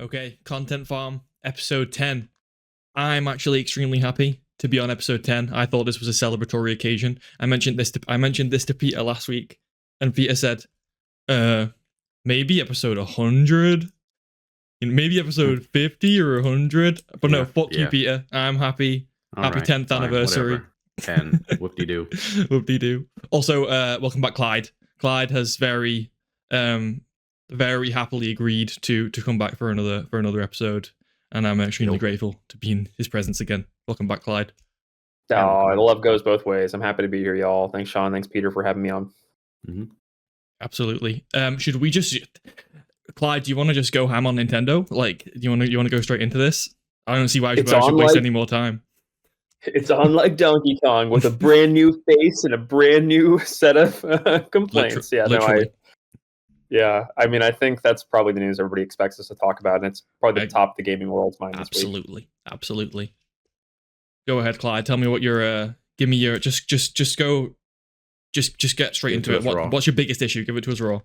Okay, Content Farm, episode 10. I'm actually extremely happy to be on episode 10. I thought this was a celebratory occasion. I mentioned this to Peter last week, and Peter said, maybe episode 100, maybe episode 50 or 100. But no, fuck you, Peter. I'm happy. Happy 10th anniversary. Whatever. 10. Whoop-de-doo. Whoop-de-doo. Also, welcome back, Clyde. Clyde has very happily agreed to come back for another episode, and I'm extremely grateful to be in his presence again. Welcome back, Clyde. Oh, the love goes both ways. I'm happy to be here, y'all. Thanks, Sean. Thanks, Peter, for having me on. Mm-hmm. Absolutely. Should we just, Clyde? Do you want to just go ham on Nintendo? Like, do you want to go straight into this? I don't see why I should waste any more time. It's on like Donkey Kong with a brand new face and a brand new set of complaints. Literally. I mean, I think that's probably the news everybody expects us to talk about, and it's probably the top of the gaming world's mind this week. Absolutely. Go ahead, Clyde. Tell me what your give me your just get straight into it. What's your biggest issue? Give it to us raw.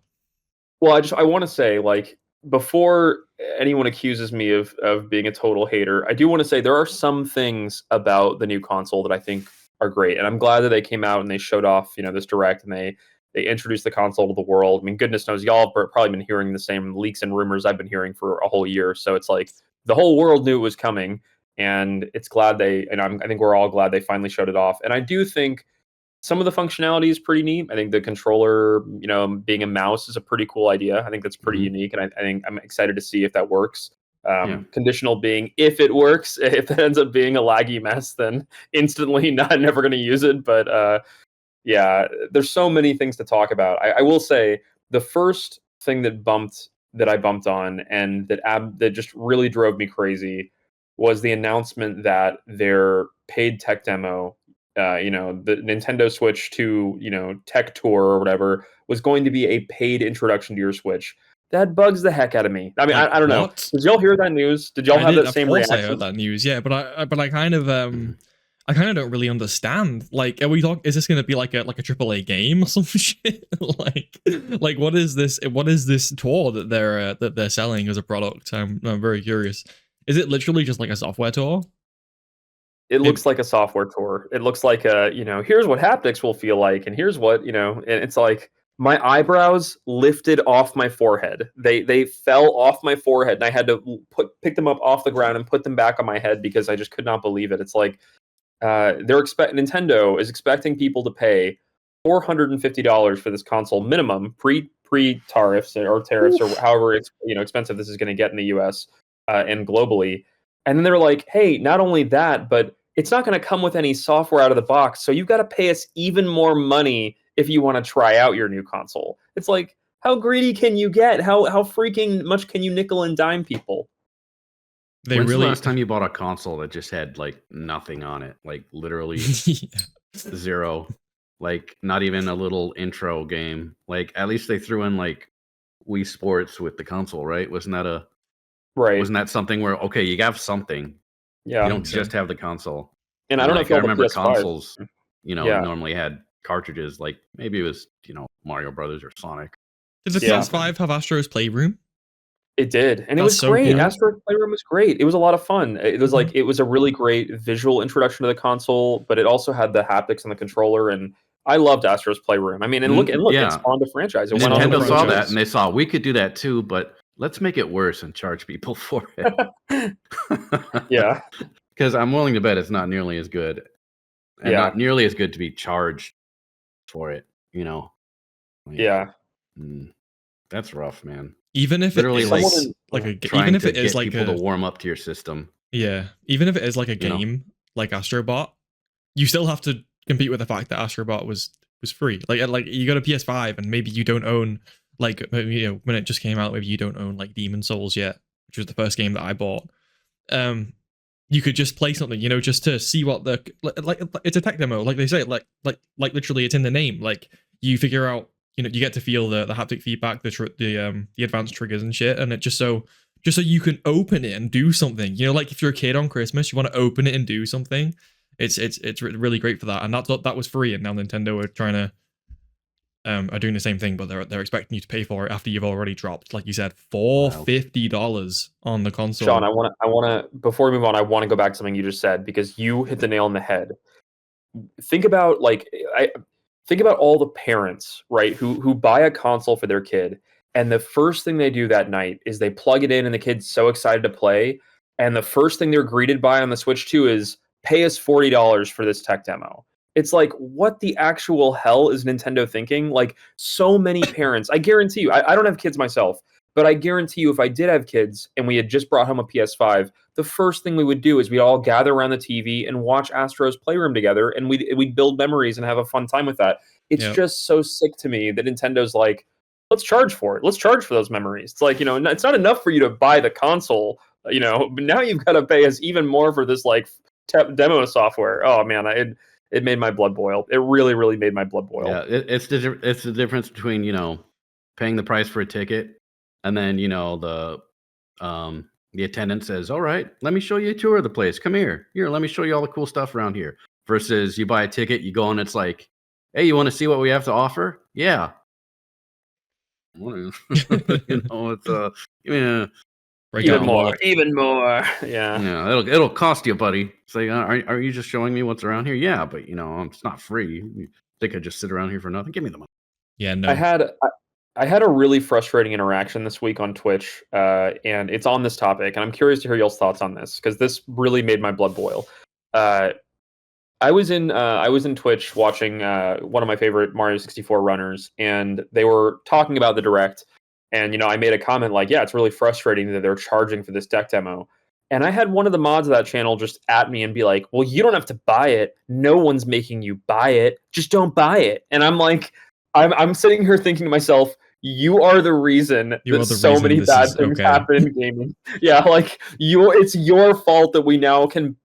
Well, I want to say, like, before anyone accuses me of being a total hater, I do want to say there are some things about the new console that I think are great, and I'm glad that they came out and they showed off, this direct, and they introduced the console to the world. I mean, goodness knows, y'all have probably been hearing the same leaks and rumors I've been hearing for a whole year. So it's like the whole world knew it was coming, and I think we're all glad they finally showed it off. And I do think some of the functionality is pretty neat. I think the controller, being a mouse is a pretty cool idea. I think that's pretty unique, and I think I'm excited to see if that works. Conditional being if it works. If it ends up being a laggy mess, then instantly never going to use it. But there's so many things to talk about. I will say the first thing that I bumped on and that just really drove me crazy was the announcement that their paid tech demo, the Nintendo Switch 2, tech tour or whatever, was going to be a paid introduction to your Switch. That bugs the heck out of me. I mean, I don't know. Did y'all hear that news? Did y'all have that same reaction? I heard that news, yeah, but I kind of don't really understand. Like, are we talking? Is this going to be like a AAA game or some shit? like what is this? What is this tour that they're selling as a product? I'm very curious. Is it literally just like a software tour? It looks like a software tour. It looks like here's what haptics will feel like, and here's what, and it's like my eyebrows lifted off my forehead. They fell off my forehead, and I had to pick them up off the ground and put them back on my head because I just could not believe it. It's like Nintendo is expecting people to pay $450 for this console minimum, pre tariffs or however expensive this is going to get in the US and globally. And then they're like, hey, not only that, but it's not going to come with any software out of the box, so you've got to pay us even more money if you want to try out your new console. It's like, how greedy can you get? How freaking much can you nickel and dime people? When's the last time you bought a console that just had like nothing on it? Like literally zero. Like not even a little intro game. Like at least they threw in like Wii Sports with the console, right? Wasn't that something where you have something? Yeah. You don't just have the console. And I don't know if I remember consoles, normally had cartridges. Like maybe it was, Mario Brothers or Sonic. Did the PS5 have Astro's Playroom? It did, and it was great. Cool. Astro's Playroom was great. It was a lot of fun. It was it was a really great visual introduction to the console, but it also had the haptics on the controller, and I loved Astro's Playroom. I mean, and look, it spawned a franchise. Nintendo saw that, and they saw we could do that too, but let's make it worse and charge people for it. Yeah, because I'm willing to bet it's not nearly as good, and not nearly as good to be charged for it. That's rough, man. Even if literally it is even if it is like people to warm up to your system. Yeah, even if it is like a game like Astrobot, you still have to compete with the fact that Astrobot was free. Like you got a PS5 and maybe you don't own when it just came out, maybe you don't own like Demon Souls yet, which was the first game that I bought. You could just play something, just to see what it's a tech demo, like they say, like literally it's in the name. Like you figure out, you get to feel the haptic feedback, the advanced triggers and shit, and it just so you can open it and do something. Like if you're a kid on Christmas, you want to open it and do something. It's really great for that, and that was free, and now Nintendo are trying to are doing the same thing, but they're expecting you to pay for it after you've already dropped, like you said, $450 on the console. Sean, I want to before we move on, I want to go back to something you just said because you hit the nail on the head. Think about think about all the parents, right, who buy a console for their kid, and the first thing they do that night is they plug it in, and the kid's so excited to play, and the first thing they're greeted by on the Switch 2 is pay us $40 for this tech demo. It's like, what the actual hell is Nintendo thinking? Like, so many parents, I guarantee you, I don't have kids myself, but I guarantee you, if I did have kids and we had just brought home a PS5, the first thing we would do is we'd all gather around the TV and watch Astro's Playroom together, and we'd build memories and have a fun time with that. It's just so sick to me that Nintendo's like, let's charge for it. Let's charge for those memories. It's like, it's not enough for you to buy the console, but now you've got to pay us even more for this like demo software. Oh man, it made my blood boil. It really, really made my blood boil. Yeah, it's the difference between paying the price for a ticket, and then the attendant says, "All right, let me show you a tour of the place. Come here, let me show you all the cool stuff around here." Versus you buy a ticket, you go and it's like, "Hey, you want to see what we have to offer?" Yeah. It's even more. Yeah, it'll cost you, buddy. It's like, are you just showing me what's around here? Yeah, but it's not free. You think I just sit around here for nothing? Give me the money. Yeah, no. I had a really frustrating interaction this week on Twitch, and it's on this topic, and I'm curious to hear y'all's thoughts on this because this really made my blood boil. I was in Twitch watching one of my favorite Mario 64 runners, and they were talking about the Direct. And, I made a comment like, yeah, it's really frustrating that they're charging for this deck demo. And I had one of the mods of that channel just at me and be like, well, you don't have to buy it. No one's making you buy it. Just don't buy it. And I'm like, I'm sitting here thinking to myself, you are the reason that so many bad things happen in gaming. Yeah, like it's your fault that we now can,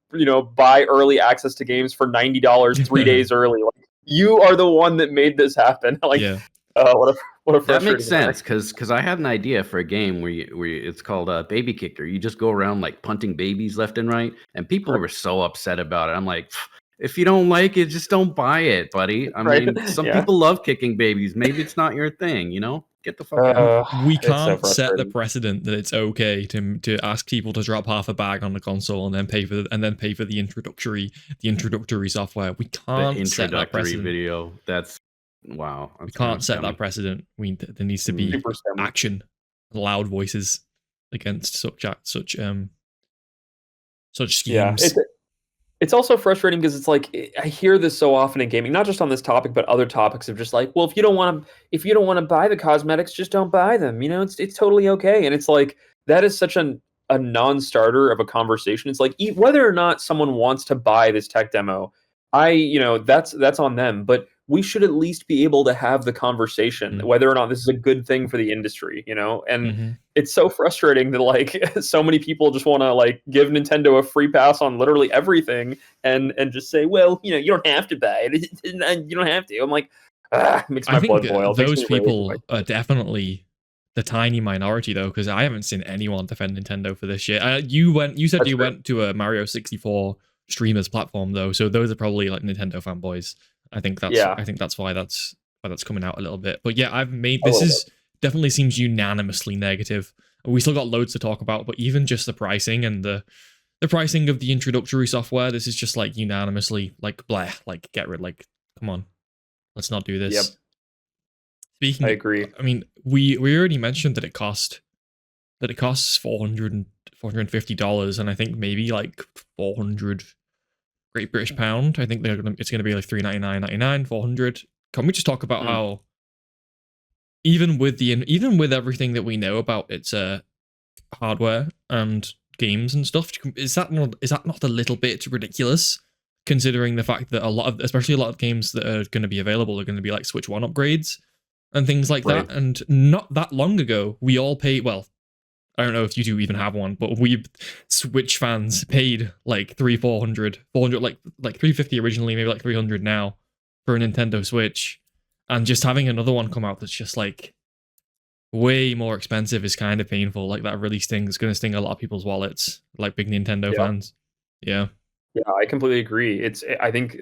buy early access to games for $90 3 days early. Like, you are the one that made this happen. Like, yeah. What a that makes sense because I had an idea for a game where it's called Baby Kicker. You just go around like punting babies left and right, and people were so upset about it. I'm like, if you don't like it, just don't buy it, buddy. I mean, some people love kicking babies. Maybe it's not your thing, Get the fuck out. We can't set the precedent that it's okay to ask people to drop half a bag on the console and then pay for the introductory software. We can't set that precedent. Video. Wow. We can't set that precedent. There needs to be action, loud voices against such schemes. Yeah, it's also frustrating because it's like I hear this so often in gaming, not just on this topic, but other topics of just like, well, if you don't want to buy the cosmetics, just don't buy them. It's totally okay. And it's like that is such a non-starter of a conversation. It's like whether or not someone wants to buy this tech demo, that's on them. But we should at least be able to have the conversation whether or not this is a good thing for the industry, and it's so frustrating that like so many people just want to like give Nintendo a free pass on literally everything and just say, well, you don't have to buy it. You don't have to. I'm like, it makes my blood boil. Those people are definitely the tiny minority though, because I haven't seen anyone defend Nintendo for this shit. You said you went to a Mario 64 streamers platform though, so those are probably like Nintendo fanboys. I think that's why that's coming out a little bit. But yeah, definitely seems unanimously negative. We still got loads to talk about, but even just the pricing and the pricing of the introductory software, this is just like unanimously like blah, like get rid, like come on, let's not do this. Yep. I agree. I mean, we already mentioned that it costs $450, and I think maybe like 400 Great British Pound. I think it's going to be like $399.99, 400. Can we just talk about how even with everything that we know about its hardware and games and stuff, is that not a little bit ridiculous, considering the fact that especially a lot of games that are going to be available are going to be like Switch 1 upgrades and things like that. And not that long ago, we all paid, well, I don't know if you two even have one, but we Switch fans paid like $400, like $350 originally, maybe like $300 now for a Nintendo Switch, and just having another one come out that's just like way more expensive is kind of painful. Like that really stings. It's going to sting a lot of people's wallets, like big Nintendo fans. Yeah. Yeah, I completely agree. I think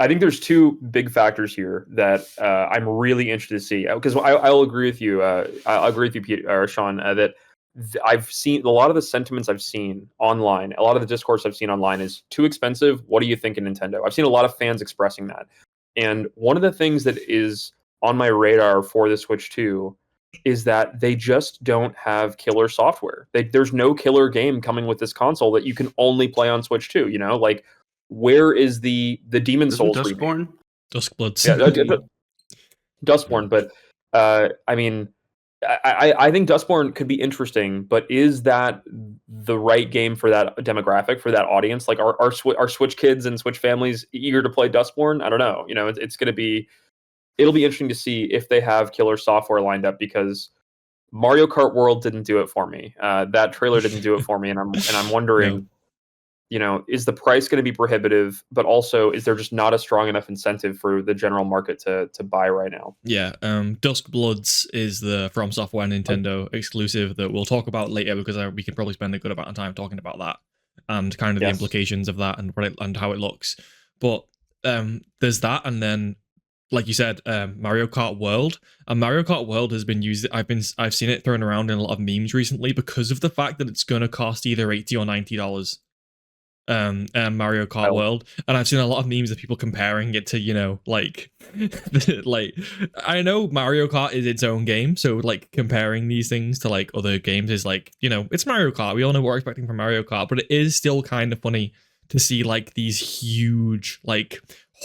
I think there's two big factors here that I'm really interested to see, because I'll agree with you. I'll agree with you, Peter, or Sean, that I've seen a lot of the sentiments I've seen online. A lot of the discourse I've seen online is too expensive. What do you think of Nintendo? I've seen a lot of fans expressing that, and one of the things that is on my radar for the Switch 2 is that they just don't have killer software. There's no killer game coming with this console that you can only play on Switch 2. You know, like, where is the Demon Souls Duskborn? Duskbloods. Yeah, Dustborn, but I mean, I think Dustborn could be interesting, but is that the right game for that demographic, for that audience? Like, are Switch kids and Switch families eager to play Dustborn? I don't know. You know, it'll be interesting to see if they have killer software lined up, because Mario Kart World didn't do it for me. That trailer didn't do it for me, and I'm wondering. No. You know, is the price going to be prohibitive? But also, is there just not a strong enough incentive for the general market to buy right now? Yeah, Duskbloods is the From Software Nintendo exclusive that we'll talk about later, because we can probably spend a good amount of time talking about that and kind of the implications of that and how it looks. But there's that, and then, like you said, Mario Kart World. And Mario Kart World has been used. I've seen it thrown around in a lot of memes recently because of the fact that it's going to cost either $80 or $90. Mario Kart World, and I've seen a lot of memes of people comparing it to, you know, like like, I know Mario Kart is its own game, so like comparing these things to like other games is like, you know, it's Mario Kart, we all know what we're expecting from Mario Kart, but it is still kind of funny to see like these huge, like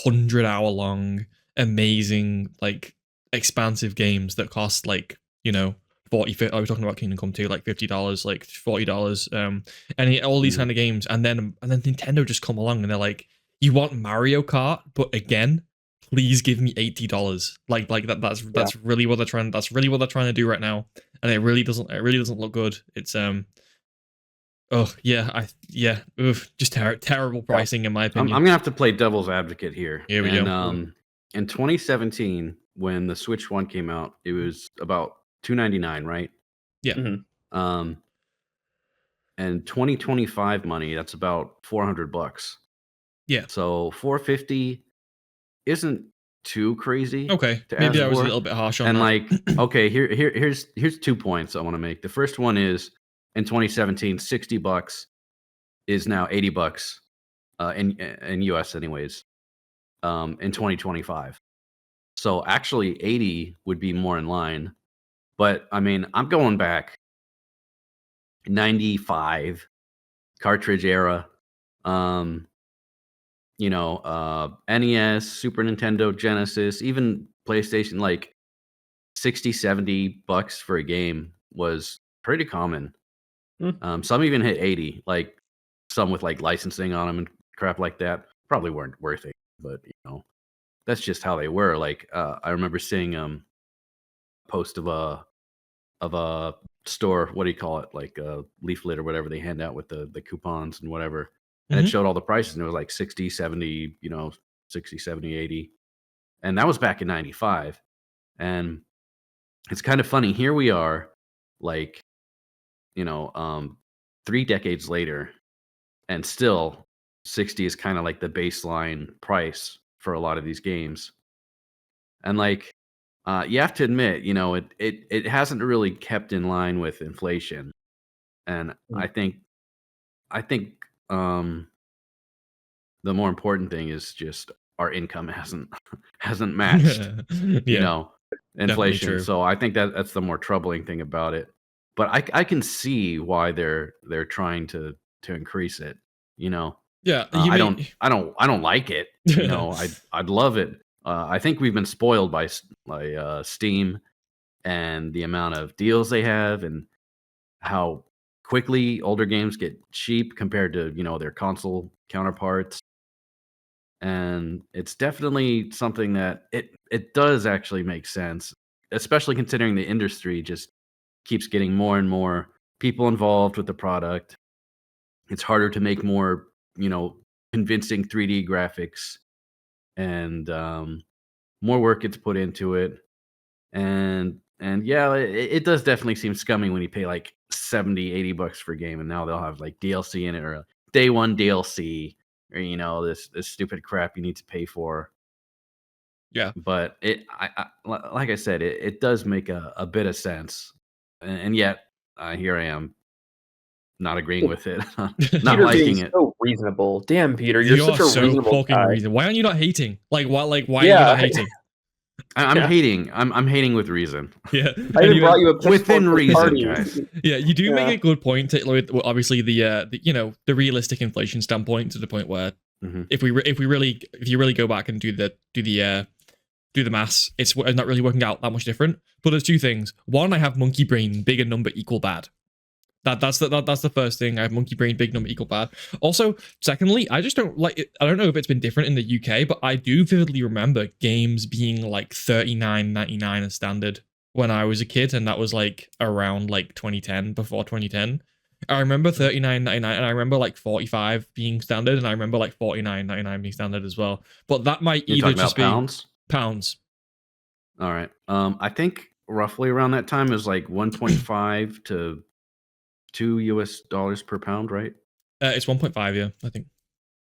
100-hour long amazing, like expansive games that cost like, you know, 40, 50, I was talking about Kingdom Come 2, like $50, like $40, and all these kind of games, and then Nintendo just come along and they're like, you want Mario Kart, but again, please give me $80. Like that's really what they're trying. That's really what they're trying to do right now, and it really doesn't look good. It's just terrible pricing in my opinion. I'm gonna have to play devil's advocate here. Here we go. In 2017, when the Switch 1 came out, it was about $299, right? Yeah. Mm-hmm. And 2025 money, that's about $400. Yeah. So $450 isn't too crazy. Okay. Maybe I was a little bit harsh on that. And like, okay, here's 2 points I want to make. The first one is, in 2017, $60 is now $80 in US anyways. In 2025. So actually 80 would be more in line. But I mean, I'm going back 95 cartridge era. You know, NES, Super Nintendo, Genesis, even PlayStation, like $60-$70 for a game was pretty common. Some even hit 80, like some with like licensing on them and crap like that. Probably weren't worth it, but you know, that's just how they were. Like I remember seeing a post of a store, what do you call it, like a leaflet or whatever they hand out with the coupons and whatever, and it showed all the prices, and it was like 60, 70, you know, 60, 70, 80, and that was back in 95. And it's kind of funny, here we are, like, you know, 3 decades later, and still 60 is kind of like the baseline price for a lot of these games. And like, you have to admit, you know, it hasn't really kept in line with inflation, and I think the more important thing is just our income hasn't matched, you know, inflation. So I think that's the more troubling thing about it. But I can see why they're trying to increase it, you know. Yeah, I don't like it, you know. I'd love it. I think we've been spoiled by Steam and the amount of deals they have, and how quickly older games get cheap compared to, you know, their console counterparts. And it's definitely something that it does actually make sense, especially considering the industry just keeps getting more and more people involved with the product. It's harder to make more, you know, convincing 3D graphics, and more work gets put into it. And yeah, it does definitely seem scummy when you pay like $70-$80 for a game, and now they'll have like DLC in it, or day one DLC, or this stupid crap you need to pay for. Yeah. But like I said, it does make a bit of sense, and yet here I am not agreeing with it, not Peter liking being it. so reasonable. Damn, Peter, you're You such are a so reasonable fucking guy. reasonable. Why aren't you not hating? Like why are you Yeah. not hating? I'm Yeah. hating. I'm hating with reason. Yeah. I even brought you a pitchfork Within to the reason, party. guys. Yeah, you do make Yeah. a good point. With obviously the realistic inflation standpoint, to the point where Mhm. if you really go back and do the maths, it's not really working out that much different. But there's two things. One, I have monkey brain, bigger number equal bad. That's the first thing. I have monkey brain, big number equal bad. Also, secondly, I just don't like it. I don't know if it's been different in the UK, but I do vividly remember games being like $39.99 as standard when I was a kid, and that was like around like 2010, before 2010. I remember $39.99, and I remember like 45 being standard, and I remember like $49.99 being standard as well. But that might You're either talking just about be pounds? pounds. All right. I think roughly around that time is like 125 to $2 per pound, right? It's 1.5, yeah, I think.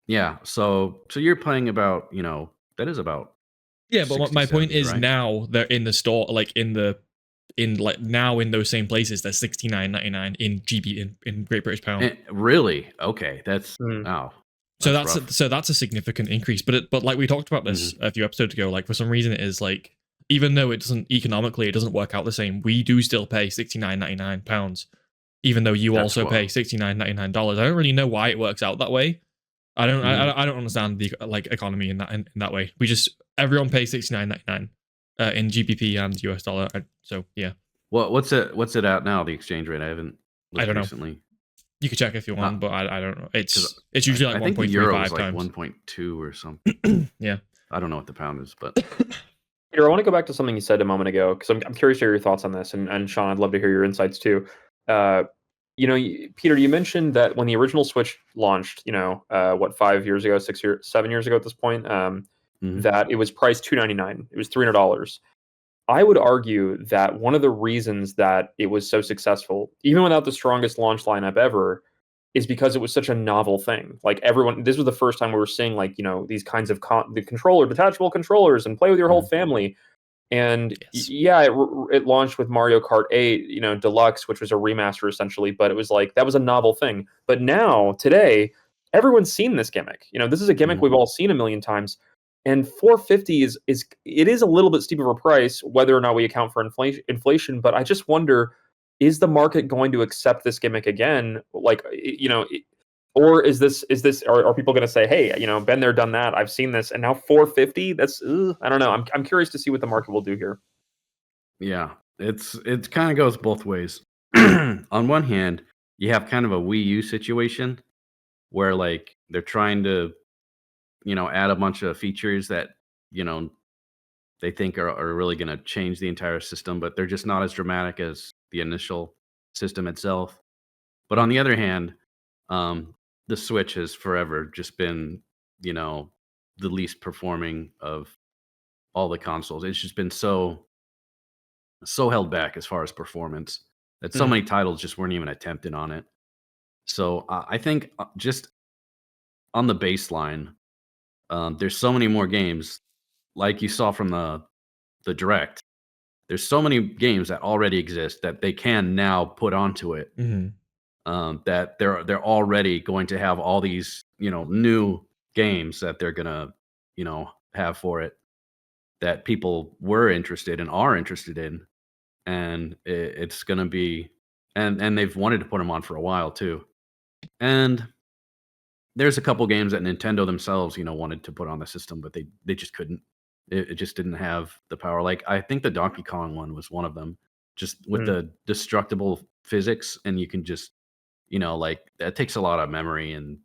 Yeah. So you're playing about, that is about Yeah, but 60, my point 70, is right? now they're in the store, like in now in those same places, they're $69.99 in GB in Great British Pound. Really? Okay. That's So rough. that's a significant increase. But like we talked about this a few episodes ago, like for some reason it is like, even though it doesn't work out the same, we do still pay £69.99, even though you That's also pay wild. $69.99. I don't really know why it works out that way. I don't understand the like economy in that way. Everyone pays $69.99 in GBP and US dollar. So yeah. What's it at now? The exchange rate? I haven't I looked don't know. recently. You could check if you want, but I don't know. It's 'Cause usually like I think the euro is 1.35 like times. 1.2 or something. Yeah. I don't know what the pound is, but Peter, I want to go back to something you said a moment ago because I'm curious to hear your thoughts on this, and Sean, I'd love to hear your insights too. Peter, you mentioned that when the original Switch launched, 5 years ago, 7 years ago at this point, that it was priced $299. It was $300. I would argue that one of the reasons that it was so successful, even without the strongest launch lineup ever, is because it was such a novel thing. Like this was the first time we were seeing these kinds of the detachable controllers and play with your whole family. And Yes. it launched with Mario Kart 8, Deluxe, which was a remaster essentially, but it was like that was a novel thing. But now, today, everyone's seen this gimmick. This is a gimmick we've all seen a million times. And 450 is a little bit steep of a price, whether or not we account for inflation. But I just wonder, is the market going to accept this gimmick again? Like, or are people going to say, hey, been there, done that, I've seen this, and now 450? That's I don't know. I'm curious to see what the market will do here. Yeah, it kind of goes both ways. On one hand, you have kind of a Wii U situation where like they're trying to, add a bunch of features that, they think are really going to change the entire system, but they're just not as dramatic as the initial system itself. But on the other hand, the Switch has forever just been, the least performing of all the consoles. It's just been so held back as far as performance that so many titles just weren't even attempted on it. So I think just on the baseline, there's so many more games, like you saw from the direct. There's so many games that already exist that they can now put onto it. That they're already going to have all these new games that they're gonna have for it that people were interested and are interested in, and it's gonna be and they've wanted to put them on for a while too. And there's a couple games that Nintendo themselves wanted to put on the system, but they just couldn't. It just didn't have the power. Like I think the Donkey Kong one was one of them, just with the destructible physics, and you can just like that takes a lot of memory and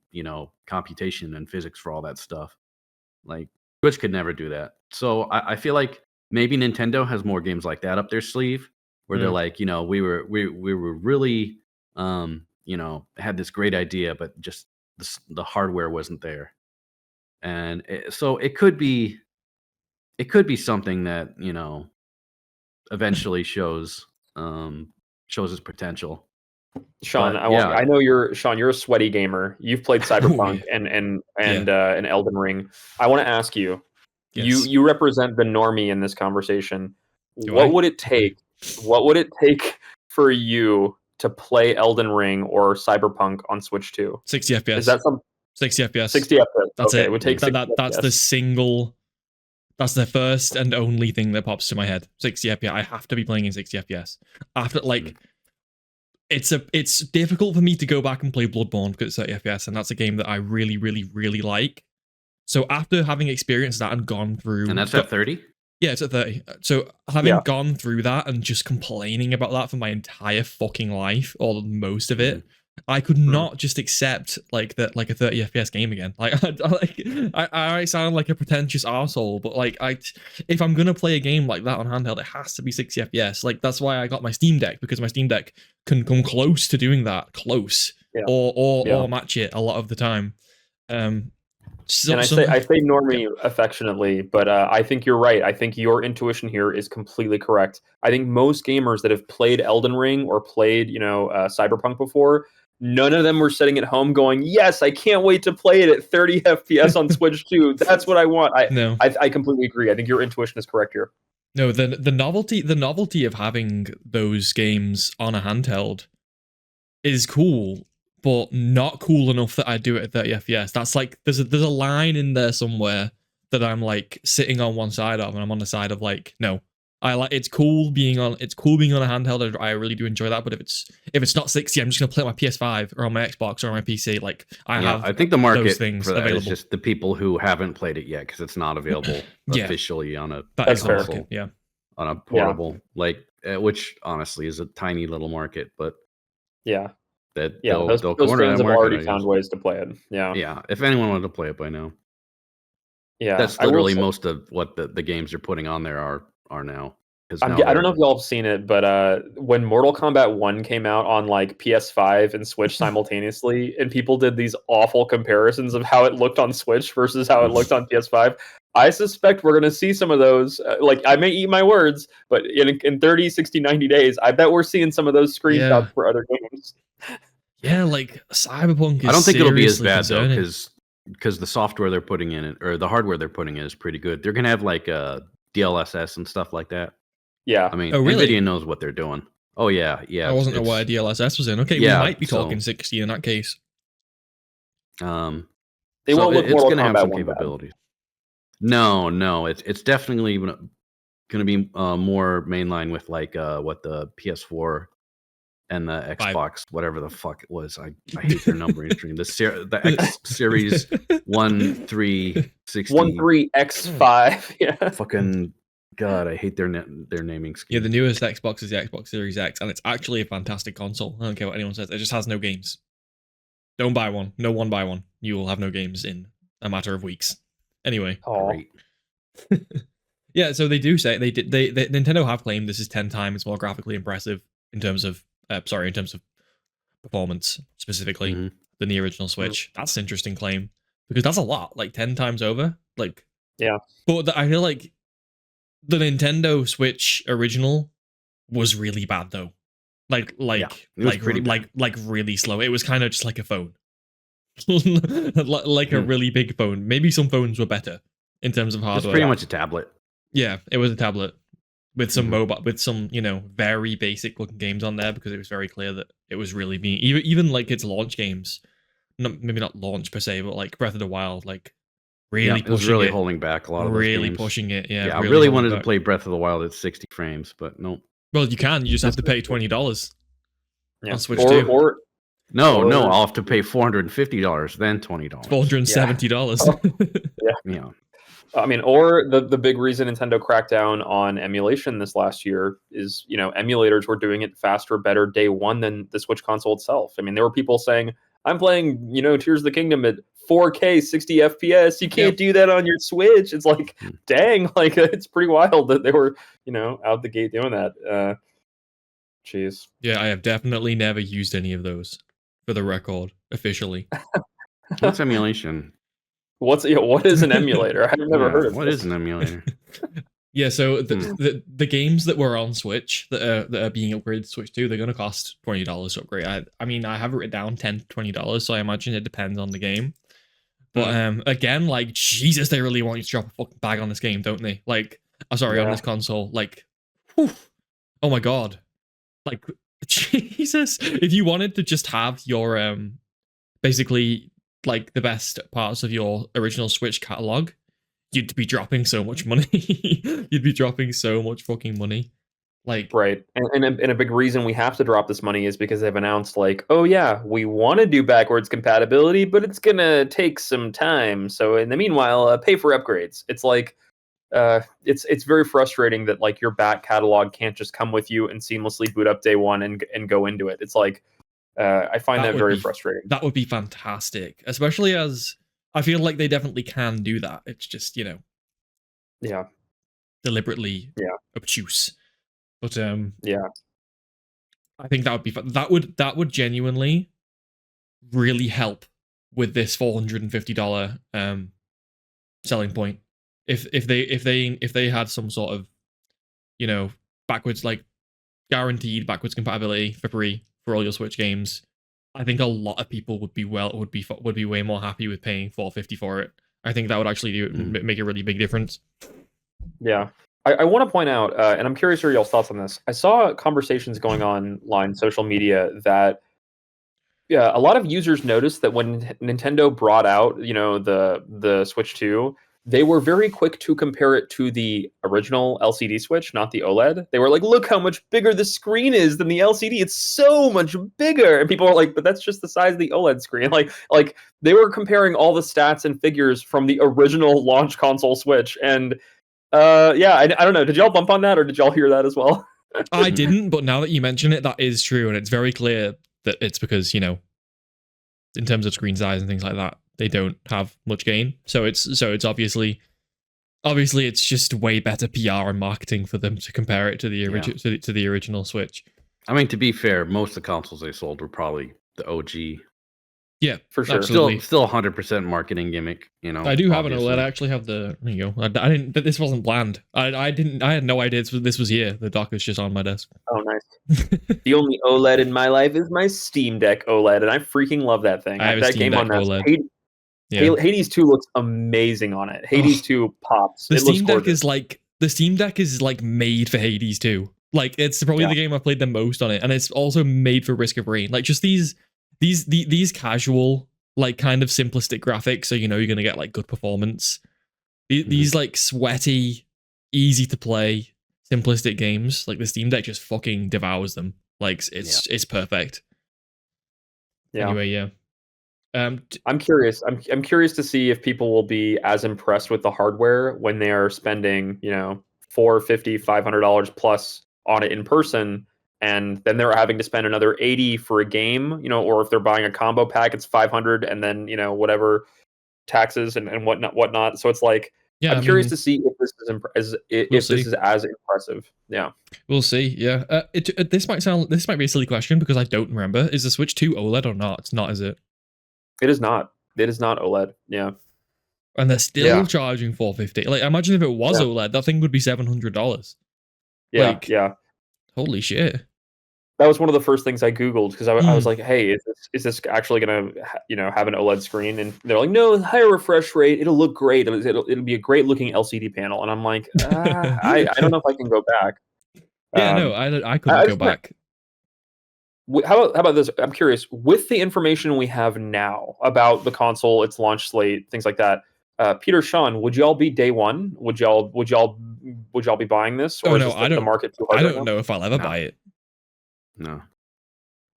computation and physics for all that stuff. Like Switch could never do that. So I feel like maybe Nintendo has more games like that up their sleeve, where they're like, we were really had this great idea, but just the hardware wasn't there, and so it could be something that eventually shows its potential. Sean, But, yeah. I know you're a sweaty gamer. You've played Cyberpunk and Elden Ring. I want to ask you. Yes. You represent the normie in this conversation. Do What I? would it take? What would it take for you to play Elden Ring or Cyberpunk on Switch 2? 60 FPS. Is that some 60 FPS? 60 FPS. That's okay, it. It would take That's the single. That's the first and only thing that pops to my head. 60 FPS. I have to be playing in 60 FPS. After it's difficult for me to go back and play Bloodborne because it's 30 FPS, and that's a game that I really, really, really like. So after having experienced that and gone through, and that's at 30. Yeah, it's at 30. So having gone through that and just complaining about that for my entire fucking life, or most of it, I could not just accept like that, like a 30 FPS game again. Like, I sound like a pretentious arsehole, but like, if I'm gonna play a game like that on handheld, it has to be 60 FPS. Like, that's why I got my Steam Deck, because my Steam Deck can come close to doing that, or match it a lot of the time. And I say normie affectionately, but I think you're right. I think your intuition here is completely correct. I think most gamers that have played Elden Ring or played, Cyberpunk before, none of them were sitting at home going, "Yes, I can't wait to play it at 30 FPS on Switch 2. That's what I want." I completely agree. I think your intuition is correct here. No, the novelty of having those games on a handheld is cool, but not cool enough that I do it at 30 FPS. That's like there's a line in there somewhere that I'm like sitting on one side of, and I'm on the side of like, no, I like it's cool being on a handheld. I really do enjoy that. But if it's not 60, I'm just gonna play it on my PS5 or on my Xbox or on my PC. Like I think the market those things for that available. is just the people who haven't played it yet, because it's not available officially on a console, on a portable, which honestly is a tiny little market, but those fans have already found ways to play it. Yeah. If anyone wanted to play it by now, yeah, that's literally most of what the games they're putting on there are now. I don't know if y'all have seen it, but when Mortal Kombat 1 came out on like PS5 and Switch simultaneously, and people did these awful comparisons of how it looked on Switch versus how it looked on PS5, I suspect we're going to see some of those. I may eat my words, but in 30, 60, 90 days, I bet we're seeing some of those screenshots for other games. Yeah, like Cyberpunk is I don't think it'll be as bad concerning. though, because the software they're putting in it, or the hardware they're putting in, is pretty good. They're going to have like DLSS and stuff like that. Yeah. I mean, really? NVIDIA knows what they're doing. Oh, yeah. I wasn't aware DLSS was in. Okay, we might be talking 60 in that case. They won't look it's Mortal going to have Kombat some 1 capabilities. No, it's definitely going to be more mainline with like what the PS4 and the Xbox, whatever the fuck it was. I hate their numbering scheme. The X Series 1360 13X5. Yeah. Fucking God, I hate their naming scheme. Yeah, the newest Xbox is the Xbox Series X, and it's actually a fantastic console. I don't care what anyone says. It just has no games. Don't buy one. No one buy one. You will have no games in a matter of weeks. Anyway. Great. Yeah, so they do say Nintendo have claimed this is 10 times more graphically impressive in terms of performance specifically than the original Switch. That's an interesting claim, because that's a lot, like 10 times over. Like, yeah. But I feel like the Nintendo Switch original was really bad though. Like really slow. It was kind of just like a phone. like a really big phone. Maybe some phones were better in terms of hardware. It's pretty much a tablet. Yeah, it was a tablet with some mobile, with some, very basic looking games on there, because it was very clear that it was really being even like its launch games, maybe not launch per se, but like Breath of the Wild, like really pushing it. Was really holding back a lot of those games. Pushing it. Yeah, I really wanted to play Breath of the Wild at 60 frames, but no. Well, you can. You just have to pay $20 on Switch 2. No, I'll have to pay $450, then $20. $470. Yeah. I mean, or the big reason Nintendo cracked down on emulation this last year is, emulators were doing it faster, better day one than the Switch console itself. I mean, there were people saying, I'm playing, Tears of the Kingdom at 4K, 60 FPS. You can't do that on your Switch. It's like, dang, like it's pretty wild that they were, out the gate doing that. Jeez. Yeah, I have definitely never used any of those, for the record, officially. What's emulation? What is an emulator? I've never heard of What is an emulator? Yeah, so the games that were on Switch that are being upgraded to Switch 2, they're gonna cost $20 to upgrade. I mean, I have it written down $10 to $20, so I imagine it depends on the game. But again, like Jesus, they really want you to drop a fucking bag on this game, don't they? Like, I'm sorry, on this console. Like, whew, oh my god, like Jesus. If you wanted to just have your basically like the best parts of your original Switch catalog, you'd be dropping so much money. You'd be dropping so much fucking money. Like, right. And a big reason we have to drop this money is because they've announced like, oh yeah, we want to do backwards compatibility, but it's gonna take some time. So in the meanwhile, pay for upgrades. It's like, it's very frustrating that like your back catalog can't just come with you and seamlessly boot up day one and go into it. It's like, I find that very frustrating. That would be fantastic, especially as I feel like they definitely can do that. It's just, you know, deliberately obtuse. But I think that would be fun. That would genuinely really help with this $450 selling point. If they had some sort of, you know, backwards, like guaranteed backwards compatibility for free for all your Switch games, I think a lot of people would be way more happy with paying $450 for it. I think that would actually make a really big difference. Yeah. I want to point out, and I'm curious for y'all's thoughts on this. I saw conversations going on online, social media, that a lot of users noticed that when Nintendo brought out, you know, the Switch 2, they were very quick to compare it to the original LCD Switch, not the OLED. They were like, look how much bigger the screen is than the LCD. It's so much bigger. And people were like, but that's just the size of the OLED screen. Like they were comparing all the stats and figures from the original launch console Switch. And I don't know. Did y'all bump on that, or did y'all hear that as well? I didn't, but now that you mention it, that is true, and it's very clear that it's because, you know, in terms of screen size and things like that, they don't have much gain. So it's obviously it's just way better PR and marketing for them to compare it to the to the original Switch. I mean, to be fair, most of the consoles they sold were probably the OG. Yeah, for sure. Absolutely. Still 100% marketing gimmick. You know, I do have an OLED. I actually have the. There you go. I didn't. This wasn't planned. I didn't. I had no idea this was here. The dock is just on my desk. Oh, nice. The only OLED in my life is my Steam Deck OLED, and I freaking love that thing. I have a Steam Deck OLED. Hades 2 looks amazing on it. Hades 2 pops. The Steam Deck is like made for Hades 2. Like, it's probably the game I've played the most on it, and it's also made for Risk of Rain. Like, just these casual, like, kind of simplistic graphics, so you know you're gonna get like good performance. These like sweaty, easy to play, simplistic games, like the Steam Deck just fucking devours them. Like, it's perfect. Yeah. Anyway, yeah. I'm curious. I'm curious to see if people will be as impressed with the hardware when they are spending, you know, $450, $500 plus on it in person, and then they're having to spend another $80 for a game, you know, or if they're buying a combo pack, it's $500, and then, you know, whatever taxes and whatnot. So it's like, I'm curious to see if this is as impressive. Yeah, we'll see. Yeah, this might be a silly question because I don't remember. Is the Switch 2 OLED or not? It's not, is it? It is not. It is not OLED. Yeah. And they're still charging $450. Like, imagine if it was OLED, that thing would be $700. Yeah, like, holy shit. That was one of the first things I Googled, because I was like, hey, is this actually gonna, you know, have an OLED screen? And they're like, no, higher refresh rate, it'll look great, it'll be a great looking LCD panel. And I'm like, I don't know if I can go back. I couldn't go back. How about this? I'm curious, with the information we have now about the console, its launch slate, things like that. Peter, Sean, would y'all be day one? Would y'all be buying this? Or is the market too hard? I don't know if I'll ever buy it. No.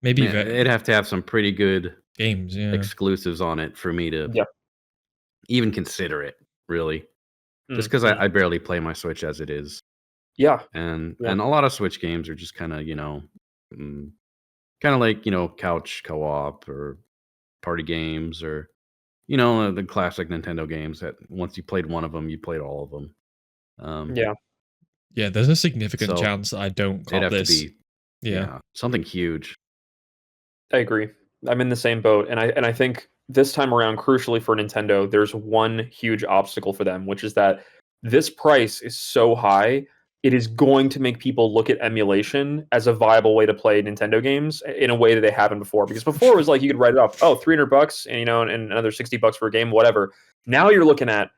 Maybe it'd have to have some pretty good games, exclusives on it for me to even consider it, really. Just because I barely play my Switch as it is. Yeah. And a lot of Switch games are just kind of, you know, kind of like, you know, couch co-op or party games, or, you know, the classic Nintendo games that once you played one of them, you played all of them. Yeah, there's a significant chance that I don't cop this. To be, something huge. I agree. I'm in the same boat, and I think this time around, crucially for Nintendo, there's one huge obstacle for them, which is that this price is so high, it is going to make people look at emulation as a viable way to play Nintendo games in a way that they haven't before. Because before it was like you could write it off, oh, $300 and and another $60 for a game, whatever. Now you're looking at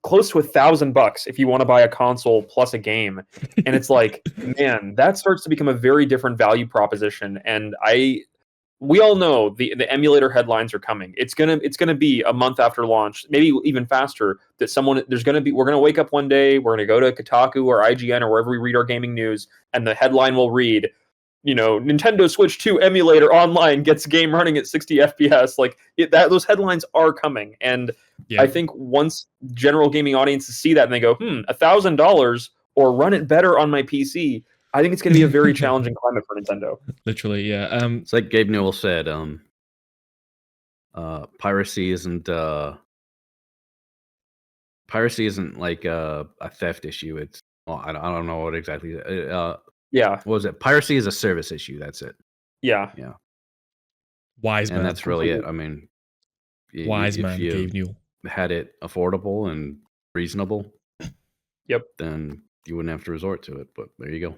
close to $1,000 if you want to buy a console plus a game, and it's like, man, that starts to become a very different value proposition. And we all know the emulator headlines are coming. It's gonna be a month after launch, maybe even faster. That we're gonna wake up one day, we're gonna go to Kotaku or IGN or wherever we read our gaming news, and the headline will read, Nintendo Switch 2 emulator online gets game running at 60 FPS. Like those headlines are coming, and I think once general gaming audiences see that and they go, $1,000 or run it better on my PC, I think it's going to be a very challenging climate for Nintendo. Literally, yeah. It's like Gabe Newell said, piracy isn't like a theft issue. It's I don't know what exactly. What was it? Piracy is a service issue. That's it. Yeah. Wise man. And that's really it. I mean, wise man Gabe Newell had it affordable and reasonable. Yep. Then you wouldn't have to resort to it. But there you go.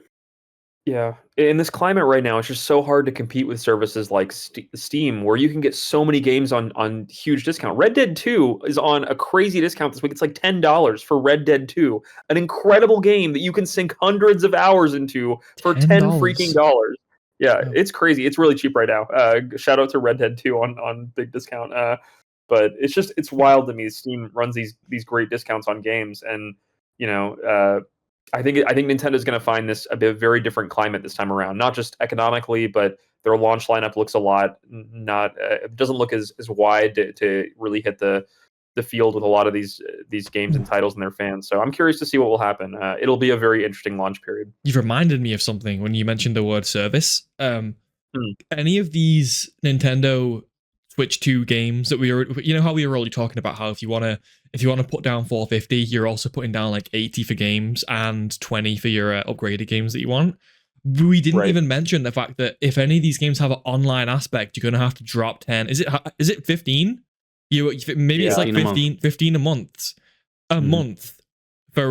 Yeah. In this climate right now, it's just so hard to compete with services like Steam, where you can get so many games on huge discount. Red Dead 2 is on a crazy discount this week. It's like $10 for Red Dead 2, an incredible game that you can sink hundreds of hours into for $10 freaking dollars. Yeah, it's crazy. It's really cheap right now. Shout out to Red Dead 2 on big discount. But it's wild to me. Steam runs these great discounts on games, and I think Nintendo's going to find this a very different climate this time around. Not just economically, but their launch lineup looks a lot it doesn't look as wide to really hit the field with a lot of these games and titles and their fans. So I'm curious to see what will happen. It'll be a very interesting launch period. You've reminded me of something when you mentioned the word service. Any of these Nintendo Switch 2 games that how we were already talking about how if you want to put down $450, you're also putting down like $80 for games and $20 for your upgraded games that you want. We didn't even mention the fact that if any of these games have an online aspect, you're gonna have to drop 10. Is it 15? It's like 15 a month for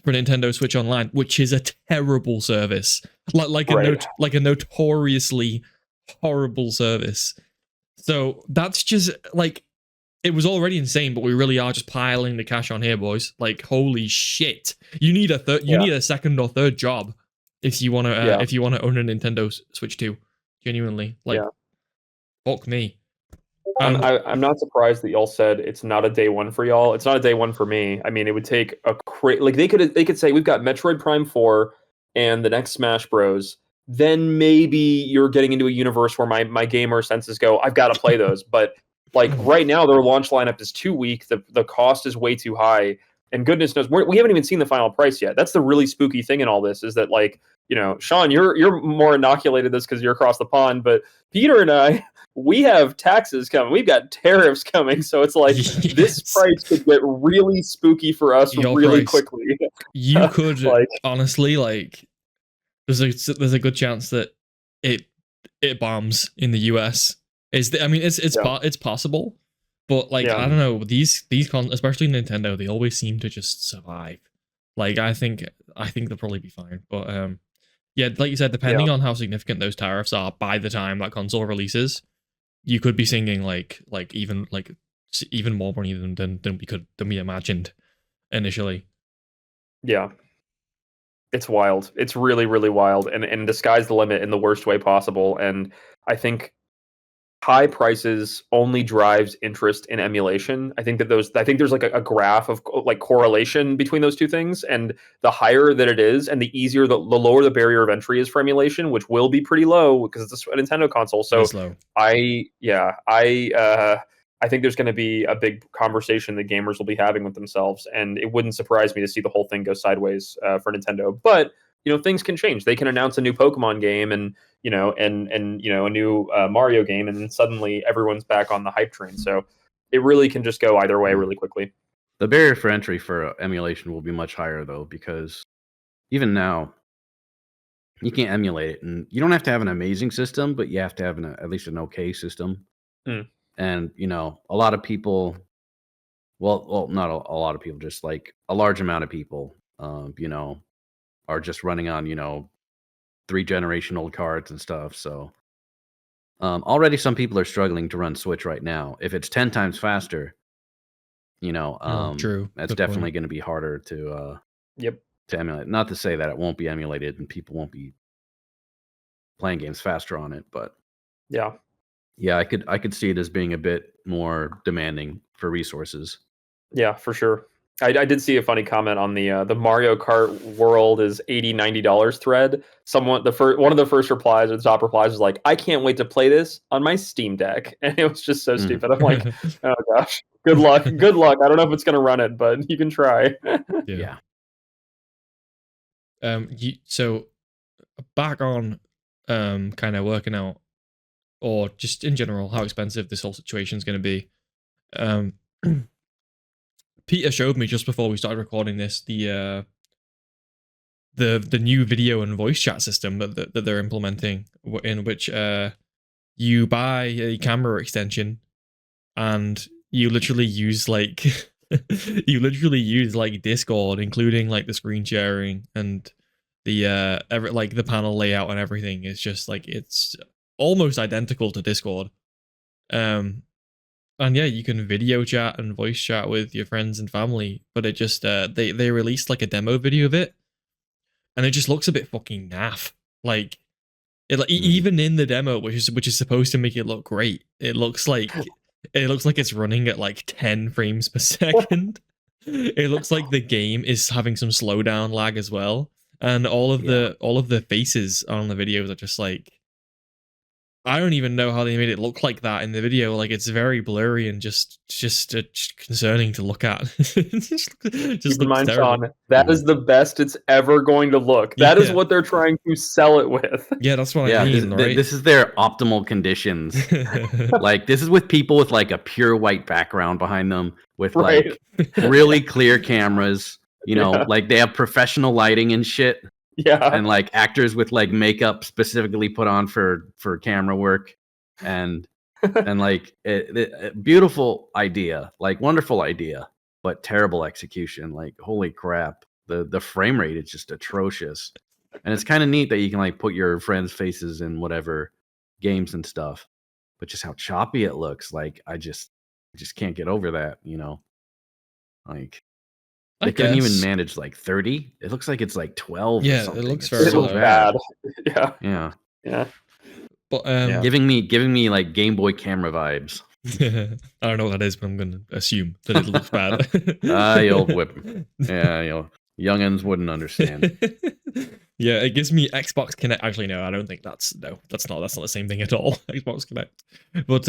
Nintendo Switch Online, which is a terrible service, like a notoriously horrible service. So that's just like, it was already insane, but we really are just piling the cash on here, boys. Like, holy shit! You need a second or third job if you want to own a Nintendo Switch 2. Genuinely, fuck me. I'm not surprised that y'all said it's not a day one for y'all. It's not a day one for me. I mean, it would take they could say we've got Metroid Prime 4 and the next Smash Bros. Then maybe you're getting into a universe where my gamer senses go, I've got to play those. But like right now, their launch lineup is too weak. The cost is way too high. And goodness knows, we haven't even seen the final price yet. That's the really spooky thing in all this, is that Sean, you're more inoculated this because you're across the pond. But Peter and I, we have taxes coming. We've got tariffs coming. So it's like this price could get really spooky for us really quickly. You could honestly there's a good chance that it bombs in the US. It's possible, but I don't know, these especially Nintendo, they always seem to just survive. Like I think they'll probably be fine, but like you said, depending on how significant those tariffs are by the time that console releases, you could be singing even more money than we imagined initially. Yeah. It's wild. It's really, really wild, and the sky's the limit in the worst way possible. And I think high prices only drives interest in emulation. I think there's like a graph of like correlation between those two things, and the higher that it is, and the easier the lower the barrier of entry is for emulation, which will be pretty low because it's a Nintendo console. So I think there's going to be a big conversation that gamers will be having with themselves, and it wouldn't surprise me to see the whole thing go sideways for Nintendo. But things can change. They can announce a new Pokemon game and a new Mario game, and then suddenly everyone's back on the hype train. So it really can just go either way really quickly. The barrier for entry for emulation will be much higher though, because even now you can't emulate it, and you don't have to have an amazing system, but you have to have at least an okay system. And a lot of people well, not a lot of people, just like a large amount of people, are just running on 3-generation-old cards and stuff. So already some people are struggling to run Switch right now. If it's 10 times faster, True. that's Good definitely point. going to be harder to Yep. to emulate. Not to say that it won't be emulated and people won't be playing games faster on it, but Yeah. yeah, I could see it as being a bit more demanding for resources. Yeah, for sure. I did see a funny comment on the Mario Kart World is $80-$90 thread. One of the first replies or the top replies was like, "I can't wait to play this on my Steam Deck," and it was just so stupid. I'm like, oh gosh, good luck, good luck. I don't know if it's gonna run it, but you can try. Yeah. So back on kind of working out, or just in general, how expensive this whole situation is going to be. Peter showed me just before we started recording this the new video and voice chat system that they're implementing, in which you buy a camera extension and you literally use like Discord, including like the screen sharing and the the panel layout and everything. Is just like it's almost identical to Discord. And yeah, you can video chat and voice chat with your friends and family, but it just they released like a demo video of it, and it just looks a bit fucking naff. Like even in the demo, which is supposed to make it look great, it looks like it's running at like 10 frames per second. It looks like the game is having some slowdown lag as well, and all of the faces on the videos are just like, I don't even know how they made it look like that in the video. Like it's very blurry and just concerning to look at. just Keep in mind, terrible. Sean, that is the best it's ever going to look. That is what they're trying to sell it with. Yeah, that's what I mean. This is their optimal conditions. Like this is with people with like a pure white background behind them, with like really clear cameras. Like they have professional lighting and shit. Yeah, and like actors with like makeup specifically put on for camera work, and like beautiful idea, like wonderful idea, but terrible execution. Like holy crap, the frame rate is just atrocious. And it's kind of neat that you can like put your friends' faces in whatever games and stuff, but just how choppy it looks. Like I just can't get over that. Like. They couldn't even manage like 30. It looks like it's like 12 or something. It looks very bad. Yeah. But giving me like Game Boy camera vibes. I don't know what that is, but I'm gonna assume that it looks bad. You'll whip. Yeah, youngins wouldn't understand. Yeah, it gives me Xbox Kinect. Actually, no, I don't think that's not the same thing at all. Xbox Kinect. But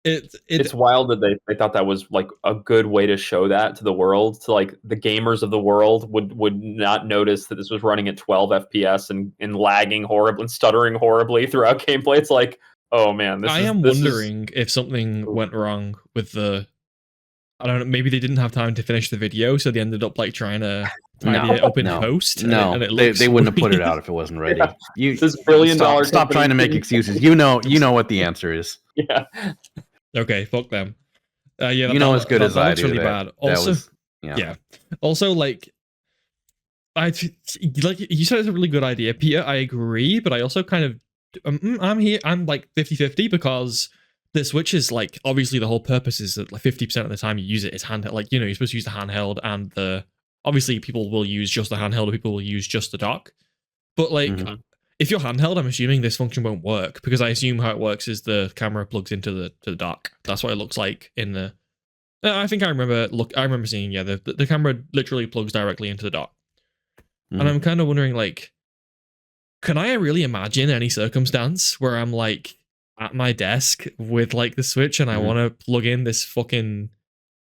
it's wild that they thought that was like a good way to show that to the world, to like the gamers of the world would not notice that this was running at 12 FPS and lagging horribly and stuttering horribly throughout gameplay. It's like, oh man, I am wondering if something went wrong with I don't know, maybe they didn't have time to finish the video, so they ended up like trying to tidy it up in post. No, and they wouldn't have put it out if it wasn't ready. Yeah. This $1 billion stop trying to make excuses. You know what the answer is. Yeah. Okay, fuck them. Yeah, as good as I do. Really bad. Also, yeah. Also, like, you said it's a really good idea, Peter. I agree, but I also kind of I'm like 50-50 because the Switch is like, obviously the whole purpose is that like 50% of the time you use it is handheld. Like, you're supposed to use the handheld, and obviously people will use just the handheld, or people will use just the dock. But like, if you're handheld, I'm assuming this function won't work, because I assume how it works is the camera plugs into the dock. That's what it looks like in the. I think I remember seeing the camera literally plugs directly into the dock, and I'm kind of wondering, like, can I really imagine any circumstance where I'm like at my desk with like the Switch and I want to plug in this fucking,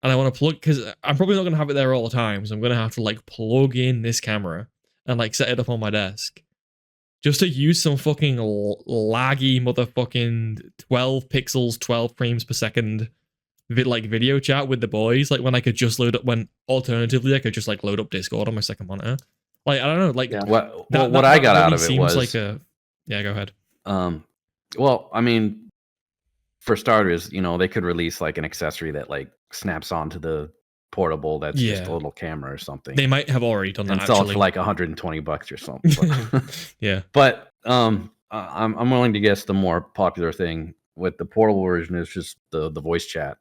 and I want to plug, because I'm probably not gonna have it there all the time, so I'm gonna have to like plug in this camera and like set it up on my desk, just to use some fucking laggy motherfucking 12 pixels, 12 frames per second video chat with the boys, like when I could just alternatively I could just like load up Discord on my second monitor. Like, I don't know, like what I got out of it was like go ahead. Well, I mean, for starters, they could release like an accessory that like snaps onto the portable that's just a little camera or something. They might have already done that. And sell it for like $120 or something. Yeah. But I'm willing to guess the more popular thing with the portable version is just the voice chat.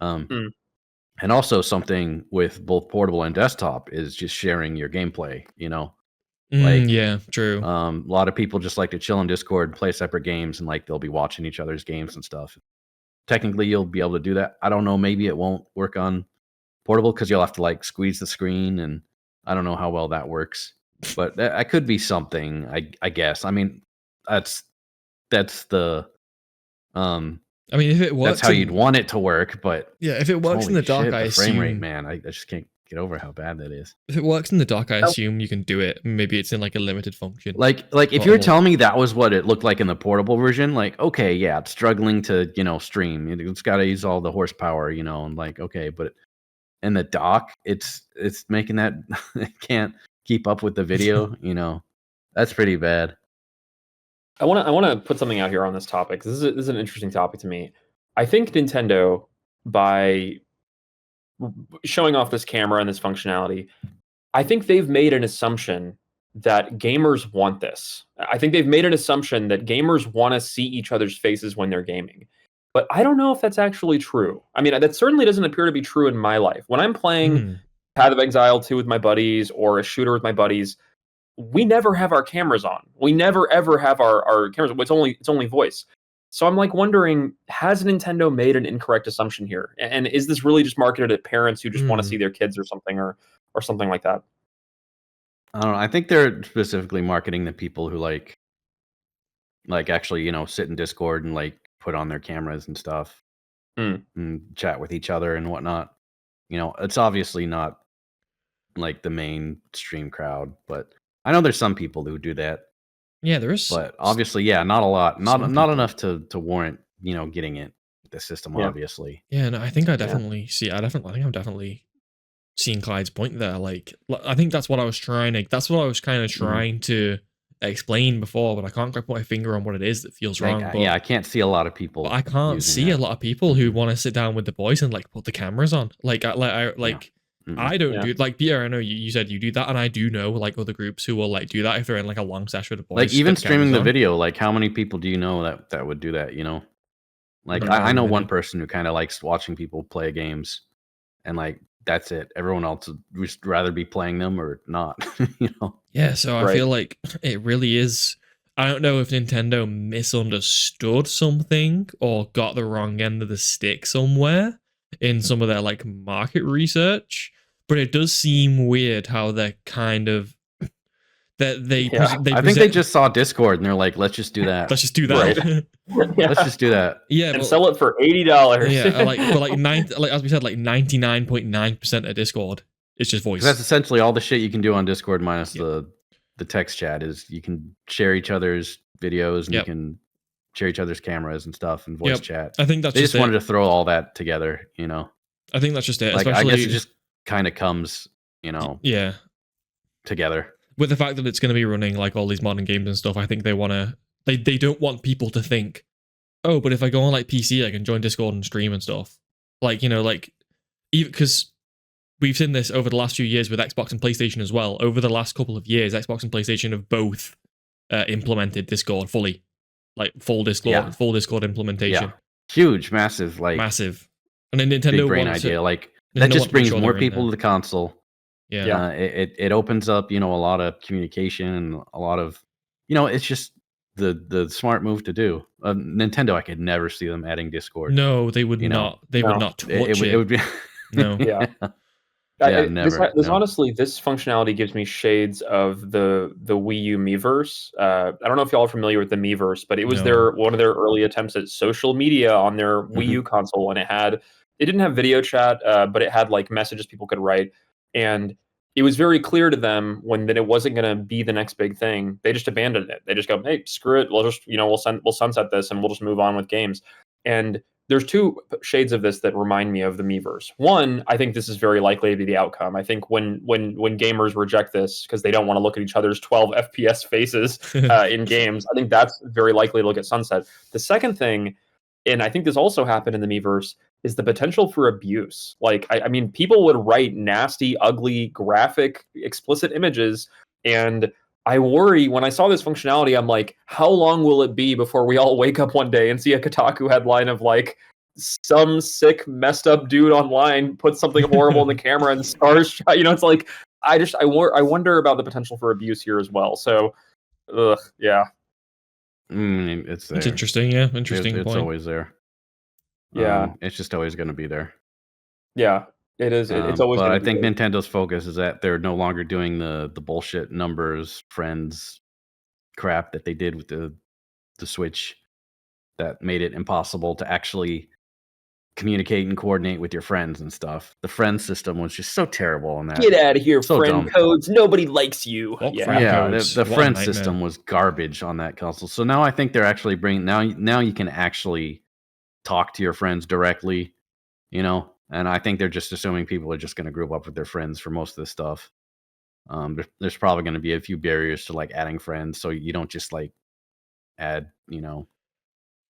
And also something with both portable and desktop is just sharing your gameplay, Like, yeah, true. A lot of people just like to chill in Discord and play separate games, and like they'll be watching each other's games and stuff. Technically, you'll be able to do that. I don't know. Maybe it won't work on portable because you'll have to like squeeze the screen, and I don't know how well that works. But that could be something. I guess. I mean, that's the. I mean, if it works, that's how you'd want it to work. But yeah, if it works in the dock, I assume frame rate, man. I just can't get over how bad that is. If it works in the dock, I assume you can do it. Maybe it's in like a limited function. Like if you're telling me that was what it looked like in the portable version, like, okay, yeah, it's struggling to, stream. It's got to use all the horsepower, and like, okay, but in the dock, it's making that it can't keep up with the video, That's pretty bad. I want to put something out here on this topic. This is an interesting topic to me. I think Nintendo, by showing off this camera and this functionality, I think they've made an assumption that gamers want this. I think they've made an assumption that gamers want to see each other's faces when they're gaming. But I don't know if that's actually true. I mean, that certainly doesn't appear to be true in my life. When I'm playing Path of Exile 2 with my buddies or a shooter with my buddies, we never have our cameras on. We never ever have our cameras. It's only voice. So I'm like wondering, has Nintendo made an incorrect assumption here? And is this really just marketed at parents who just want to see their kids or something or something like that? I don't know. I think they're specifically marketing the people who like actually, sit in Discord and like put on their cameras and stuff and chat with each other and whatnot. It's obviously not like the mainstream crowd, but I know there's some people who do that. Yeah, there is. But obviously, yeah, not a lot. Not enough to warrant, getting it the system, obviously. Yeah, no, I think I definitely see. I think I'm definitely seeing Clyde's point there. Like, I think that's what I was kind of trying to explain before, but I can't quite put my finger on what it is that feels wrong. I can't see a lot of people. But I can't see a lot of people who want to sit down with the boys and like put the cameras on. I don't do like Pierre. I know you said you do that, and I do know like other groups who will like do that if they're in like a long session with the boys. Like even streaming the video, like how many people do you know that would do that? Like I know one person who kind of likes watching people play games, and like that's it. Everyone else would rather be playing them or not. Yeah, so I feel like it really is. I don't know if Nintendo misunderstood something or got the wrong end of the stick somewhere in some of their like market research, but it does seem weird how they're kind of I think they just saw Discord and they're like, let's just do that. Let's just do that. Let's just do that. Yeah, and sell it for $80. Yeah, as we said, like 99.9% of Discord is just voice. That's essentially all the shit you can do on Discord minus the text chat. Is you can share each other's videos and you can share each other's cameras and stuff and voice chat. I think they just wanted to throw all that together, I think that's just it. Like, I guess it just kind of comes, together. With the fact that it's going to be running like all these modern games and stuff, I think they don't want people to think, oh, but if I go on like PC, I can join Discord and stream and stuff. Like, even because we've seen this over the last few years with Xbox and PlayStation as well. Over the last couple of years, Xbox and PlayStation have both implemented Discord fully. Like full Discord implementation. Yeah. Huge, massive. And then Nintendo big brain idea. That just brings more people to the console. Yeah. It opens up, a lot of communication and a lot of, it's just the smart move to do. Nintendo, I could never see them adding Discord. No, they would not. They would not touch it. It would be no. Yeah. Never. Honestly, this functionality gives me shades of the Wii U Miiverse. I don't know if y'all are familiar with the Miiverse, but it was one of their early attempts at social media on their Wii U console, and it didn't have video chat, but it had like messages people could write, and it was very clear to them that it wasn't going to be the next big thing. They just abandoned it. They just go, hey, screw it. We'll just we'll sunset this and we'll just move on with games. And there's two shades of this that remind me of the Miiverse. One, I think this is very likely to be the outcome. I think when gamers reject this because they don't want to look at each other's 12 FPS faces in games, I think that's very likely to get sunset. The second thing and I think this also happened in the Miiverse, is the potential for abuse. Like, I mean, people would write nasty, ugly, graphic, explicit images, and I worry when I saw this functionality, I'm like, how long will it be before we all wake up one day and see a Kotaku headline of like some sick, messed up dude online put something horrible in the camera and stars shot? You know, it's like I wonder about the potential for abuse here as well. So, yeah. It's there. It's interesting, yeah. Interesting It's point. always there. Yeah. It's just always going to be there. Yeah, it is. It's always. But I think Nintendo's focus is that they're no longer doing the bullshit numbers, friends crap that they did with the Switch that made it impossible to actually communicate and coordinate with your friends and stuff. The friend system was just so terrible on that. Get out of here, So friend dumb. codes. Nobody likes you. What Yeah. friend Yeah, codes? the What a friend nightmare. system was garbage on that console. So now I think they're actually bringing now you can actually talk to your friends directly, you know. And I think they're just assuming people are just going to group up with their friends for most of this stuff. There's probably going to be a few barriers to like adding friends, so you don't just like add, you know,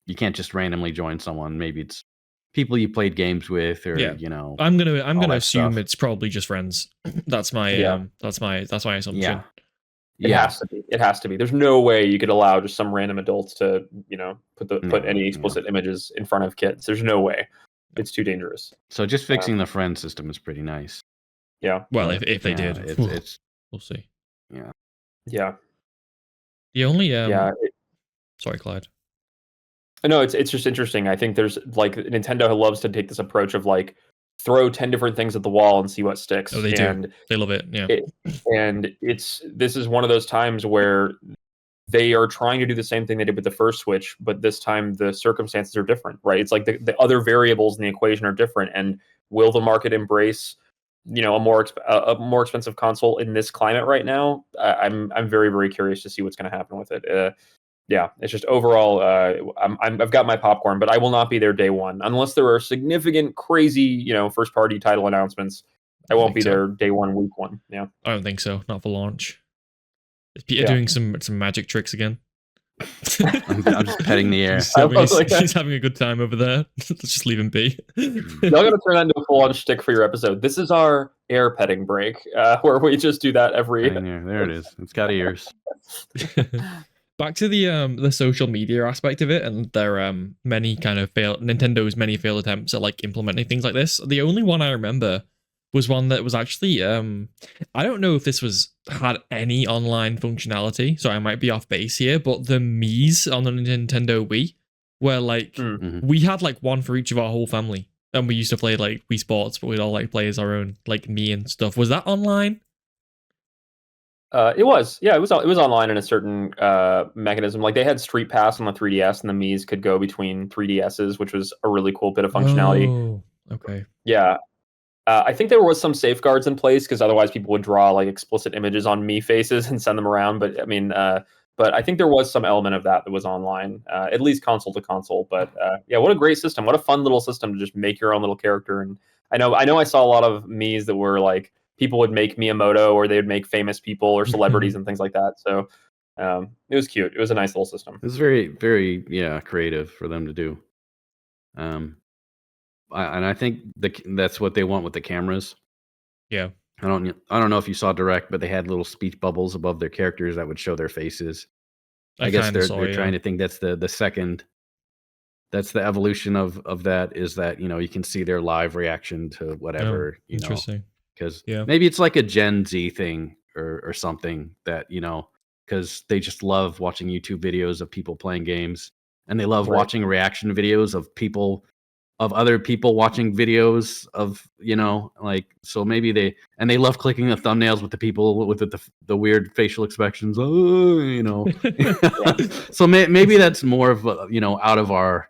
you can't just randomly join someone. Maybe it's people you played games with, or Yeah. you know. I'm gonna that assume stuff. it's probably just friends. That's my Yeah. that's my assumption. Yeah, It has to be. It has to be. There's no way you could allow just some random adults to, you know, put any explicit images in front of kids. There's no way. It's too dangerous. So just fixing the friend system is pretty nice. Yeah. Well, But, if they yeah, did, it's we'll see. Yeah. The only Yeah. sorry, Clyde. No, it's just interesting. I think there's like Nintendo loves to take this approach of like throw 10 different things at the wall and see what sticks. Oh, they and do. They love it. Yeah. This is one of those times where they are trying to do the same thing they did with the first Switch, but this time the circumstances are different, right? It's like the other variables in the equation are different. And will the market embrace, you know, a more expensive console in this climate right now? I'm very, very curious to see what's going to happen with it. Yeah, it's just overall, I've got my popcorn, but I will not be there day one unless there are significant, crazy, you know, first party title announcements. I won't be there day one, week one. Yeah, I don't think so. Not for launch. Is Peter doing some magic tricks again? I'm just petting the air. He's having a good time over there. Let's just leave him be. Y'all gotta turn that into a full-on shtick for your episode. This is our air petting break, where we just do that every. There it is. It's got ears. Back to the social media aspect of it, and their many kind of Nintendo's many failed attempts at like implementing things like this. The only one I remember was one that was actually I don't know if this had any online functionality, so I might be off base here, but the Miis on the Nintendo Wii, where like we had like one for each of our whole family, and we used to play like Wii Sports, but we'd all like play as our own like Mii and stuff. Was that online? It was online in a certain mechanism. Like they had Street Pass on the 3DS, and the Miis could go between 3DSs, which was a really cool bit of functionality. Oh, okay. Yeah. I think there was some safeguards in place because otherwise people would draw like explicit images on Mii faces and send them around. But I mean, but I think there was some element of that was online, at least console to console. But yeah, what a great system! What a fun little system to just make your own little character. And I know I saw a lot of Miis that were like people would make Miyamoto, or they would make famous people or celebrities and things like that. So it was cute. It was a nice little system. It was very, very creative for them to do. And I think that's what they want with the cameras. Yeah. I don't know if you saw Direct, but they had little speech bubbles above their characters that would show their faces. I guess they're trying to think that's the second. That's the evolution of that, is that, you know, you can see their live reaction to whatever. Oh, interesting. Because maybe it's like a Gen Z thing or something that, you know, because they just love watching YouTube videos of people playing games, and they love watching reaction videos of other people watching videos of, you know, like, so maybe they love clicking the thumbnails with the people with the weird facial expressions, you know. So maybe that's more of a, you know, out of our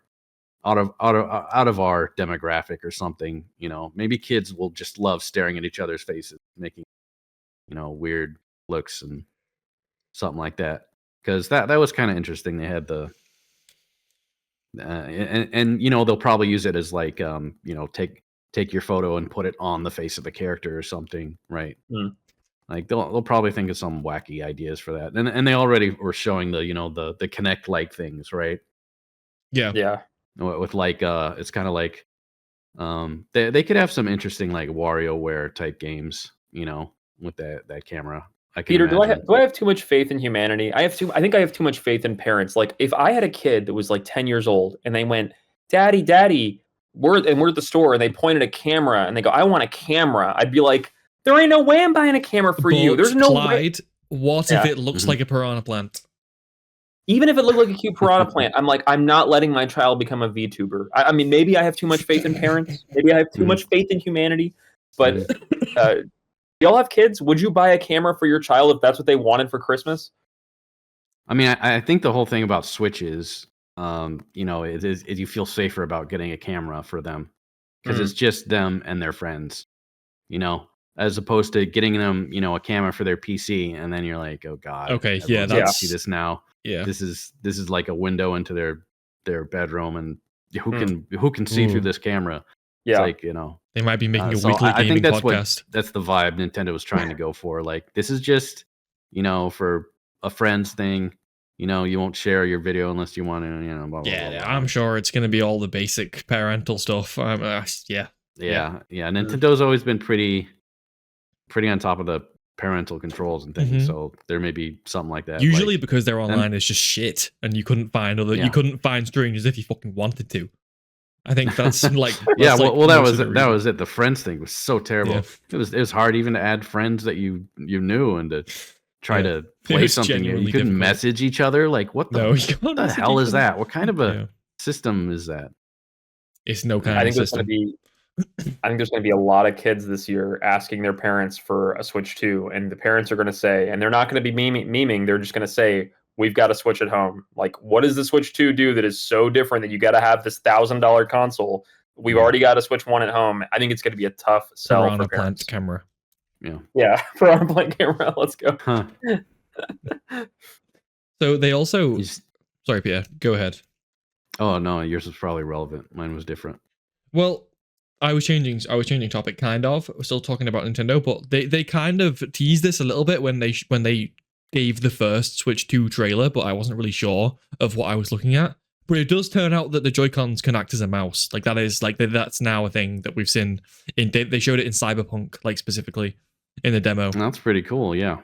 demographic or something, you know. Maybe kids will just love staring at each other's faces, making, you know, weird looks and something like that, because that was kind of interesting. They had the and you know, they'll probably use it as like you know, take your photo and put it on the face of the character or something, right? Like they'll probably think of some wacky ideas for that, and they already were showing the, you know, the Kinect like things, right? Yeah. with like it's kind of like they could have some interesting like WarioWare type games, with that camera. I can Peter, imagine. do I have too much faith in humanity? I think I have too much faith in parents. Like if I had a kid that was like 10 years old and they went, Daddy, we're at the store and they pointed a camera and they go, I want a camera. I'd be like, there ain't no way I'm buying a camera for you. There's no Clyde, what if it looks like a piranha plant? Even if it looked like a cute piranha plant, I'm like, I'm not letting my child become a VTuber. I mean, maybe I have too much faith in parents. Maybe I have too much faith in humanity. But y'all have kids? Would you buy a camera for your child if that's what they wanted for Christmas? I mean, I think the whole thing about Switch is, is you feel safer about getting a camera for them because it's just them and their friends, as opposed to getting them, a camera for their PC, and then you're like, oh god, okay, see this now. Yeah, this is like a window into their bedroom, and who can see through this camera? Yeah, it's like they might be making a weekly gaming podcast. That's the vibe Nintendo was trying to go for. Like, this is just, for a friends thing. You won't share your video unless you want to, blah, blah, blah, blah. I'm sure it's going to be all the basic parental stuff. Yeah. Nintendo's always been pretty on top of the parental controls and things. So there may be something like that. Usually because their online is just shit and you couldn't find you couldn't find strangers if you fucking wanted to. I think that's like that was it. The friends thing was so terrible. Yeah. It was hard even to add friends that you knew and to try to play something. You couldn't difficult. Message each other. Like, what the hell is that? What kind of a system is that? It's no kind of system. I think there's going to be a lot of kids this year asking their parents for a Switch 2, and the parents are going to say, and they're not going to be memeing, they're just going to say, we've got a Switch at home. Like, what does the Switch 2 do that is so different that you got to have this $1,000 console? We've already got a Switch 1 at home. I think it's going to be a tough sell for parents. Plant camera. Yeah, for our plant camera. Let's go. Huh. So they also... Sorry, Pierre. Go ahead. Oh, no. Yours was probably relevant. Mine was different. Well... I was changing topic, kind of. We're still talking about Nintendo, but they kind of teased this a little bit when they gave the first Switch 2 trailer, but I wasn't really sure of what I was looking at. But it does turn out that the Joy-Cons can act as a mouse. Like, that is like that's now a thing that we've seen they showed it in Cyberpunk, like specifically in the demo. That's pretty cool. Yeah.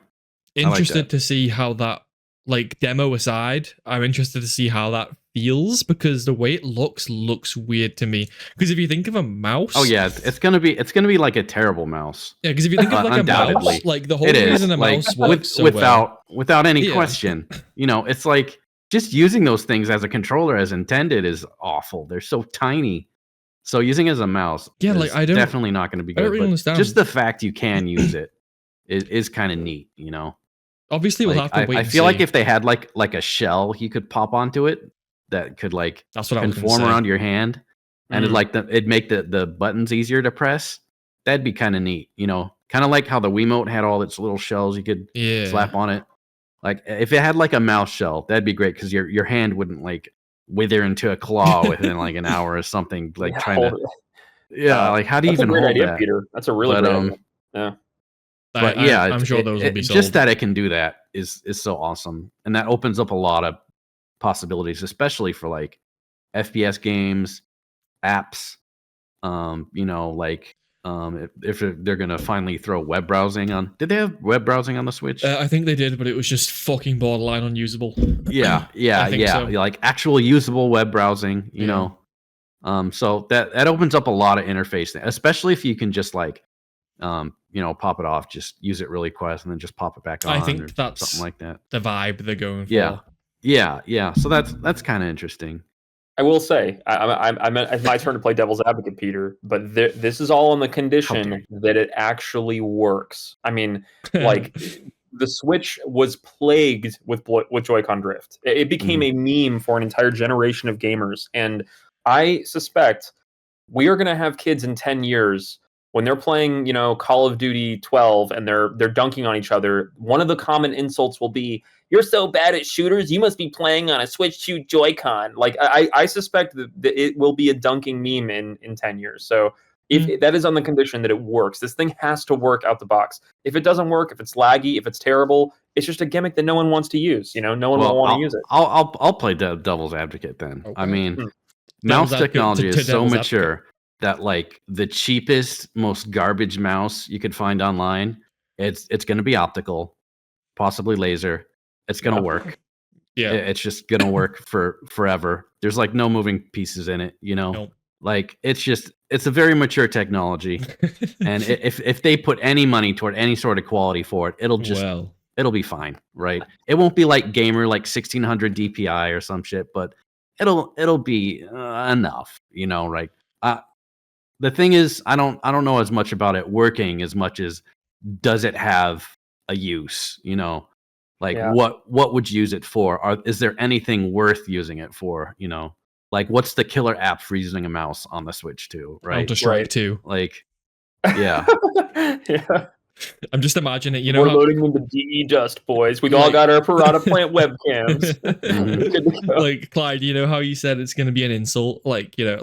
Interested to see how that, like, demo aside, I'm interested to see how that feels, because the way it looks weird to me. Because if you think of a mouse, it's gonna be like a terrible mouse. Yeah, because if you think of like a mouse, like the whole reason a mouse works without any question, it's like just using those things as a controller as intended is awful. They're so tiny. So using it as a mouse, is definitely not going to be good. Really understand. Just the fact you can use it is kind of neat. Obviously, we'll have to wait. I feel like if they had like a shell you could pop onto it that could like conform around your hand, and it'd make the buttons easier to press. That'd be kind of neat, kind of like how the Wiimote had all its little shells you could slap on it. Like if it had like a mouse shell, that'd be great because your hand wouldn't like wither into a claw within like an hour or something. Like like how do you even hold idea, that? Peter? That's a really great idea. Yeah. But I'm sure those will be sold. Just that it can do that is so awesome, and that opens up a lot of possibilities, especially for like FPS games, apps. If they're gonna finally throw web browsing on. Did they have web browsing on the Switch? I think they did, but it was just fucking borderline unusable. Yeah. So. Like actual usable web browsing. You know, so that opens up a lot of interface, especially if you can just like. Pop it off, just use it really quick, and then just pop it back on. I think that's something like that. The vibe they're going for. Yeah. So that's kind of interesting. I will say, it's my turn to play devil's advocate, Peter. But this is all on the condition that it actually works. I mean, like the Switch was plagued with Joy-Con drift. It became a meme for an entire generation of gamers, and I suspect we are going to have kids in 10 years. When they're playing, Call of Duty 12 and they're dunking on each other, one of the common insults will be, "You're so bad at shooters, you must be playing on a Switch 2 Joy-Con." Like, I suspect that it will be a dunking meme in 10 years. So if that is on the condition that it works, this thing has to work out the box. If it doesn't work, if it's laggy, if it's terrible, it's just a gimmick that no one wants to use. No one will want to use it. I'll play devil's advocate then. Okay. I mean, mouse technology is so devil's mature that like the cheapest, most garbage mouse you could find online, it's going to be optical, possibly laser. It's going to work. Yeah, It's just going to work for forever. There's like no moving pieces in it, nope. Like it's a very mature technology. And if they put any money toward any sort of quality for it, it'll be fine, right? It won't be like gamer like 1600 DPI or some shit, but it'll be enough, right? The thing is, I don't know as much about it working as much as does it have a use, like what would you use it for? Is there anything worth using it for, like what's the killer app for using a mouse on the Switch 2, right? Counter-Strike 2. Like, yeah. Yeah. I'm just imagining it. We're loading them to DE Dust, boys. We all got our Piranha Plant webcams. Like Clyde, you know how you said it's going to be an insult, like there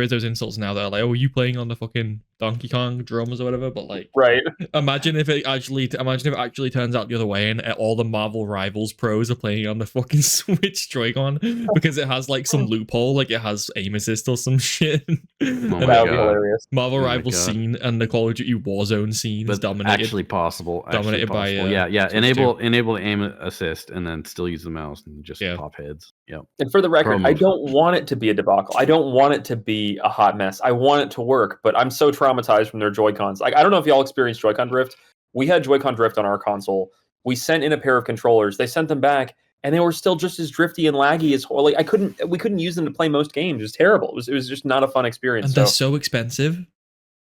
is those insults now that are like, oh, are you playing on the fucking Donkey Kong drums or whatever? But like, right. Imagine if it actually turns out the other way and all the Marvel Rivals pros are playing on the fucking Switch Joy-Con because it has like some loophole, like it has aim assist or some shit. That would be hilarious. Marvel Rivals scene and the Call of Duty Warzone scene is dominated. Actually possible. Dominated by enable aim assist and then still use the mouse and just pop heads. Yep. And for the record, I don't want it to be a debacle. I don't want it to be a hot mess. I want it to work, but I'm so traumatized from their Joy-Cons. Like, I don't know if y'all experienced Joy-Con drift. We had Joy-Con drift on our console. We sent in a pair of controllers. They sent them back, and they were still just as drifty and laggy as like we couldn't use them to play most games. It was terrible. It was just not a fun experience. And they're so expensive.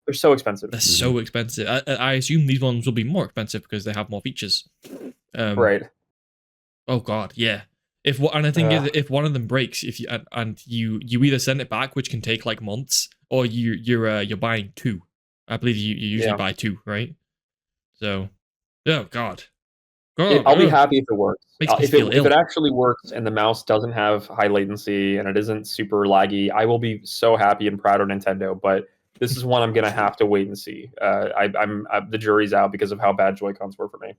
They're so expensive. They're so expensive. I assume these ones will be more expensive because they have more features. Right. Oh God, yeah. If one of them breaks, you either send it back, which can take like months, or you're buying two. I believe you usually buy two, right? So, oh God. I'll be happy if it works. If it actually works and the mouse doesn't have high latency and it isn't super laggy, I will be so happy and proud of Nintendo. But this is one I'm gonna have to wait and see. The jury's out because of how bad Joy-Cons were for me.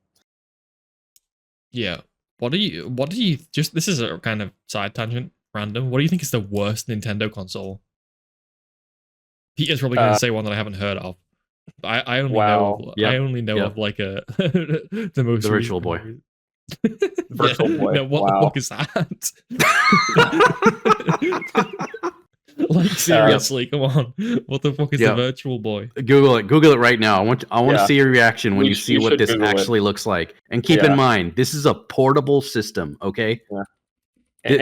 Yeah. What do you just? This is a kind of side tangent, random. What do you think is the worst Nintendo console? Peter's probably going to say one that I haven't heard of. I only know of like the Virtual Boy. Virtual Boy. No, what the fuck is that? Like seriously, come on. What the fuck is the Virtual Boy? Google it right now. I want to see your reaction when you see what this actually looks like. And keep in mind, this is a portable system, okay? Yeah.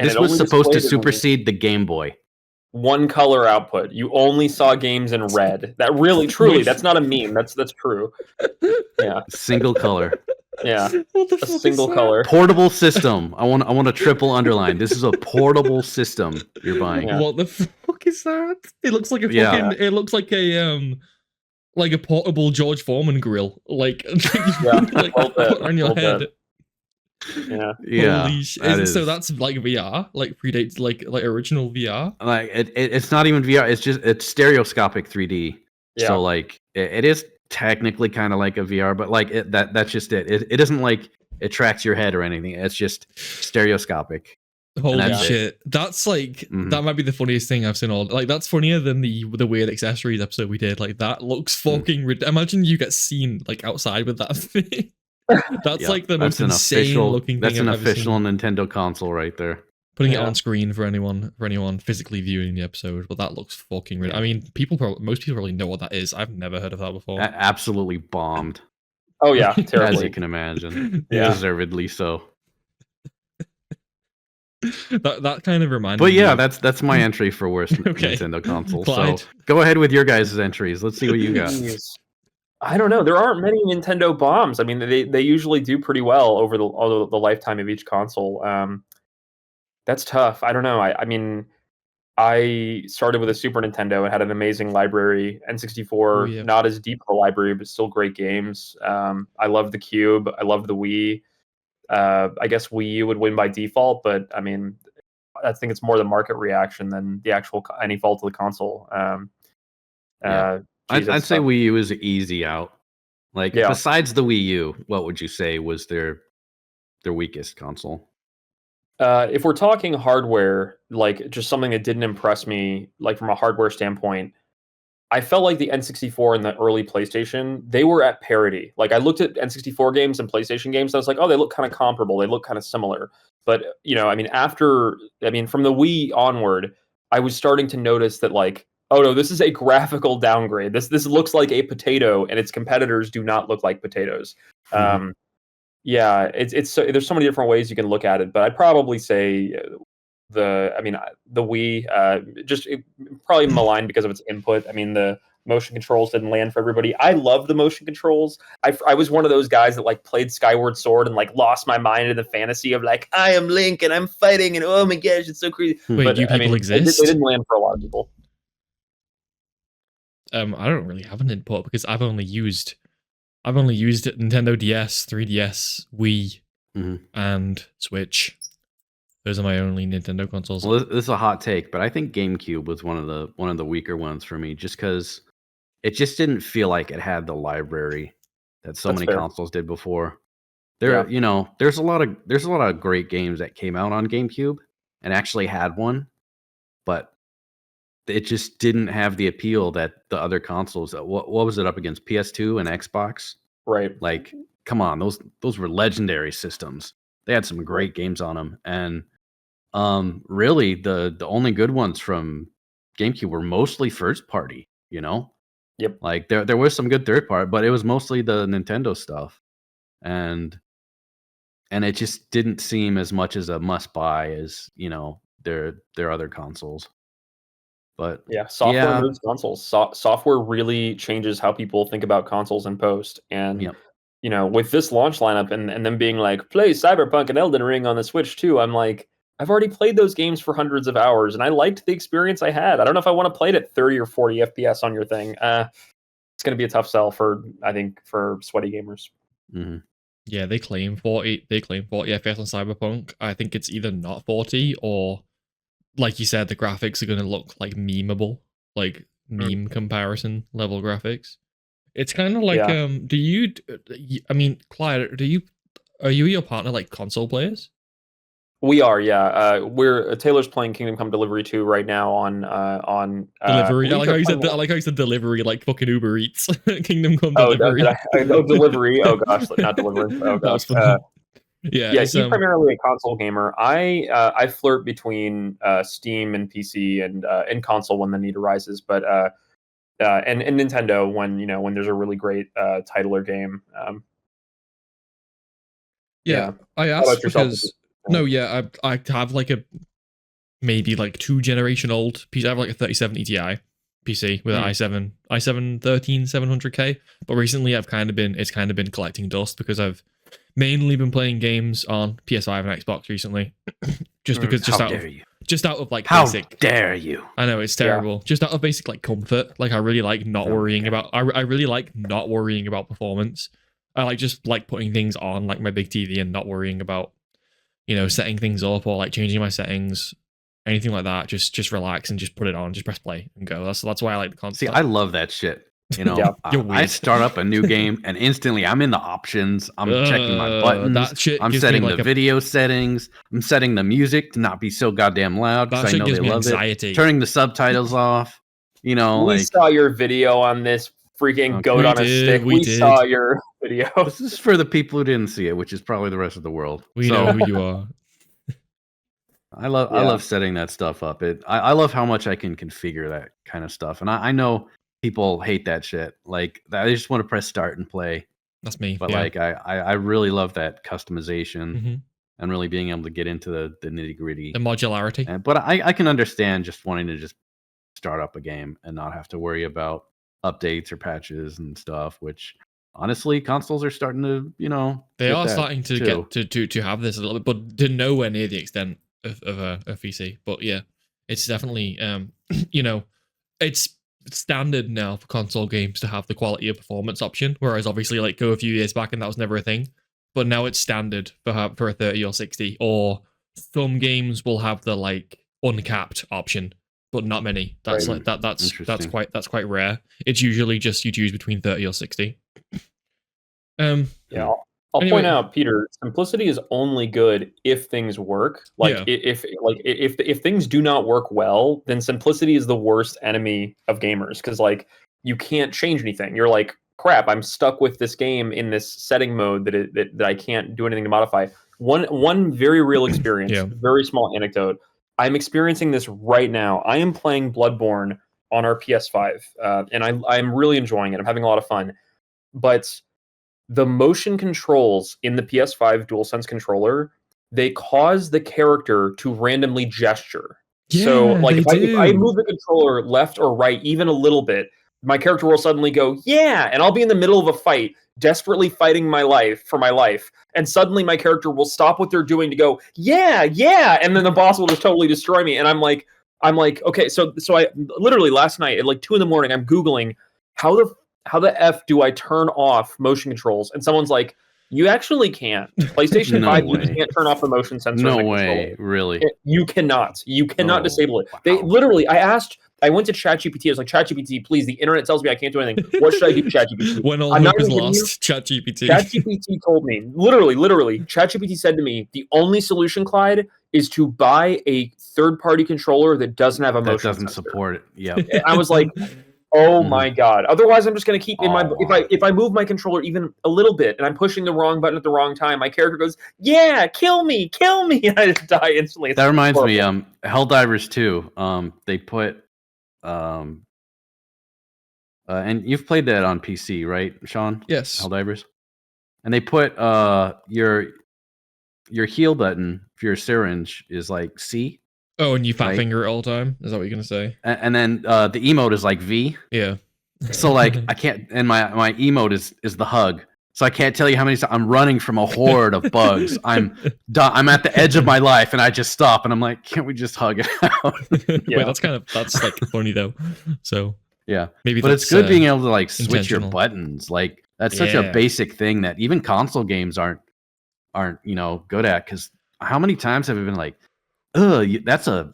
This was supposed to supersede the Game Boy. One color output. You only saw games in red. That really, truly, that's not a meme. That's true. Yeah. Single color. Yeah. A single color. Portable system. I want a triple underline. This is a portable system you're buying. Yeah. What the fuck is that? It looks like it looks like a portable George Foreman grill. Like on your head. Yeah. Yeah. So that's like VR, like predates like original VR. Like it's not even VR. It's stereoscopic 3D. Yeah. So like it is technically kind of like a VR, but like that's just it. It isn't like it tracks your head or anything. It's just stereoscopic. Holy shit! That's like that might be the funniest thing I've seen all. Like that's funnier than the weird accessories episode we did. Like that looks fucking. Imagine you get seen like outside with that thing. That's like the most insane looking thing. That's an official Nintendo console right there. Putting it on screen for anyone physically viewing the episode, but that looks fucking weird. I mean, most people probably know what that is. I've never heard of that before. Absolutely bombed. Oh yeah, terribly. As you can imagine. Deservedly so. That kind of reminded me. But yeah, that's my entry for worst Nintendo console. Clyde. So go ahead with your guys' entries. Let's see what you got. I don't know. There aren't many Nintendo bombs. I mean, they usually do pretty well over the lifetime of each console. That's tough. I don't know. I mean, I started with a Super Nintendo and had an amazing library. N64, not as deep of a library, but still great games. I love the Cube. I love the Wii. I guess Wii U would win by default, but I mean, I think it's more the market reaction than the actual any fault of the console. I'd say Wii U is easy out. Like besides the Wii U, what would you say was their weakest console? If we're talking hardware, like just something that didn't impress me, like from a hardware standpoint, I felt like the N64 and the early PlayStation, they were at parity. Like I looked at N64 games and PlayStation games, and I was like, oh, they look kind of comparable. They look kind of similar. But I mean, from the Wii onward, I was starting to notice that like, oh no, this is a graphical downgrade. This looks like a potato, and its competitors do not look like potatoes. Mhm. Yeah, there's so many different ways you can look at it, but I'd probably say the Wii, probably maligned because of its input. I mean, the motion controls didn't land for everybody. I love the motion controls. I was one of those guys that like played Skyward Sword and like lost my mind in the fantasy of like I am Link and I'm fighting and oh my gosh, it's so crazy. Wait, But do people exist? They didn't land for a lot of people. I don't really have an input because I've only used Nintendo DS, 3DS, Wii, and Switch. Those are my only Nintendo consoles. Well, this is a hot take, but I think GameCube was one of the weaker ones for me, just because it just didn't feel like it had the library that so many consoles did before. There's a lot of great games that came out on GameCube and actually had one, but it just didn't have the appeal that the other consoles. What was it up against? PS2 and Xbox? Right. Like, come on, those were legendary systems. They had some great games on them, and really the only good ones from GameCube were mostly first party. Yep. Like there was some good third party, but it was mostly the Nintendo stuff, and it just didn't seem as much as a must buy as their other consoles. But software moves consoles. Software really changes how people think about consoles in post. And with this launch lineup and them being like, play Cyberpunk and Elden Ring on the Switch too, I'm like, I've already played those games for hundreds of hours, and I liked the experience I had. I don't know if I want to play it at 30 or 40 FPS on your thing. It's going to be a tough sell for sweaty gamers. Mm-hmm. Yeah, they claim 40 FPS on Cyberpunk. I think it's either not 40 or, like you said, the graphics are going to look like memeable, like meme comparison level graphics. It's kind of like, Clyde, are you and your partner like console players? We are, yeah. Taylor's playing Kingdom Come Delivery 2 right now on Delivery. I like how you said delivery, like fucking Uber Eats. Kingdom Come Delivery. Delivery. Oh gosh, not delivery. Oh gosh. Yeah, he's primarily a console gamer. I flirt between Steam and PC and console when the need arises, but and Nintendo when there's a really great title or game. I asked because I have like a maybe like 2 generation old PC. I have like a 3070 Ti PC with an i7 13700K. But recently it's kind of been collecting dust because I've mainly been playing games on PS5 and Xbox recently. Just out of like how basic. How dare you? I know it's terrible. Just out of basic like comfort. Like I really like not worrying about. I really like not worrying about performance. I like just like putting things on like my big TV and not worrying about setting things up or like changing my settings, anything like that. Just relax and just put it on. Just press play and go. That's why I like the console. See, I love that shit. I start up a new game and instantly I'm in the options. I'm checking my buttons. I'm setting the video settings. I'm setting the music to not be so goddamn loud because I know they love anxiety. It. Turning the subtitles off. We saw your video on this freaking goat on a stick. We saw your video. This is for the people who didn't see it, which is probably the rest of the world. We know who you are. I love setting that stuff up. I love how much I can configure that kind of stuff, and I know people hate that shit. Like I just want to press start and play. That's me. But like I really love that customization and really being able to get into the nitty gritty, the modularity. But I can understand just wanting to just start up a game and not have to worry about updates or patches and stuff. Which honestly, consoles are starting to they are starting to get to have this a little bit, but to nowhere near the extent of a PC. But yeah, it's definitely it's standard now for console games to have the quality of performance option, whereas obviously like go a few years back and that was never a thing, but now it's standard for a 30 or 60, or some games will have the like uncapped option, but not many. That's like that's quite rare. It's usually just you choose between 30 or 60. I'll point out, Peter, simplicity is only good if things work. Like if things do not work well, then simplicity is the worst enemy of gamers, because like you can't change anything. You're like, crap, I'm stuck with this game in this setting mode that I can't do anything to modify. One very real experience, very small anecdote. I'm experiencing this right now. I am playing Bloodborne on our PS5, and I'm really enjoying it. I'm having a lot of fun, but the motion controls in the PS5 DualSense controller, they cause the character to randomly gesture. Yeah, so like if I move do. the controller left or right even a little bit, my character will suddenly go, yeah, and I'll be in the middle of a fight, desperately fighting for my life, and suddenly my character will stop what they're doing to go, yeah, and then the boss will just totally destroy me, and I'm like, okay, so I literally last night at like 2 a.m, I'm Googling how the F do I turn off motion controls? And someone's like, you actually can't. PlayStation 5, you can't turn off the motion sensor. No way, really? You cannot. You cannot disable it. Wow. They literally, I went to ChatGPT. I was like, ChatGPT, please, the internet tells me I can't do anything. What should I do, ChatGPT? When all hope is lost, ChatGPT. ChatGPT told me, literally, ChatGPT said to me, the only solution, Clyde, is to buy a third-party controller that doesn't have a motion sensor. Support it. Yeah. I was like, oh my God. Otherwise, I'm just going to keep if I move my controller even a little bit and I'm pushing the wrong button at the wrong time, my character goes, yeah, kill me. And I just die instantly. That reminds me, Helldivers 2, they put, and you've played that on PC, right, Sean? Yes. Helldivers. And they put your heal button for your syringe is like C. Oh, and you fat finger it all the time? Is that what you're gonna say? And then the emote is like V. Yeah. So like I can't, and my emote is the hug. So I can't tell you how many times I'm running from a horde of bugs. I'm at the edge of my life, and I just stop, and I'm like, can't we just hug it out? Yeah. Wait, that's like funny though. So yeah, maybe. But it's good being able to like switch your buttons. Like that's such Yeah. a basic thing that even console games aren't good at. Because how many times have we been like, that's a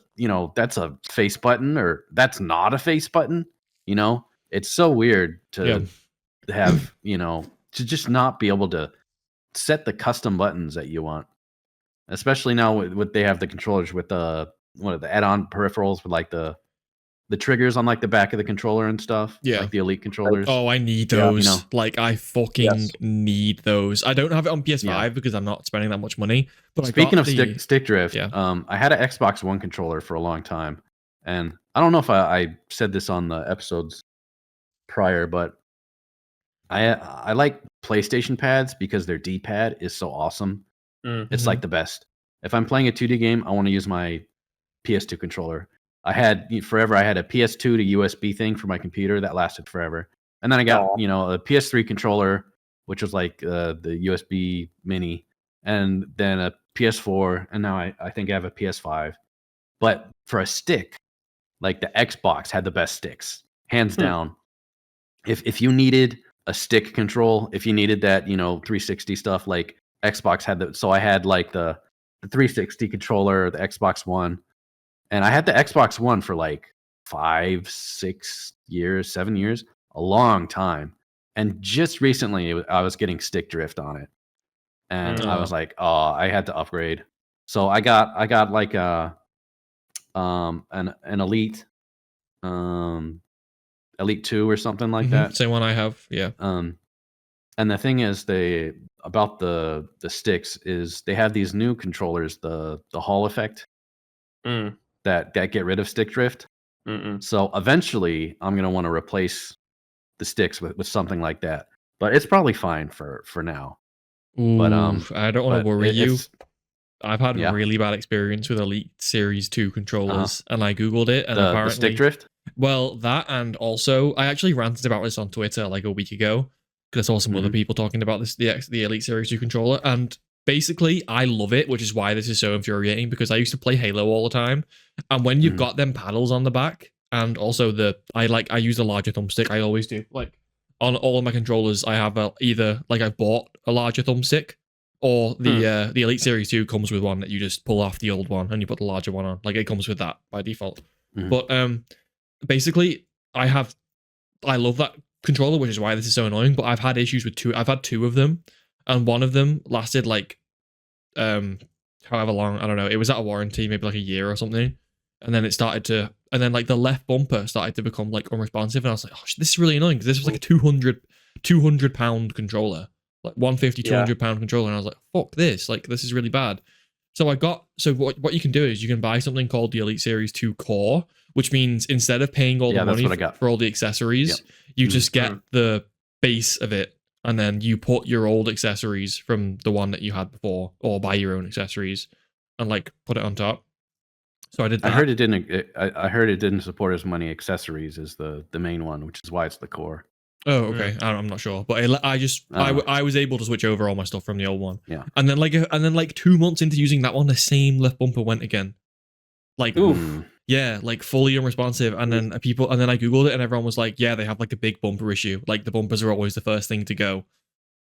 face button, or that's not a face button. It's so weird to have to just not be able to set the custom buttons that you want, especially now with they have the controllers with the add-on peripherals with like the triggers on like the back of the controller and stuff. Yeah, like the Elite controllers. Oh, I need those. Like I fucking need those. I don't have it on PS5 because I'm not spending that much money. But speaking of stick drift, I had an Xbox One controller for a long time, and I don't know if I said this on the episodes prior, but I like PlayStation pads because their D-pad is so awesome. Mm-hmm. It's like the best. If I'm playing a 2D game, I want to use my PS2 controller. I had a PS2 to USB thing for my computer that lasted forever. And then I got, a PS3 controller, which was like the USB mini, and then a PS4, and now I think I have a PS5. But for a stick, like the Xbox had the best sticks, hands down. If you needed a stick control, if you needed that, 360 stuff, like Xbox had so I had like the 360 controller, the Xbox One, and I had the Xbox One for like 5, 6 years, 7 years, a long time. And just recently I was getting stick drift on it. And I was like, oh, I had to upgrade. So I got like an Elite Elite 2 or something like that. Same one I have, yeah. And the thing is, about the sticks is they have these new controllers, the Hall effect, that get rid of stick drift. So eventually, I'm gonna want to replace the sticks with something like that. But it's probably fine for now. Ooh, but I don't want to worry you. I've had a really bad experience with Elite Series 2 controllers, and I googled it, and apparently the stick drift. Well, that, and also I actually ranted about this on Twitter like a week ago because I saw some other people talking about this the Elite Series 2 controller, and basically I love it, which is why this is so infuriating, because I used to play Halo all the time, and when you've got them paddles on the back, and also I use a larger thumbstick. I always do. Like on all of my controllers, I have either like I've bought a larger thumbstick, or the Elite Series 2 comes with one that you just pull off the old one and you put the larger one on. Like it comes with that by default. But basically, I love that controller, which is why this is so annoying. But I've had issues with two. I've had two of them, and one of them lasted like however long, I don't know. It was out of warranty, maybe like a year or something, and then like the left bumper started to become like unresponsive, and I was like, oh, this is really annoying because this was like a 200 pound controller, like 150 200 pound controller, and I was like, fuck this, like this is really bad. So what you can do is you can buy something called the Elite Series 2 Core, which means instead of paying all the money for all the accessories, you just get the base of it, and then you put your old accessories from the one that you had before, or buy your own accessories and like put it on top. So I did that. I heard it didn't support as many accessories as the main one, which is why it's the Core. Oh, okay. I'm not sure, but I was able to switch over all my stuff from the old one. Yeah. And then like 2 months into using that one, the same left bumper went again. Like, yeah, like fully unresponsive. And then I googled it, and everyone was like, yeah, they have like a big bumper issue. Like the bumpers are always the first thing to go.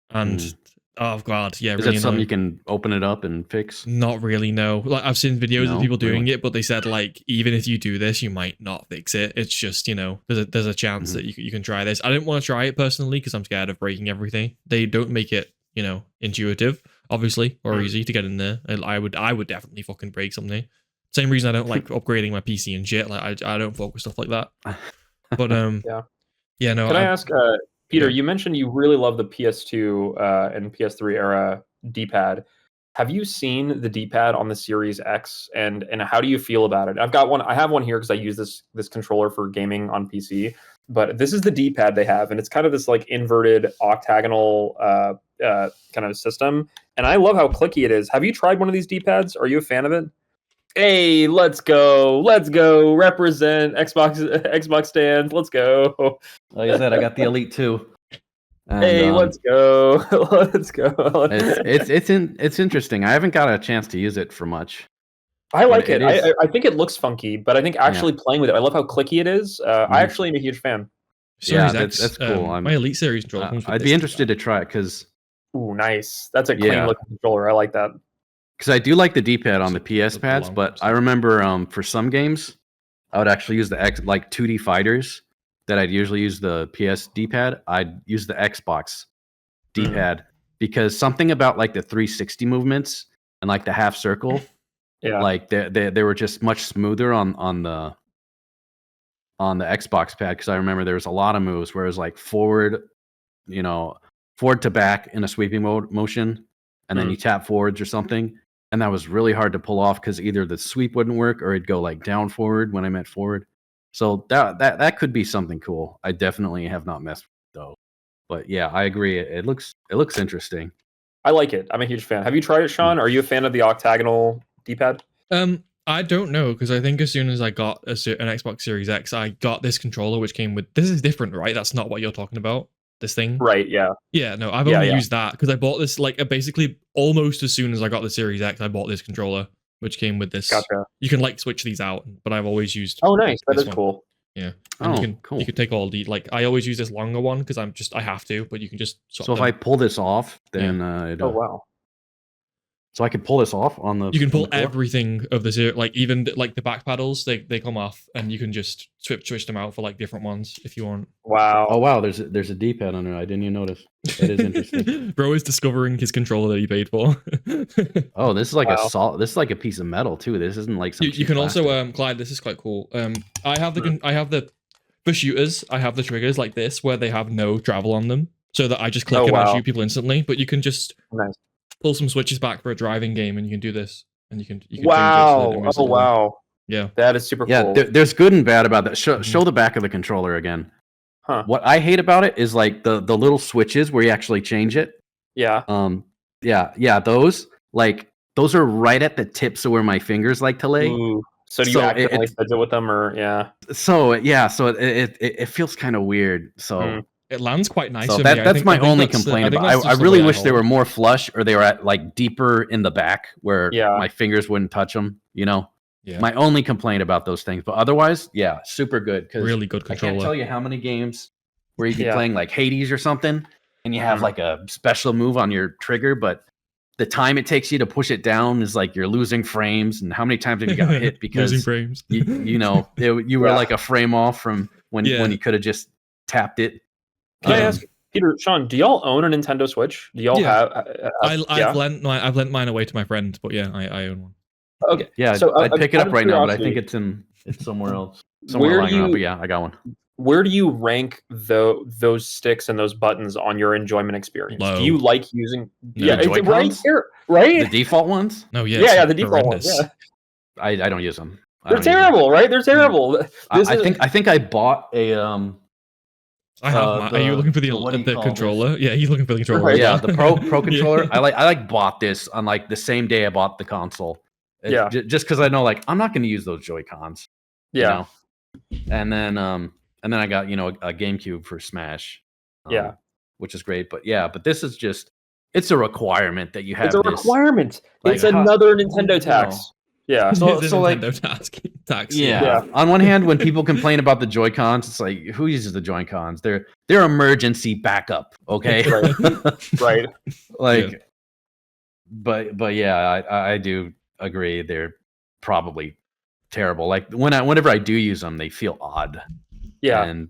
And oh god, yeah. Is really that something you can open it up and fix? Not really, no. Like I've seen videos of people doing it, but they said like even if you do this, you might not fix it. It's just, there's a chance that you can try this. I didn't want to try it personally because I'm scared of breaking everything. They don't make it, intuitive, obviously, or easy to get in there. I would definitely fucking break something. Same reason I don't like upgrading my PC and shit. Like I don't fuck with stuff like that. But yeah, no. Can I ask, Peter? You mentioned you really love the PS2 and PS3 era D-pad. Have you seen the D-pad on the Series X, and how do you feel about it? I have one here because I use this controller for gaming on PC. But this is the D-pad they have, and it's kind of this like inverted octagonal kind of system. And I love how clicky it is. Have you tried one of these D-pads? Are you a fan of it? Hey, let's go. Represent Xbox stands. Let's go. Like I said, I got the Elite 2. And, hey, let's go. Let's go. It's interesting. I haven't got a chance to use it for much. I like it. I think it looks funky, but I think actually playing with it, I love how clicky it is. I actually am a huge fan. That's cool. My Elite Series controller. I'd be interested to try it because. Ooh, nice. That's a clean looking controller. I like that. Because I do like the D-pad on the PS pads, but I remember for some games, I would actually use the 2D fighters that I'd usually use the PS D-pad. I'd use the Xbox D-pad because something about like the 360 movements and like the half circle, like they were just much smoother on the Xbox pad. Because I remember there was a lot of moves where it was like forward to back in a sweeping motion, and then you tap forwards or something. And that was really hard to pull off because either the sweep wouldn't work or it'd go like down forward when I meant forward. So that could be something cool. I definitely have not messed with it though. But yeah, I agree. It looks interesting. I like it. I'm a huge fan. Have you tried it, Sean? Are you a fan of the octagonal D-pad? I don't know, because I think as soon as I got an Xbox Series X, I got this controller which came with. This is different, right? That's not what you're talking about. This thing, right? Yeah. No, I've only used that because I bought this like basically almost as soon as I got the Series X. I bought this controller which came with this. Gotcha. You can like switch these out, but I've always used. Oh, nice! That is cool. Yeah. And cool. You can take all the I always use this longer one because I have to, but you can just. So if I pull this off, then oh wow. So I can pull this off on the. You can pull everything of the like even like the back paddles, they come off, and you can just switch them out for like different ones if you want. Wow! Oh wow! There's a D-pad on there. I didn't even notice. It is interesting. Bro is discovering his controller that he paid for. Oh, this is like This is like a piece of metal too. This isn't like some. You can also Clyde. This is quite cool. I have the for shooters. I have the triggers like this where they have no travel on them, so that I just click and I shoot people instantly. But you can just. Nice. Pull some switches back for a driving game, and you can do this, and you can wow! Oh wow! Yeah, that is super cool. Yeah, there's good and bad about that. Show the back of the controller again. Huh? What I hate about it is like the little switches where you actually change it. Yeah. Yeah. Those are right at the tips of where my fingers like to lay. Ooh. So do you accidentally fiddle with them, or yeah? So it feels kind of weird. So. It lands quite nice. So that's my only complaint about it. I really wish they were more flush, or they were at like deeper in the back where my fingers wouldn't touch them. Yeah. My only complaint about those things, but otherwise, super good. Really good controller. I can't tell you how many games where you'd be playing like Hades or something, and you have like a special move on your trigger, but the time it takes you to push it down is like you're losing frames. And how many times have you got hit because losing frames? you were like a frame off from when you could have just tapped it. Can Peter, Sean, do y'all own a Nintendo Switch? Do y'all have? I've lent mine away to my friend, but yeah, I own one. Okay. Yeah, so I'd pick it up right now, but I think curiosity, it's somewhere else. Where lying do around, you- but yeah, I got one. Where do you rank those sticks and those buttons on your enjoyment experience? Low. Do you like using? No. Yeah, The right Joy-Cons? here, right? The default ones? No, yeah, yeah, it's the default horrendous. ones. Yeah, I don't use them. they're terrible, right? They're terrible. I think I bought a I have mine. Are you looking for what do you the call controller? Yeah, he's looking for the controller. Right. as yeah, well. the pro controller. Yeah. I bought this on like the same day I bought the console. Yeah. Just because I know like I'm not going to use those Joy-Cons. Yeah. You know? And then I got a GameCube for Smash. Yeah. Which is great, but this is just it's a requirement that you have. It's a requirement. Like, it's another Nintendo tax. Yeah. So like Nintendo tax. Yeah. On one hand, when people complain about the Joy-Cons, it's like, who uses the Joy-Cons? They're emergency backup, okay? Right. Like, Yeah. but yeah, I do agree they're probably terrible. Like whenever I do use them, they feel odd. Yeah. And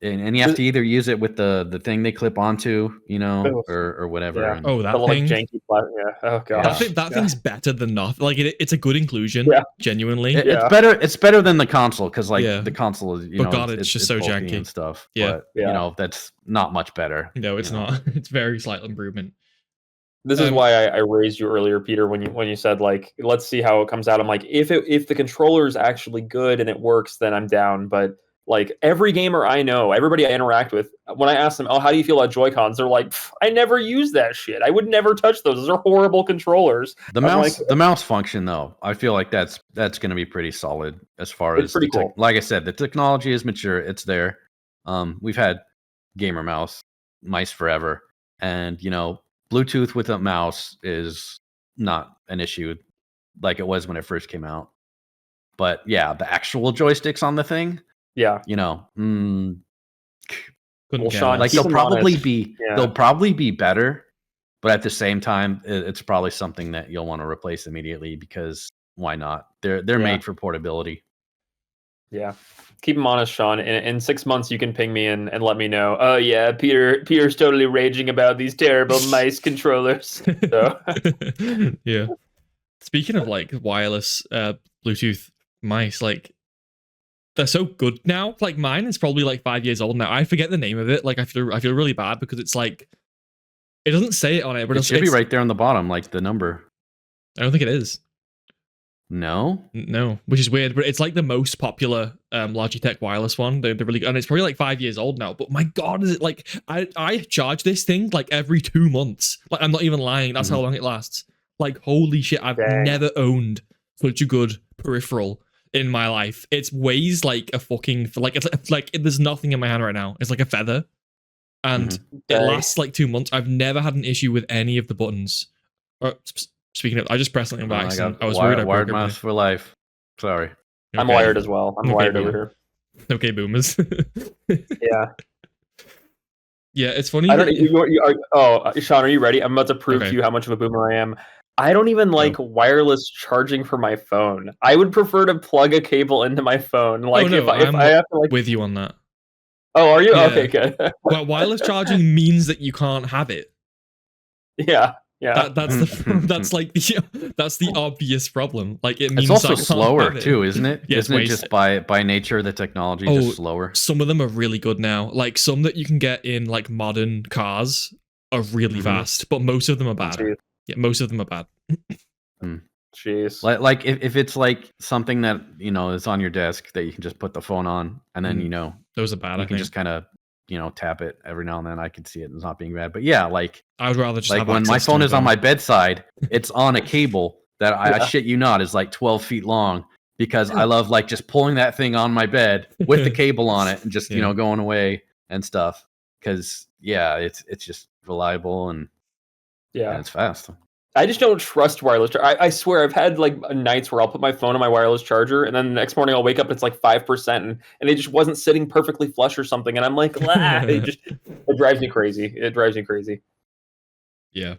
and you have to either use it with the thing they clip onto, or whatever. Yeah. And, Oh, that The, thing. janky yeah. Oh gosh. That thing's better than nothing. Like it's a good inclusion. Yeah. Genuinely. It's better than the console because Yeah. the console is But God, it's just so bulky janky. and stuff. Yeah. But that's not much better. No, it's not. It's very slight improvement. This is why I raised you earlier, Peter, when you said like, let's see how it comes out. I'm like, if the controller is actually good and it works, then I'm down. But like every gamer I know, everybody I interact with, when I ask them, oh, how do you feel about Joy-Cons? They're like, I never use that shit. I would never touch those. Those are horrible controllers. The mouse function though, I feel like that's going to be pretty solid as far as pretty cool. Like I said, the technology is mature. It's there. We've had gamer mice forever, and Bluetooth with a mouse is not an issue like it was when it first came out. But yeah, the actual joysticks on the thing, yeah, Couldn't Well, care Sean, less. like they'll probably honest. be Yeah. they'll probably be better, but at the same time, it's probably something that you'll want to replace immediately because why not? They're made for portability. Yeah. Keep them honest, Sean. In 6 months, you can ping me and let me know. Oh yeah, Peter's totally raging about these terrible mice controllers. So. Yeah. Speaking of like wireless Bluetooth mice, like they're so good now. Like mine is probably like 5 years old now. I forget the name of it. Like I feel really bad because it's like it doesn't say it on it, but It should be right there on the bottom, like the number. I don't think it is. No, which is weird, but it's like the most popular Logitech wireless one. They're really good, and it's probably like 5 years old now. But my God, is it like I charge this thing like every 2 months. Like I'm not even lying. That's how long it lasts. Like holy shit, I've never owned such a good peripheral in my life. It weighs like a fucking it's like there's nothing in my hand right now. It's like a feather, and it lasts like 2 months. I've never had an issue with any of the buttons. Speaking of, I just pressed something by accident. I was worried I wired mouse for life. Sorry. I'm wired as well. I'm wired over here. Okay, boomers. Yeah. Yeah, it's funny. I don't. Sean, are you ready? I'm about to prove to you how much of a boomer I am. I don't even like wireless charging for my phone. I would prefer to plug a cable into my phone. Like if I have to like with you on that. Oh, are you? Yeah. Okay, good. Well, wireless charging means that you can't have it. Yeah. Yeah, that's the obvious problem. Like it means it's also slower too, isn't it? Yeah, isn't it just by nature the technology just slower? Some of them are really good now. Like some that you can get in like modern cars are really fast, but most of them are bad. Jeez. Yeah, most of them are bad. Jeez. Like if it's like something that is on your desk that you can just put the phone on and then those are bad. You can just kind of tap it every now and then. I can see it as not being bad, but yeah, like I would rather just like have when my phone is on my bedside, it's on a cable that I shit you not is like 12 feet long because I love like just pulling that thing on my bed with the cable on it and just going away and stuff because it's just reliable and it's fast. I just don't trust wireless. I swear I've had like nights where I'll put my phone on my wireless charger and then the next morning I'll wake up, it's like 5% and it just wasn't sitting perfectly flush or something. And I'm like, it drives me crazy. It drives me crazy. Yeah.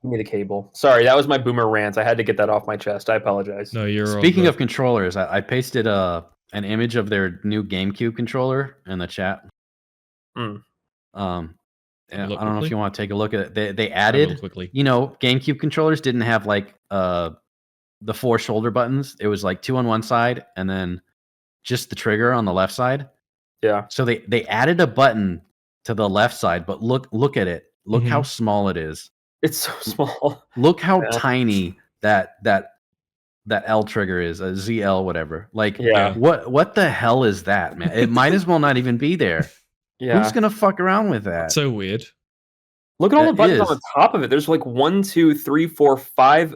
Give me the cable. Sorry, that was my boomer rant. I had to get that off my chest. I apologize. No, you're Speaking of controllers, I pasted an image of their new GameCube controller in the chat. I don't know if you want to take a look at it. They added quickly. GameCube controllers didn't have like the 4 shoulder buttons. It was like 2 on one side and then just the trigger on the left side. Yeah. So they added a button to the left side, but look at it. Look how small it is. It's so small. Look how tiny that L trigger is, a ZL whatever. Like what the hell is that, man? It might as well not even be there. Yeah. Who's gonna fuck around with that? That's so weird. Look at all the buttons on the top of it. There's like 1, 2, 3, 4, 5.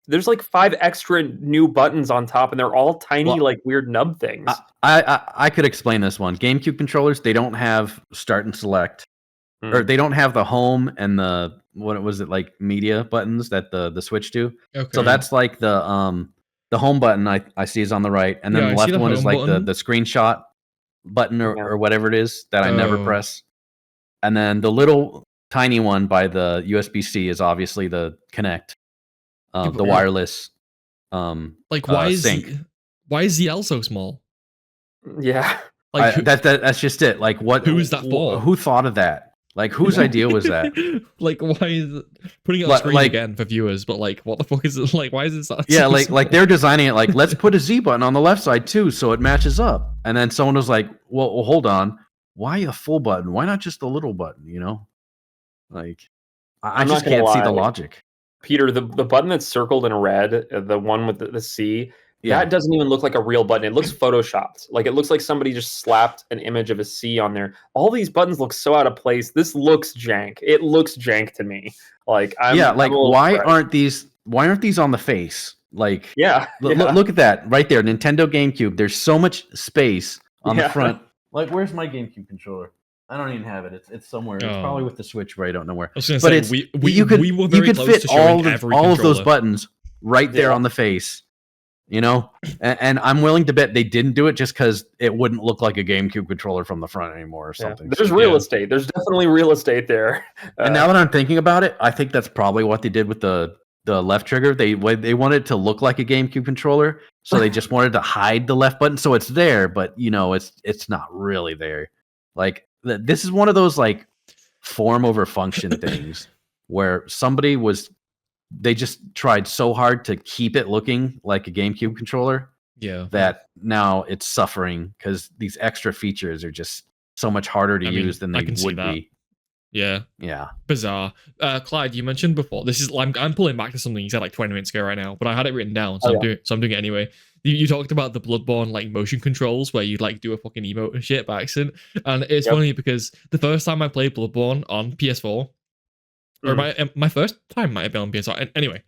There's like 5 extra new buttons on top, and they're all tiny, like weird nub things. I could explain this one. GameCube controllers, they don't have start and select, or they don't have the home and the what was it like media buttons that the Switch do. Okay. So that's like the home button I see is on the right, and then the left one is like the screenshot button or whatever it is that I never press, and then the little tiny one by the USB-C is obviously the Kinect. The wireless like why is the L so small? Yeah, like that's just it. Like what? Who is that for? Who thought of that? Like whose idea was that? Like why is it putting it on screen again for viewers? But like what the fuck is it? Like why is it that? Yeah, like they're designing it like let's put a Z button on the left side too, so it matches up. And then someone was like, well hold on, why a full button? Why not just a little button? Like I just can't see the logic. Peter, the button that's circled in red, the one with the C, that doesn't even look like a real button. It looks photoshopped. Like it looks like somebody just slapped an image of a C on there. All these buttons look so out of place. This looks jank. It looks jank to me. Like why aren't these on the face? Like look at that right there, Nintendo GameCube. There's so much space on the front. Like where's my GameCube controller? I don't even have it. It's somewhere. It's probably with the Switch, but I don't know where. But you could fit all of those buttons right there on the face, And I'm willing to bet they didn't do it just because it wouldn't look like a GameCube controller from the front anymore or something. There's real estate. There's definitely real estate there. And now that I'm thinking about it, I think that's probably what they did with the left trigger. They wanted it to look like a GameCube controller, so they just wanted to hide the left button, so it's there, but it's not really there. Like. This is one of those like form over function things where they just tried so hard to keep it looking like a GameCube controller that now it's suffering because these extra features are just so much harder to use than they would be. Yeah. Bizarre. Clyde, you mentioned before. This is I'm pulling back to something you said like 20 minutes ago right now, but I had it written down, so I'm doing it anyway. You talked about the Bloodborne like motion controls where you'd like do a fucking emote and shit by accident, and it's funny because the first time I played Bloodborne on PS4, or my first time might have been on PS4. Anyway,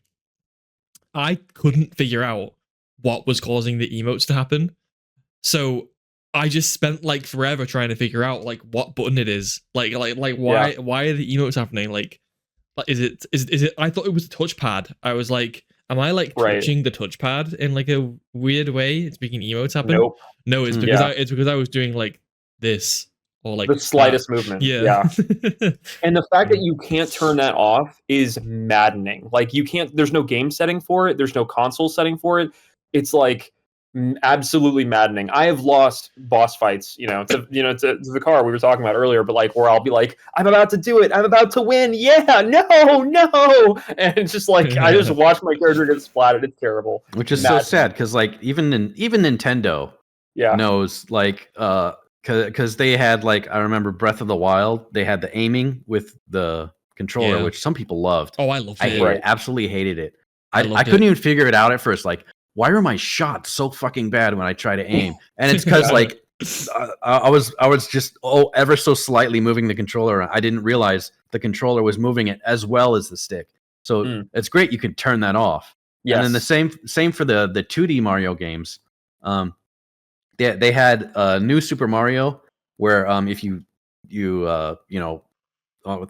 I couldn't figure out what was causing the emotes to happen, so I just spent like forever trying to figure out like what button it is, like why are the emotes happening? Like is it? I thought it was a touchpad. I was like, am I like touching the touchpad in like a weird way? It's making emotes happen. Nope. No, it's because I was doing like this or like the slightest movement. Yeah. And the fact that you can't turn that off is maddening. Like you can't. There's no game setting for it. There's no console setting for it. It's like absolutely maddening. I have lost boss fights, to the car we were talking about earlier, but like where I'll be like, I'm about to do it, I'm about to win, no, and it's just like I just watch my character get splatted. It's terrible, which is maddening. So sad because like even Nintendo knows like because they had like I remember Breath of the Wild, they had the aiming with the controller, which some people loved. Oh, I loved it. I absolutely hated it. I couldn't even figure it out at first. Like, why are my shots so fucking bad when I try to aim? And it's because like I was just ever so slightly moving the controller around. I didn't realize the controller was moving it as well as the stick. So it's great you can turn that off. Yes. And then the same for the 2D Mario games. They had new Super Mario where if you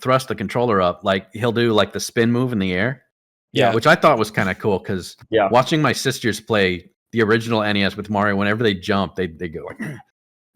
thrust the controller up, like he'll do like the spin move in the air. Yeah, which I thought was kind of cool because watching my sisters play the original NES with Mario, whenever they jump, they go like,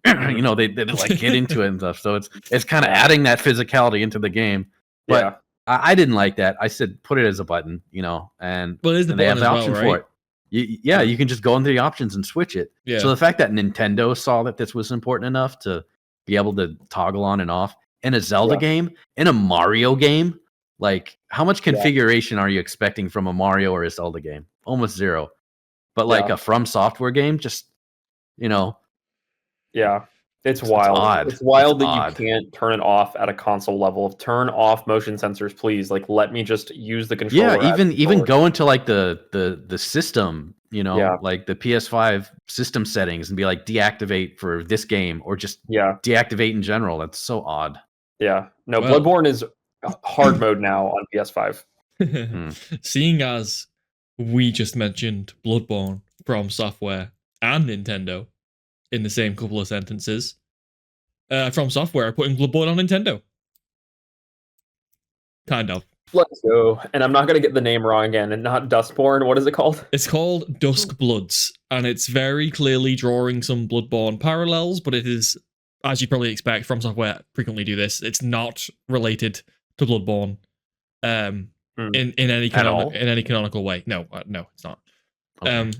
they like get into it and stuff. So it's kind of adding that physicality into the game. But I didn't like that. I said put it as a button, and they have the option for it. You can just go into the options and switch it. Yeah. So the fact that Nintendo saw that this was important enough to be able to toggle on and off, in a Zelda game, in a Mario game. Like, how much configuration are you expecting from a Mario or a Zelda game? Almost zero. But like a From Software game, just, Yeah. It's wild. odd. It's wild It's that odd. you can't turn it off at a console level. Turn off motion sensors, please. Like, let me just use the controller. Yeah, even go into like the system, like the PS5 system settings and be like deactivate for this game or just deactivate in general. That's so odd. Yeah. No, Bloodborne is hard mode now on PS5. Seeing as we just mentioned Bloodborne, From Software, and Nintendo in the same couple of sentences, From Software are putting Bloodborne on Nintendo. Kind of. Let's go. And I'm not going to get the name wrong again. And not Dustborn. What is it called? It's called Dusk Bloods, and it's very clearly drawing some Bloodborne parallels, but it is, as you probably expect, From Software frequently do this. It's not related to Bloodborne in any canonical way. No, it's not. Okay.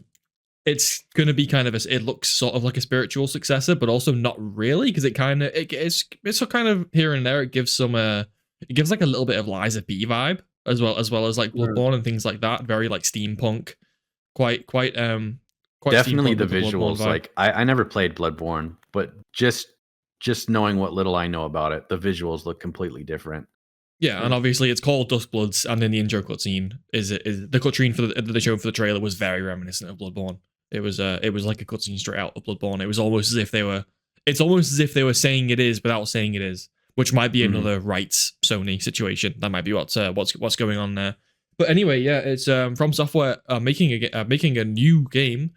It's going to be kind of it looks sort of like a spiritual successor, but also not really, because it's kind of here and there. It gives it gives like a little bit of Liza P vibe as well as like Bloodborne and things like that. Very like steampunk, quite definitely the visuals. Like I never played Bloodborne, but just knowing what little I know about it, the visuals look completely different. Yeah, and obviously it's called Dusk Bloods, and in the intro cutscene is the cutscene for the show for the trailer was very reminiscent of Bloodborne. It was like a cutscene straight out of Bloodborne. It was almost as if they were saying it is without saying it is, which might be another rights Sony situation. That might be what's going on there. But anyway, yeah, it's From Software making a new game.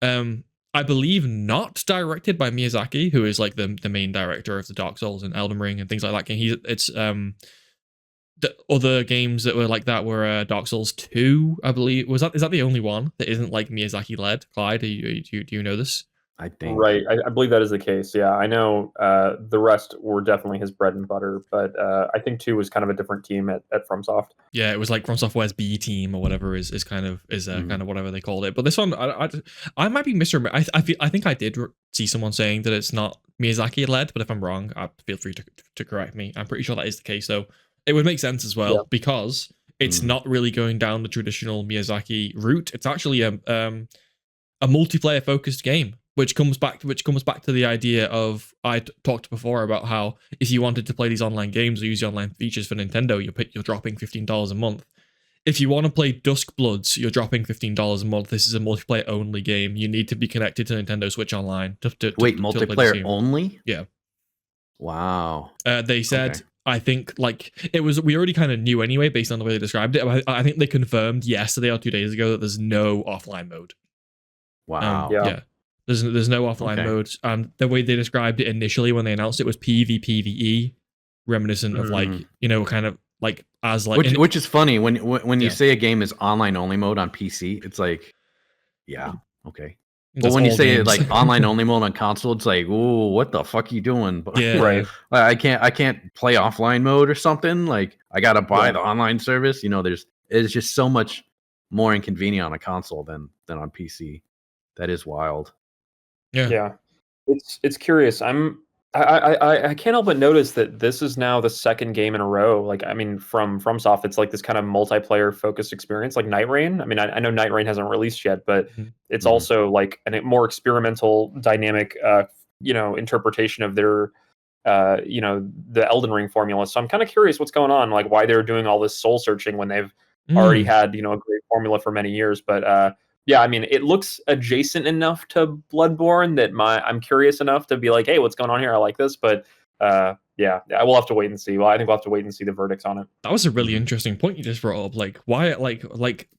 I believe not directed by Miyazaki, who is like the main director of the Dark Souls and Elden Ring and things like that. It's the other games that were like that were Dark Souls 2, I believe. Is that the only one that isn't like Miyazaki led? Clyde, do you know this? I think right. I believe that is the case. Yeah, I know the rest were definitely his bread and butter, but I think 2 was kind of a different team at FromSoft. Yeah, it was like From Software's B team or whatever is kind of whatever they called it. But this one, I might be misremembering. I think I did see someone saying that it's not Miyazaki led, but if I'm wrong, feel free to correct me. I'm pretty sure that is the case, though. It would make sense as well because it's not really going down the traditional Miyazaki route. It's actually a multiplayer focused game, which comes back to the idea of I talked before about how if you wanted to play these online games or use the online features for Nintendo, you're dropping $15 a month. If you want to play Dusk Bloods, you're dropping $15 a month. This is a multiplayer only game. You need to be connected to Nintendo Switch Online. Wait, multiplayer only? Yeah. Wow. They said. Okay. I think like we already kind of knew anyway based on the way they described it. I think they confirmed yesterday or 2 days ago that there's no offline mode. Wow. Yeah. There's no offline mode. And the way they described it initially when they announced it was PvPvE, reminiscent of like, kind of like as like which is funny when you say a game is online only mode on PC, it's like, yeah, okay. But when you say like online only mode on console, it's like, ooh, what the fuck are you doing? Yeah, right. I can't play offline mode or something. Like I gotta buy the online service. It's just so much more inconvenient on a console than on PC. That is wild. Yeah. It's curious. I can't help but notice that this is now the second game in a row. Like, I mean, from FromSoft, it's like this kind of multiplayer focused experience, like Night Rain. I mean, I know Night Rain hasn't released yet, but it's also like a more experimental, dynamic, interpretation of their, the Elden Ring formula. So I'm kind of curious what's going on, like why they're doing all this soul searching when they've already had, a great formula for many years. But yeah, I mean, it looks adjacent enough to Bloodborne that I'm curious enough to be like, hey, what's going on here? I like this, but yeah, I will have to wait and see. Well, I think we'll have to wait and see the verdicts on it. That was a really interesting point you just brought up. Like, why? Like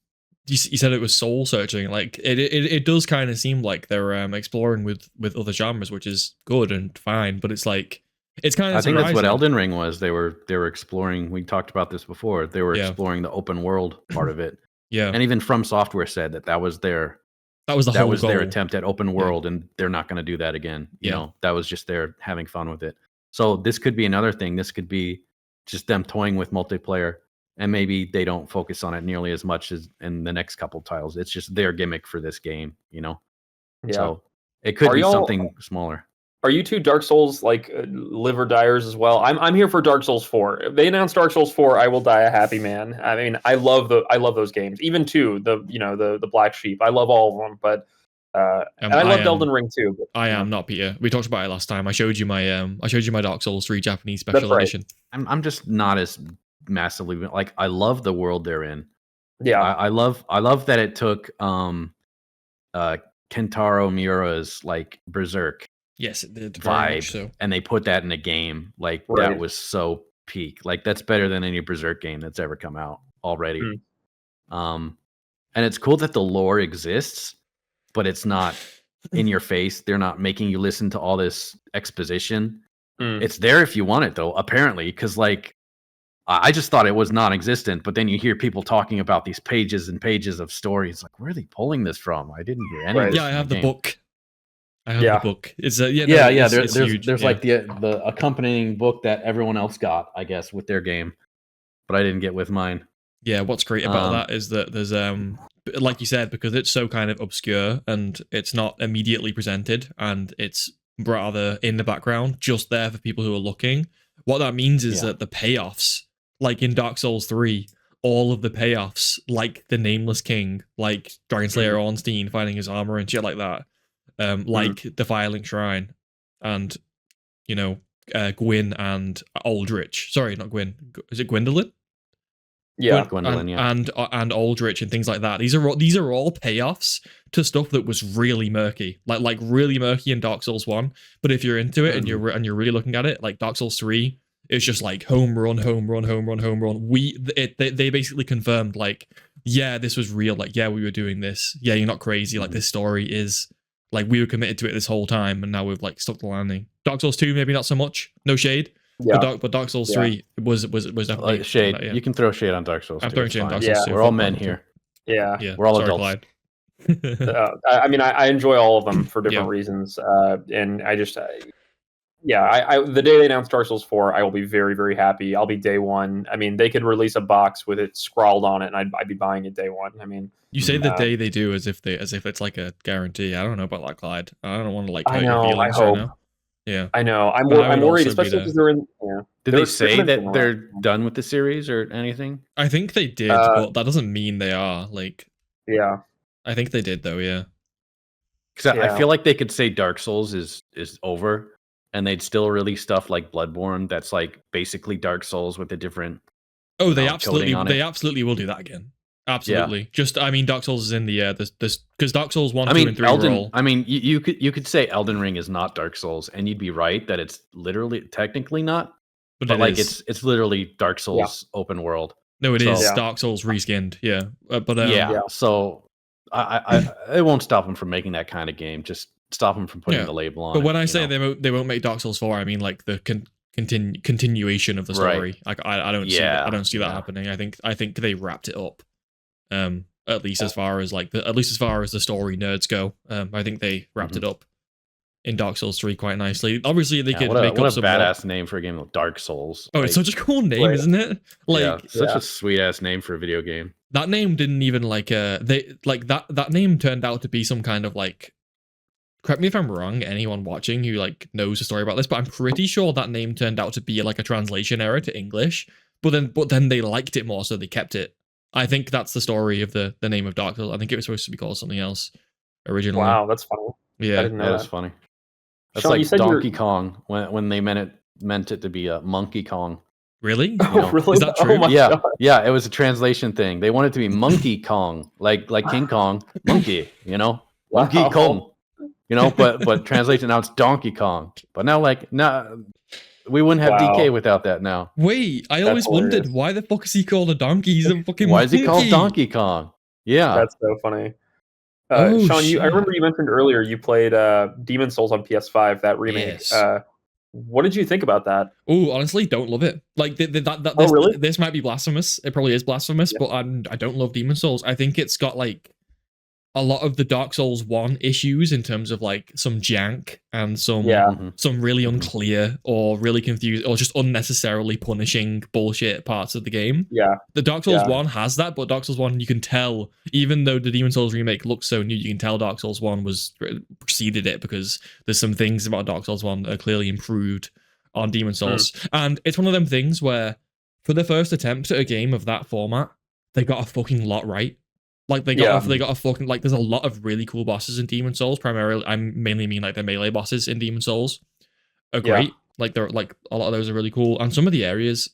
you said it was soul searching. Like, it does kind of seem like they're exploring with other genres, which is good and fine. But it's like it's kind of. I think that's what Elden Ring was. They were exploring. We talked about this before. They were exploring the open world part of it. Yeah, and even From Software said that was their their attempt at open world, and they're not going to do that again. You know, that was just their having fun with it. So this could be another thing. This could be just them toying with multiplayer, and maybe they don't focus on it nearly as much as in the next couple titles. It's just their gimmick for this game. Yeah. So it could be something smaller. Are you two Dark Souls like live or diers as well? I'm here for Dark Souls 4. If they announce Dark Souls 4, I will die a happy man. I mean, I love those games. Even two, the Black Sheep. I love all of them, but and I love Elden Ring too. But, I am not Peter. We talked about it last time. I showed you my Dark Souls 3 Japanese special edition. I'm just not as massively like I love the world they're in. Yeah, I love that it took Kentaro Miura's like Berserk. Yes, it did. Vibe, so. And they put that in a game. Like right. that was so peak. Like that's better than any Berserk game that's ever come out already. And it's cool that the lore exists, but it's not in your face. They're not making you listen to all this exposition. It's there if you want it, though. Apparently, because like I just thought it was non-existent, but then you hear people talking about these pages and pages of stories. Like, where are they pulling this from? I didn't hear any. Of this yeah, I have the book. I have the book. It's There's like the accompanying book that everyone else got, I guess, with their game, but I didn't get with mine. Yeah, what's great about that is that there's like you said, because it's so kind of obscure and it's not immediately presented and it's rather in the background, just there for people who are looking. What that means is that the payoffs, like in Dark Souls 3, all of the payoffs, like the Nameless King, like Dragon Slayer Ornstein finding his armor and shit like that, like the Firelink Shrine, and Gwyn and Aldrich. Sorry, not Gwyn. Is it Gwendolyn? Yeah, Gwendolyn. And Aldrich and things like that. These are all payoffs to stuff that was really murky, like really murky in Dark Souls 1. But if you're into it and you're really looking at it, like Dark Souls 3, it's just like home run. They basically confirmed like, yeah, this was real. Like, yeah, we were doing this. Yeah, you're not crazy. Like this story is like we were committed to it this whole time, and now we've like stuck the landing. Dark Souls 2, maybe not so much. No shade. Yeah. But Dark Souls 3 was definitely shade. That, yeah. You can throw shade on Dark Souls. I'm throwing shade on Dark Souls 2. We're all men here. Yeah. We're all Sorry, adults. Clyde. I mean, I enjoy all of them for different reasons, and I just, the day they announce Dark Souls 4, I will be very, very happy. I'll be day one. I mean, they could release a box with it scrawled on it, and I'd be buying it day one. I mean, you say the day they do as if it's like a guarantee. I don't know about that, Clyde. I don't want to like hurt your feelings right now. Yeah, I know. I'm worried, especially because they're in. Yeah. Did they say that they're done with the series or anything? I think they did, but that doesn't mean they are. Like, yeah, I think they did though. Yeah, because I feel like they could say Dark Souls is over, and they'd still release stuff like Bloodborne that's like basically Dark Souls with a different. Oh, they absolutely will do that again. Absolutely. Yeah. Just, I mean, Dark Souls is in the this because Dark Souls 1, 2, and 3 were all. I mean, you could say Elden Ring is not Dark Souls, and you'd be right that it's literally technically not, but like it's literally Dark Souls open world. No, it is Dark Souls reskinned. Yeah, but So I it won't stop them from making that kind of game. Just stop them from putting the label on. But when I say they won't make Dark Souls 4, I mean like the continuation of the story. Right. Like I don't see that happening. I think they wrapped it up. At least as far as the story nerds go. I think they wrapped it up in Dark Souls 3 quite nicely. Obviously they could make up some badass name for a game of Dark Souls. Oh, it's such a cool name, isn't it? Like such a sweet ass name for a video game. That name didn't even that name turned out to be some kind of like, correct me if I'm wrong, anyone watching who like knows the story about this, but I'm pretty sure that name turned out to be like a translation error to English. But then they liked it more, so they kept it. I think that's the story of the name of Dark Souls. I think it was supposed to be called something else originally. Wow, that's funny. Yeah, that is funny. That's Sean, like Donkey Kong when they meant it to be a Monkey Kong. Really? Really? Is that true? God. Yeah. It was a translation thing. They wanted it to be Monkey Kong, like King Kong, monkey. Monkey Kong. But translation now it's Donkey Kong. But now we wouldn't have DK without that now. Wait, I always wondered why the fuck is he called a donkey? He's a fucking Why is he called Donkey Kong? Yeah. That's so funny. Sean, I remember you mentioned earlier you played Demon Souls on PS5, that remake. Yes. What did you think about that? Oh, honestly, don't love it. Like really? This might be blasphemous. It probably is blasphemous, but I don't love Demon Souls. I think it's got like a lot of the Dark Souls 1 issues in terms of like some jank and some really unclear or really confused or just unnecessarily punishing bullshit parts of the game. Yeah. The Dark Souls 1 has that, but Dark Souls 1 you can tell, even though the Demon Souls remake looks so new, you can tell Dark Souls 1 preceded it because there's some things about Dark Souls 1 that are clearly improved on Demon Souls. And it's one of them things where for the first attempt at a game of that format, they got a fucking lot right. Like they got a fucking like. There's a lot of really cool bosses in Demon Souls. Primarily, I mainly mean like the melee bosses in Demon Souls are great. Like they're like a lot of those are really cool, and some of the areas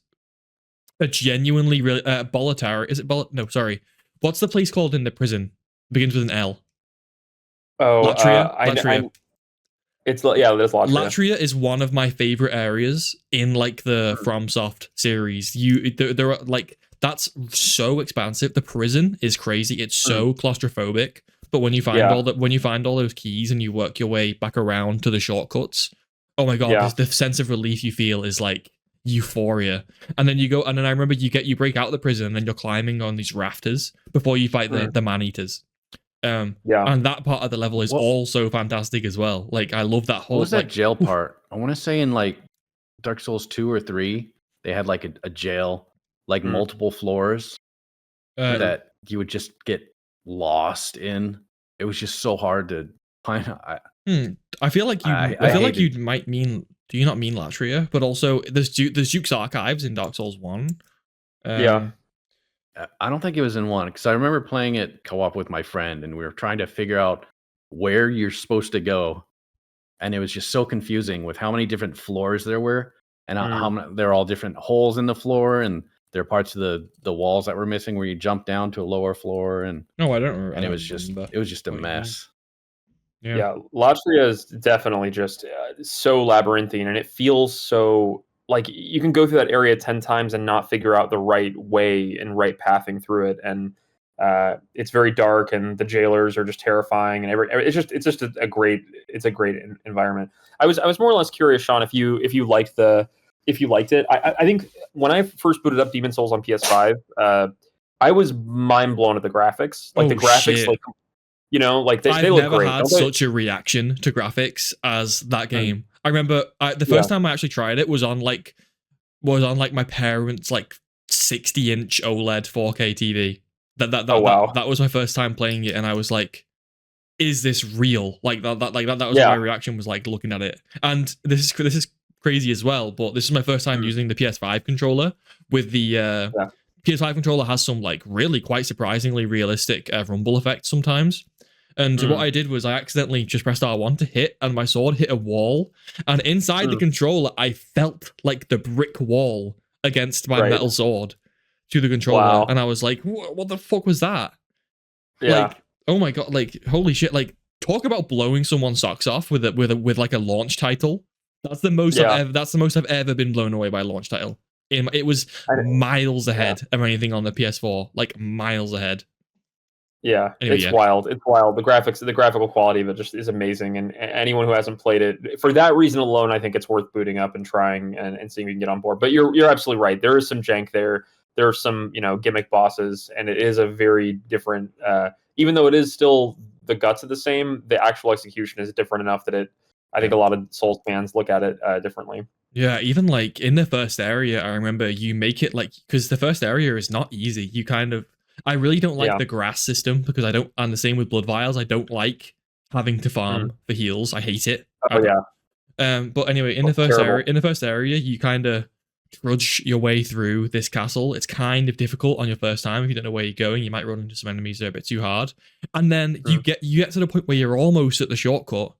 are genuinely really. Bolatara, is it No, sorry. What's the place called in the prison? Begins with an L. Oh, Latria. Latria. There's Latria. Latria is one of my favorite areas in like the FromSoft series. There are like. That's so expansive. The prison is crazy. It's so claustrophobic. But when you find all those keys and you work your way back around to the shortcuts, oh my god, the sense of relief you feel is like euphoria. And then I remember you break out of the prison and then you're climbing on these rafters before you fight the man-eaters. And that part of the level is also fantastic as well. Like I love that whole. What was that jail part? I want to say in like Dark Souls 2 or 3, they had like a jail. Like multiple floors that you would just get lost in. It was just so hard to find. I feel like you might mean. Do you not mean Latria? But also, there's Duke's Archives in Dark Souls 1. I don't think it was in 1 because I remember playing it co-op with my friend, and we were trying to figure out where you're supposed to go, and it was just so confusing with how many different floors there were, and how they're all different holes in the floor, and there are parts of the walls that were missing where you jump down to a lower floor, and I don't remember. And it was just a mess. Yeah, Latria is definitely just so labyrinthine, and it feels so like you can go through that area 10 times and not figure out the right way and right pathing through it, and it's very dark, and the jailers are just terrifying, and it's just a great environment. I was more or less curious, Sean, if you liked it. I think when I first booted up Demon Souls on PS5, I was mind blown at the graphics. Like the graphics, shit. like they look great. I've never had such a reaction to graphics as that game. I remember the first time I actually tried it was on my parents' like 60-inch OLED 4K TV. That was my first time playing it, and I was like, "Is this real?" Like that was my reaction, was like looking at it. And this is crazy as well, but this is my first time using the PS5 controller with the PS5 controller has some like really quite surprisingly realistic rumble effects sometimes. And what I did was I accidentally just pressed R1 to hit, and my sword hit a wall, and inside the controller I felt like the brick wall against my metal sword to the controller, and I was like, what the fuck was that? Like, oh my god, like holy shit, like talk about blowing someone's socks off with like a launch title. That's the most I've ever been blown away by a launch title. It was miles ahead of anything on the PS4, like miles ahead. Yeah, anyway, it's wild. It's wild. The graphical quality of it just is amazing. And anyone who hasn't played it, for that reason alone, I think it's worth booting up and trying and seeing if you can get on board. But you're absolutely right. There is some jank there. There are some gimmick bosses, and it is a very different. Even though it is still the guts are the same, the actual execution is different enough that I think a lot of Souls fans look at it differently. Yeah, even like in the first area, I remember you make it like, because the first area is not easy. You kind of, I really don't like the grass system because and the same with blood vials. I don't like having to farm for heals. I hate it. But anyway, in the first area, you kind of trudge your way through this castle. It's kind of difficult on your first time if you don't know where you're going. You might run into some enemies that are a bit too hard, and then you get to the point where you're almost at the shortcut.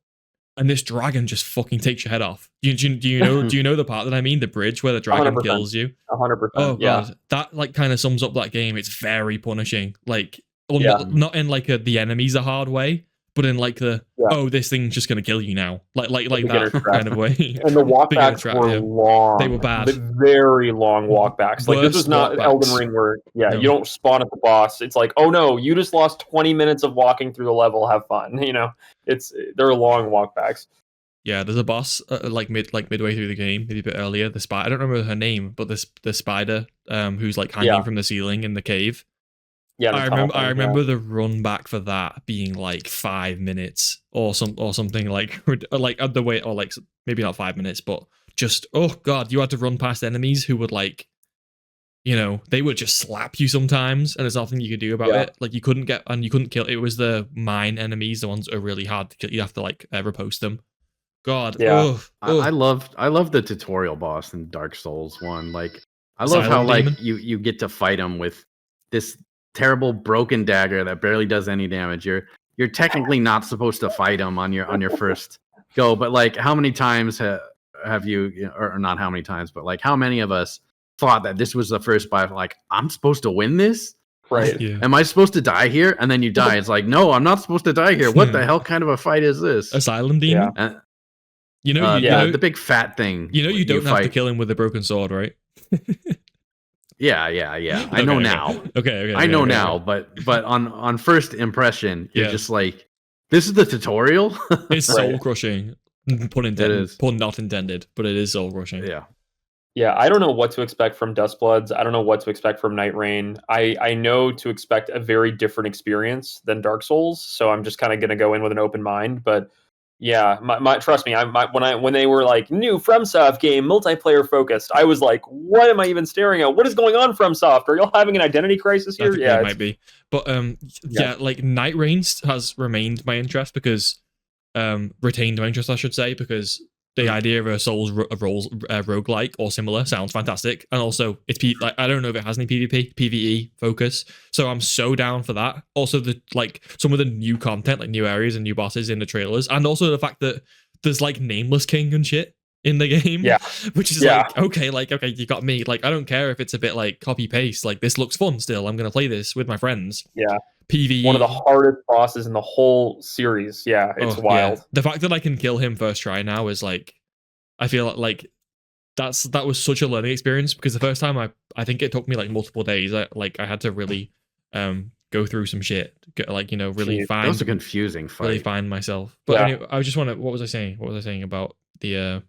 And this dragon just fucking takes your head off. Do you know the part that I mean? The bridge where the dragon 100%. kills you? 100%. Oh, God. That like kind of sums up that game. It's very punishing. Like, not in like the enemies a hard way, but in like this thing's just gonna kill you now. Like that kind of way. And the walkbacks were long. They were bad. Very long walkbacks. Like this is not Elden Ring where you don't spawn at the boss. It's like, oh no, you just lost 20 minutes of walking through the level. Have fun. They're long walkbacks. Yeah, there's a boss midway through the game, maybe a bit earlier. The spider, I don't remember her name, but the spider who's like hanging from the ceiling in the cave. Yeah, I remember the run back for that being like 5 minutes or something like the way, or like maybe not 5 minutes, but just, oh god, you had to run past enemies who would like, they would just slap you sometimes, and there's nothing you could do about it. Like you couldn't kill. It was the mine enemies, the ones that are really hard to kill. You have to like riposte them. God, yeah. I love the tutorial boss in Dark Souls 1. Like I love Silent how like Demon? you get to fight him with this terrible broken dagger that barely does any damage. You're technically not supposed to fight him on your first go, but like how many times have you, or not how many times, but like how many of us thought that this was the first fight, like I'm supposed to win this? Right. Yeah. Am I supposed to die here? And then you die. It's like, no, I'm not supposed to die here. What the hell kind of a fight is this? Asylum Demon? And, the big fat thing. You don't have to kill him with a broken sword, right? Yeah. I know now. Okay. I know now, but on first impression, you're just like, this is the tutorial. It's soul crushing. Pun intended. It is. Pun not intended, but it is soul crushing. Yeah. Yeah, I don't know what to expect from Dustbloods. I don't know what to expect from Night Rain. I know to expect a very different experience than Dark Souls, so I'm just kind of going to go in with an open mind. But yeah, trust me, when they were like new FromSoft game, multiplayer focused, I was like, what am I even staring at? What is going on, FromSoft? Are y'all having an identity crisis here? Yeah, it might be. But like Night Rain has remained my interest because retained my interest, I should say, because the idea of a Souls roguelike or similar sounds fantastic, and also it's like I don't know if it has any PvP, PvE focus, so I'm so down for that. Also, some of the new content, like new areas and new bosses in the trailers, and also the fact that there's like Nameless King and shit in the game, which is like okay, you got me. Like I don't care if it's a bit like copy paste. Like this looks fun still. I'm gonna play this with my friends. Yeah. PvE, one of the hardest bosses in the whole series. Yeah, it's wild. Yeah. The fact that I can kill him first try now is like, I feel like that was such a learning experience, because the first time I think it took me like multiple days. I had to really go through some shit, really find. That was a confusing fight. Really find myself. But anyway, I just want to. What was I saying? What was I saying about the?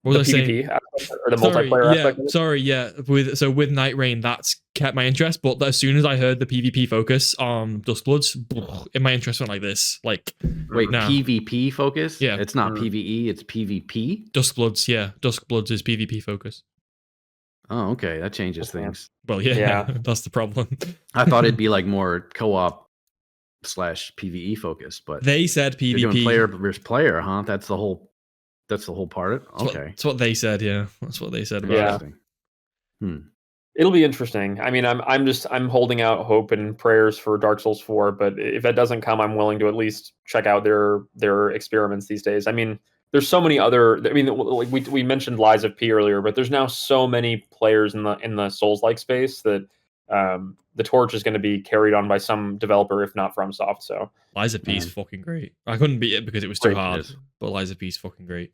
What was I saying? Or the multiplayer aspect? Sorry, yeah. With Night Rain, that's kept my interest. But as soon as I heard the PvP focus on Dustbloods, my interest went like this. Like, wait, no. PvP focus? Yeah, it's not PvE, it's PvP. Dustbloods, yeah, Dustbloods is PvP focus. Oh, okay, that changes things. Well, yeah, that's the problem. I thought it'd be like more co-op / PvE focus, but they said PvP. They're doing player versus player, huh? That's the whole part of it. Okay, that's what they said. Yeah, that's what they said about it. It'll be interesting. I mean, I'm holding out hope and prayers for Dark Souls 4, but if that doesn't come, I'm willing to at least check out their experiments these days. I mean, there's so many other. I mean, like we mentioned Lies of P earlier, but there's now so many players in the Souls-like space that the torch is going to be carried on by some developer, if not FromSoft. So Lies of P is fucking great. I couldn't beat it because it was too hard, but Lies of P is fucking great.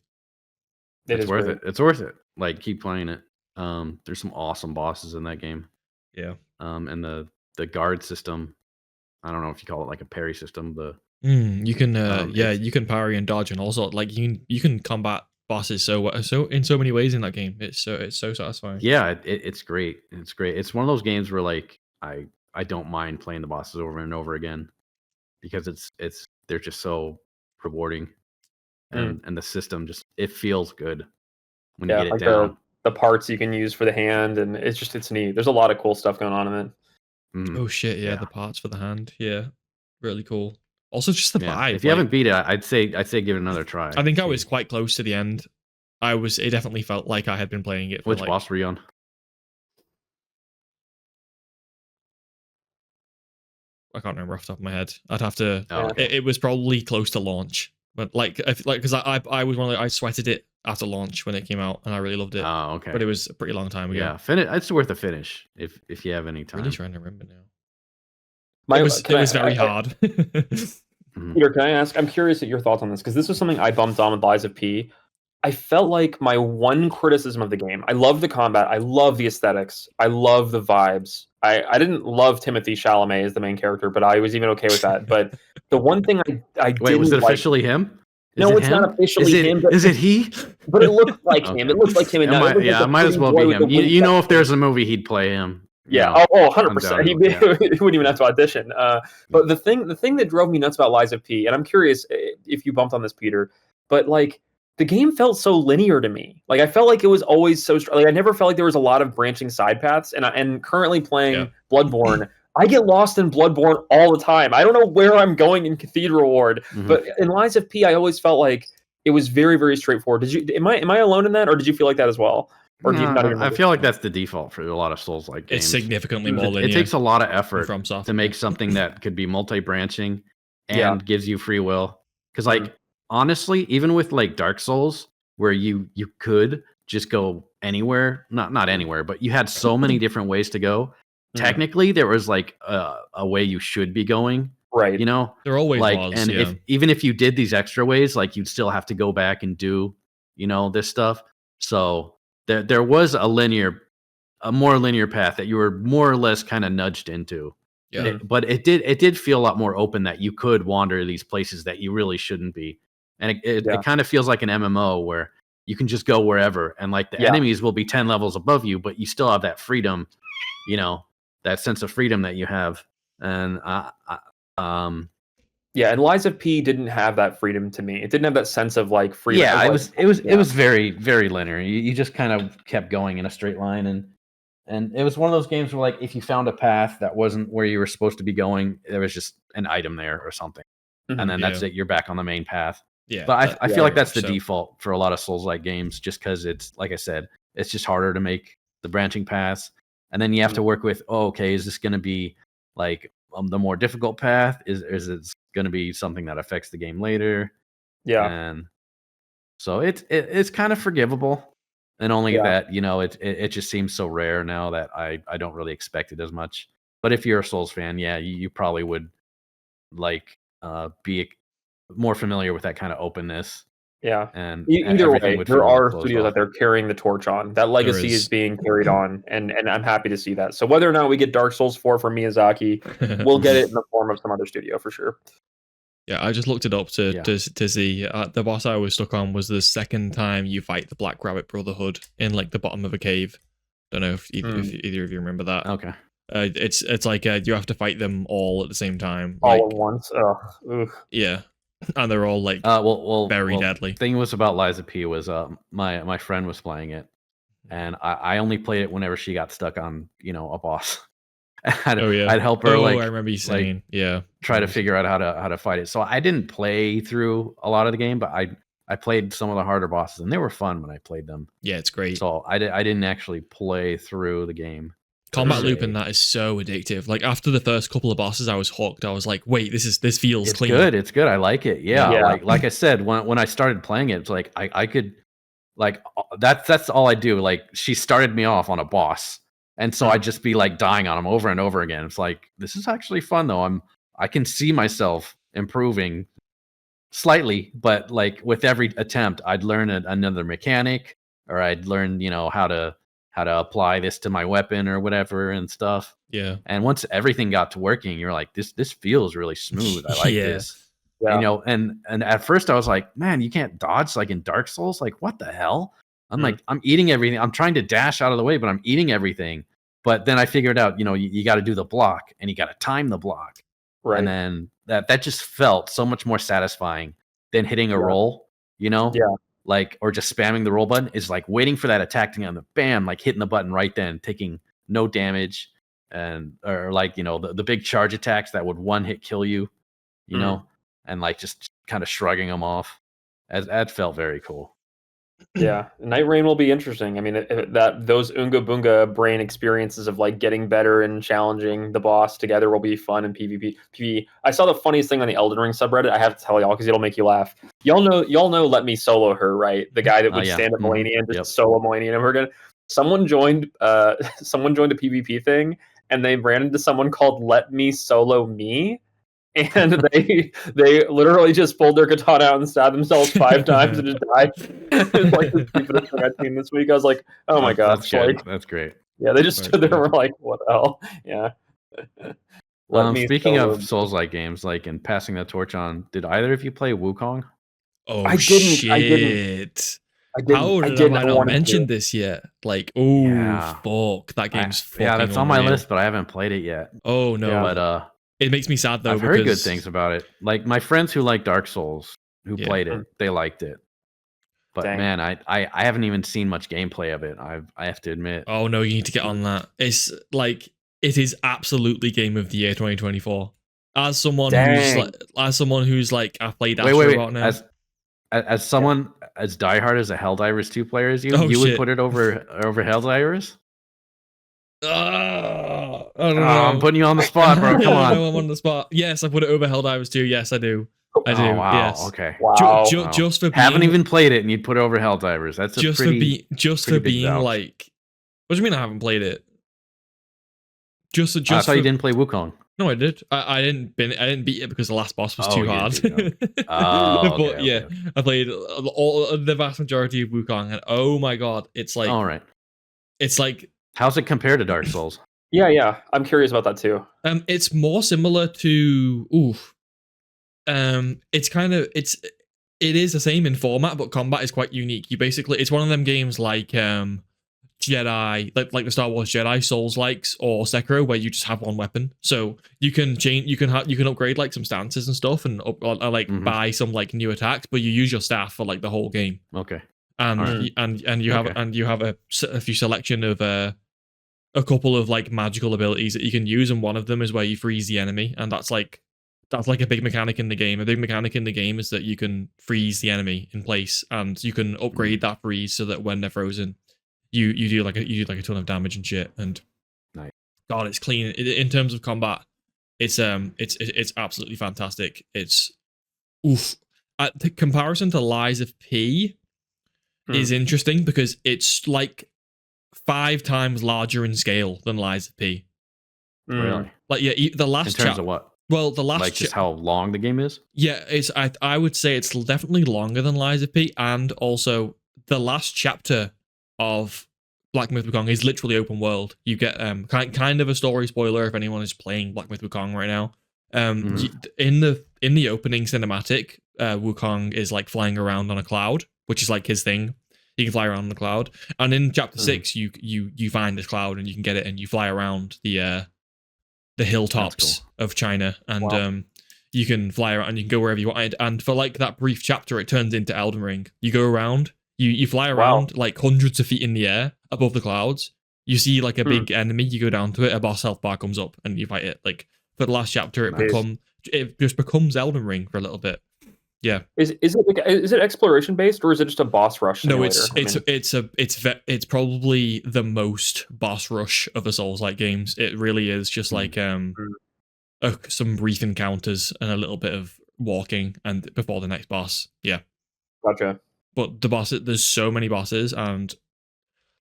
It's worth it. It's worth it. Like, keep playing it. There's some awesome bosses in that game. Yeah. And the guard system, I don't know if you call it like a parry system. You can you can parry and dodge, and also like you can combat bosses so in so many ways in that game. It's so satisfying. Yeah, it's great. It's great. It's one of those games where like I don't mind playing the bosses over and over again, because they're just so rewarding. And the system it feels good when you get it down. The parts you can use for the hand, and it's neat. There's a lot of cool stuff going on in it. Oh shit, yeah, the parts for the hand, yeah, really cool. Also, just the vibe. If you haven't beat it, I'd say give it another try. I think I was quite close to the end. It definitely felt like I had been playing it. Which boss were you on? I can't remember off the top of my head. I'd have to. It was probably close to launch. But because I was I sweated it after launch when it came out, and I really loved it. Oh, okay. But it was a pretty long time ago. Yeah, it's worth a finish if you have any time. I'm really trying to remember now. It was very hard. Peter, can I ask? I'm curious at your thoughts on this, because this was something I bumped on with Lies of P. I felt like my one criticism of the game. I love the combat. I love the aesthetics. I love the vibes. I didn't love Timothée Chalamet as the main character, but I was even okay with that. But the one thing I didn't was it officially him? No, it's not officially him. Is it he? But it looked like him. It looked like him. It might as well be him. You know, if there's a movie, he'd play him. Yeah. No, 100%. He, undoubtedly, yeah. he wouldn't even have to audition. But the thing that drove me nuts about Lies of P, and I'm curious if you bumped on this, Peter, but like the game felt so linear to me. Like I felt like it was always so like I never felt like there was a lot of branching side paths. And currently playing Bloodborne, I get lost in Bloodborne all the time. I don't know where I'm going in Cathedral Ward, but in Lies of P, I always felt like it was very, very straightforward. Am I alone in that, or did you feel like that as well? Or do you not even I feel like that's the default for a lot of Souls-like games. It's significantly more linear. It takes a lot of effort to make something that could be multi-branching and gives you free will. Because, like, honestly, even with like Dark Souls, where you could just go anywhere, not anywhere, but you had so many different ways to go. Technically, there was like a way you should be going, right? You know, there always like, was, and even if you did these extra ways, like you'd still have to go back and do, this stuff. So there was a more linear path that you were more or less kind of nudged into. Yeah. But it did feel a lot more open that you could wander these places that you really shouldn't be. And it kind of feels like an MMO where you can just go wherever, and like the enemies will be 10 levels above you, but you still have that freedom, that sense of freedom that you have. And and Lies of P didn't have that freedom to me. It didn't have that sense of like freedom. Yeah, it was very, very linear. You just kind of kept going in a straight line, and it was one of those games where, like, if you found a path that wasn't where you were supposed to be going, there was just an item there or something, and then that's it. You're back on the main path. Yeah, but I feel like that's the default for a lot of Souls-like games, just because it's, like I said, it's just harder to make the branching paths, and then you have to work with, is this going to be like the more difficult path? Is it going to be something that affects the game later? Yeah, and so it's kind of forgivable, and only that it just seems so rare now that I don't really expect it as much. But if you're a Souls fan, you probably would like be more familiar with that kind of openness. Yeah, and either way, there are studios out there carrying the torch on. That legacy is being carried on, and I'm happy to see that. So whether or not we get Dark Souls 4 from Miyazaki, we'll get it in the form of some other studio for sure. Yeah, I just looked it up to see. The boss I was stuck on was the second time you fight the Black Rabbit Brotherhood in like the bottom of a cave. Don't know if either of you remember that. Okay. It's like you have to fight them all at the same time, all at once. Yeah, and they're all like very deadly. Thing was about Lies of P was my friend was playing it, and I only played it whenever she got stuck on a boss. I'd help her. I remember you saying, try to figure out how to fight it. So I didn't play through a lot of the game, but I played some of the harder bosses, and they were fun when I played them. Yeah, it's great. So I didn't actually play through the game. Combat loop in that is so addictive. Like after the first couple of bosses, I was hooked. I was like, wait, this feels clean. It's good. I like it. Yeah. Like I said, when I started playing it, it's like I could, like, that's all I do. Like, she started me off on a boss, and so I'd just be like dying on him over and over again. It's like, this is actually fun though. I can see myself improving slightly, but like with every attempt, I'd learn another mechanic, or I'd learn, how to apply this to my weapon or whatever and stuff. Yeah. And once everything got to working, you're like, this feels really smooth. I like this. Yeah. And at first I was like, man, you can't dodge like in Dark Souls. Like, what the hell? I'm like, I'm eating everything. I'm trying to dash out of the way, but I'm eating everything. But then I figured out, you got to do the block, and you got to time the block. Right. And then that just felt so much more satisfying than hitting a roll, Yeah. Like, or just spamming the roll button is like waiting for that attack to the bam, like hitting the button right then, taking no damage, or like, the big charge attacks that would one hit kill you, and like just kind of shrugging them off. That felt very cool. Yeah, Night Rain will be interesting. I mean, those Unga Bunga brain experiences of like getting better and challenging the boss together will be fun in PvP. I saw the funniest thing on the Elden Ring subreddit. I have to tell y'all because it'll make you laugh. Y'all know Let Me Solo Her, right? The guy that would stand up Melania and just solo Melania, and we're gonna. Someone joined a PvP thing, and they ran into someone called Let Me Solo Me. And they literally just pulled their katana out and stabbed themselves 5 times and just died. It's like the stupidest thing I've seen this week. I was like, oh my god, that's great. Yeah, they just stood there and were like, what the hell? Yeah. Speaking of Souls-like games, like, and passing the torch on, did either of you play Wukong? Oh, I didn't. shit. How did I not mention to. this yet? Like, oh Yeah. fuck, that game's fucking yeah, that's on unreal. my list, but I haven't played it yet. Oh no, Yeah. But it makes me sad though. I've heard good things about it. Like my friends who like Dark Souls, who played it, they liked it. But Dang. man, I haven't even seen much gameplay of it. I have to admit. Oh no, you need to get on that. It's like it is absolutely game of the year 2024. As someone who's like I've played Astrobot now. As someone as diehard as a Helldivers 2 player as you, Oh, you shit. would put it over Helldivers? I don't know. I'm putting you on the spot, bro. Come on. No, I'm on the spot. Yes, I put it over Helldivers 2. Yes, I do. I do. Oh, wow. Yes. Okay. Wow. Just for being, haven't even played it, and you'd put it over Helldivers. That's a pretty being like. What do you mean I haven't played it? Just I thought you didn't play Wukong. No, I did. I didn't beat it because the last boss was too hard. Okay, yeah, I played all the vast majority of Wukong, and oh my god, it's like all right. It's like how's it compared to Dark Souls? Yeah, I'm curious about that too. It's more similar to it's kind of it is the same in format, but combat is quite unique. You basically it's one of them games like Jedi, like the Star Wars Jedi Souls likes or Sekiro, where you just have one weapon, so you can change, you can upgrade like some stances and stuff, and buy some like new attacks, but you use your staff for like the whole game. Okay, and you have a few selection of a couple of like magical abilities that you can use, and one of them is where you freeze the enemy, and that's like a big mechanic in the game. A big mechanic in the game is that you can freeze the enemy in place, and you can upgrade that freeze so that when they're frozen, you do like a ton of damage and shit. And nice. God, it's clean in terms of combat. It's absolutely fantastic. It's at the comparison to Lies of P is interesting because it's like 5 times larger in scale than Lies of P. Really? Like the last in terms of what? Well, the last just how long the game is. Yeah, it's I would say it's definitely longer than Lies of P, and also the last chapter of Black Myth Wukong is literally open world. You get kind of a story spoiler if anyone is playing Black Myth Wukong right now. In the opening cinematic, Wukong is like flying around on a cloud, which is like his thing. He can fly around on the cloud, and in chapter 6, you find this cloud and you can get it, and you fly around the hilltops of China, and you can fly around and you can go wherever you want. And for like that brief chapter, it turns into Elden Ring. You go around, you fly around like hundreds of feet in the air above the clouds. You see like a big enemy, you go down to it, a boss health bar comes up, and you fight it. Like for the last chapter, it just becomes Elden Ring for a little bit. Yeah. Is it exploration based, or is it just a boss rush simulator? No, it's probably the most boss rush of the Souls-like games. It really is just like some brief encounters and a little bit of walking and before the next boss. Yeah. Gotcha. But there's so many bosses, and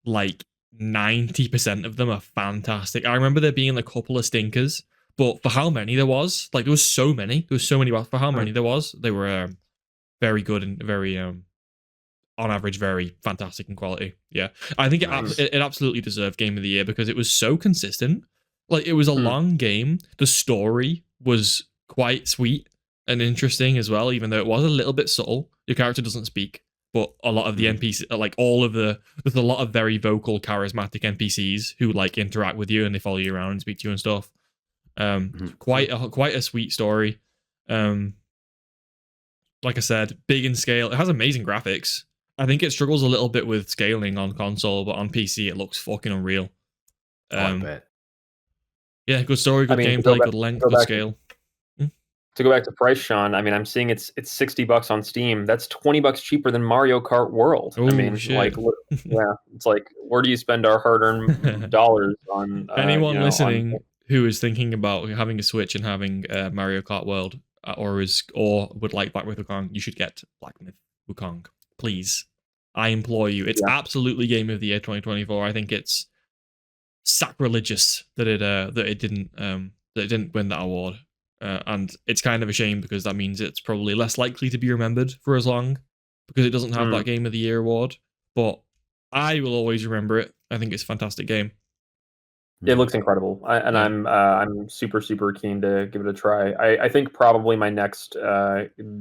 like 90% of them are fantastic. I remember there being a couple of stinkers, but for how many there was, like there was so many bosses. For how many there was, they were very good and very on average very fantastic in quality. Yeah, I think it absolutely deserved Game of the Year because it was so consistent. Like it was a long game. The story was quite sweet and interesting as well, even though it was a little bit subtle. Your character doesn't speak, but a lot of the NPCs, like there's a lot of very vocal, charismatic NPCs who like interact with you and they follow you around and speak to you and stuff. Quite a sweet story. Like I said, big in scale. It has amazing graphics. I think it struggles a little bit with scaling on console, but on PC it looks fucking unreal. I bet. Yeah, good story, good gameplay, good length, good scale. To go back to price, Sean, I mean, I'm seeing it's $60 on Steam. That's $20 cheaper than Mario Kart World. Ooh, I mean, shit. like, yeah, it's like, where do you spend our hard-earned dollars on? Anyone listening who is thinking about having a Switch and having Mario Kart World, or would like Black Myth Wukong, you should get Black Myth Wukong, please. I implore you. It's absolutely Game of the Year 2024. I think it's sacrilegious that it didn't win that award. And it's kind of a shame because that means it's probably less likely to be remembered for as long because it doesn't have that Game of the Year award. But I will always remember it. I think it's a fantastic game. It looks incredible, I'm super keen to give it a try. I think probably my next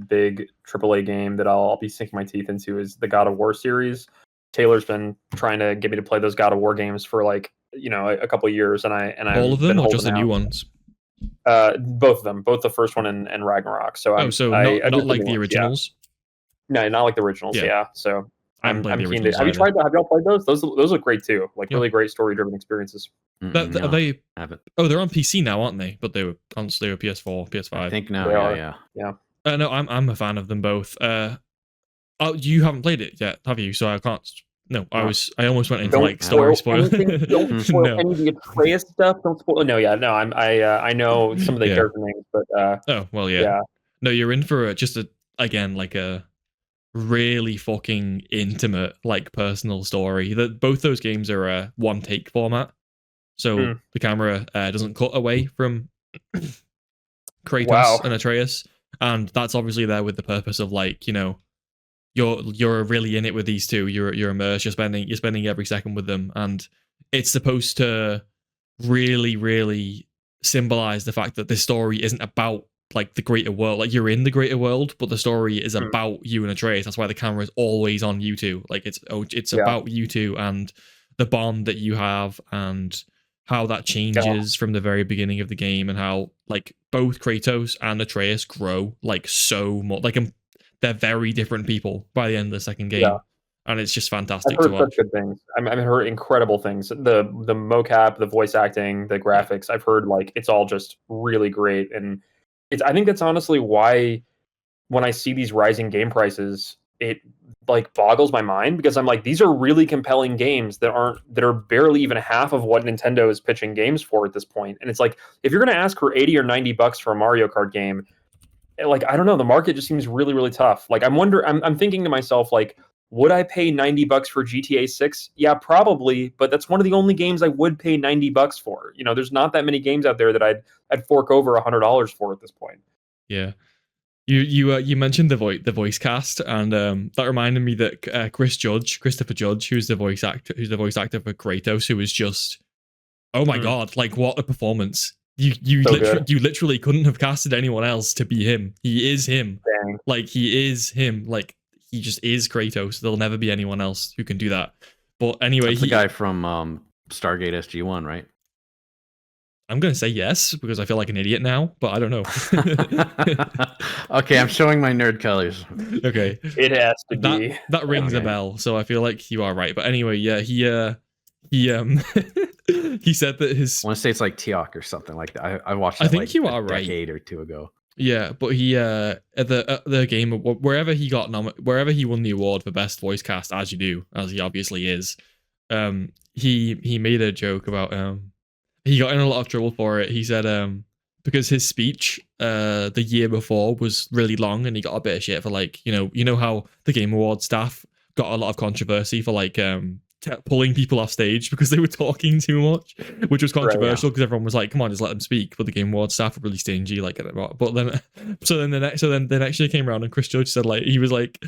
big AAA game that I'll be sinking my teeth into is the God of War series. Taylor's been trying to get me to play those God of War games for like a couple of years, and I've all of them been or just the holding new out. ones? Both of them, both the first one and Ragnarok. So not just like the ones, originals. yeah. No, not like the originals. Yeah. Yeah. So I haven't played I'm the keen to. originals Have you either. tried that? Have y'all played those? Those look great too. Like Yeah. really great story driven experiences. Are No, they? haven't. Oh, they're on PC now, aren't they? But they were constantly PS4, PS5. I think now. They are. Yeah. No, I'm a fan of them both. Oh, you haven't played it yet, have you? So I can't. No, No. I almost went into Don't like story spoil. Don't spoil No. any of the Atreus stuff. Don't spoil. No, yeah, no. I know some of the Yeah. character names, but Oh well, yeah. yeah. No, you're in for just again like a really fucking intimate, like personal story. That both those games are a one take format, so the camera doesn't cut away from Kratos Wow. and Atreus, and that's obviously there with the purpose of like you're really in it with these two. You're immersed. You're spending every second with them, and it's supposed to really symbolize the fact that this story isn't about like the greater world. Like you're in the greater world, but the story is about you and Atreus. That's why the camera is always on you two. Like it's about you two and the bond that you have and how that changes from the very beginning of the game and how like both Kratos and Atreus grow like so much. Like they're very different people by the end of the second game. And it's just fantastic I've to heard watch. such good things. I've heard incredible things. The mocap, the voice acting, the graphics. I've heard like it's all just really great, and I think that's honestly why when I see these rising game prices, it like boggles my mind because I'm like, these are really compelling games that are barely even half of what Nintendo is pitching games for at this point. And it's like, if you're going to ask for $80 or $90 for a Mario Kart game, like I don't know, the market just seems really tough. Like I'm thinking to myself like, would I pay $90 for GTA 6? Yeah, probably, but that's one of the only games I would pay $90 for. There's not that many games out there that I'd fork over $100 for at this point. Yeah. You mentioned the voice cast, and that reminded me that Christopher Judge, who's the voice actor for Kratos, who is just, oh my god, like what a performance! You literally couldn't have casted anyone else to be him. He is him. Dang. Like he is him. Like he just is Kratos. There'll never be anyone else who can do that. But anyway, that's the guy from Stargate SG-1, right? I'm going to say yes, because I feel like an idiot now, but I don't know. Okay, I'm showing my nerd colors. Okay. It has to be. That rings a bell, so I feel like you are right. But anyway, yeah, he he said that his... I want to say it's like Teok or something like that. I watched that I think like you are right. A decade or two ago. Yeah, but he at the game, wherever he won the award for best voice cast, as he obviously is, he made a joke about he got in a lot of trouble for it. He said because his speech the year before was really long and he got a bit of shit for like you know how the Game Awards staff got a lot of controversy for like pulling people off stage because they were talking too much, which was controversial because everyone was like, come on, just let them speak. But the Game Awards staff were really stingy, like, but then the next year came around and Chris Judge said like, he was like,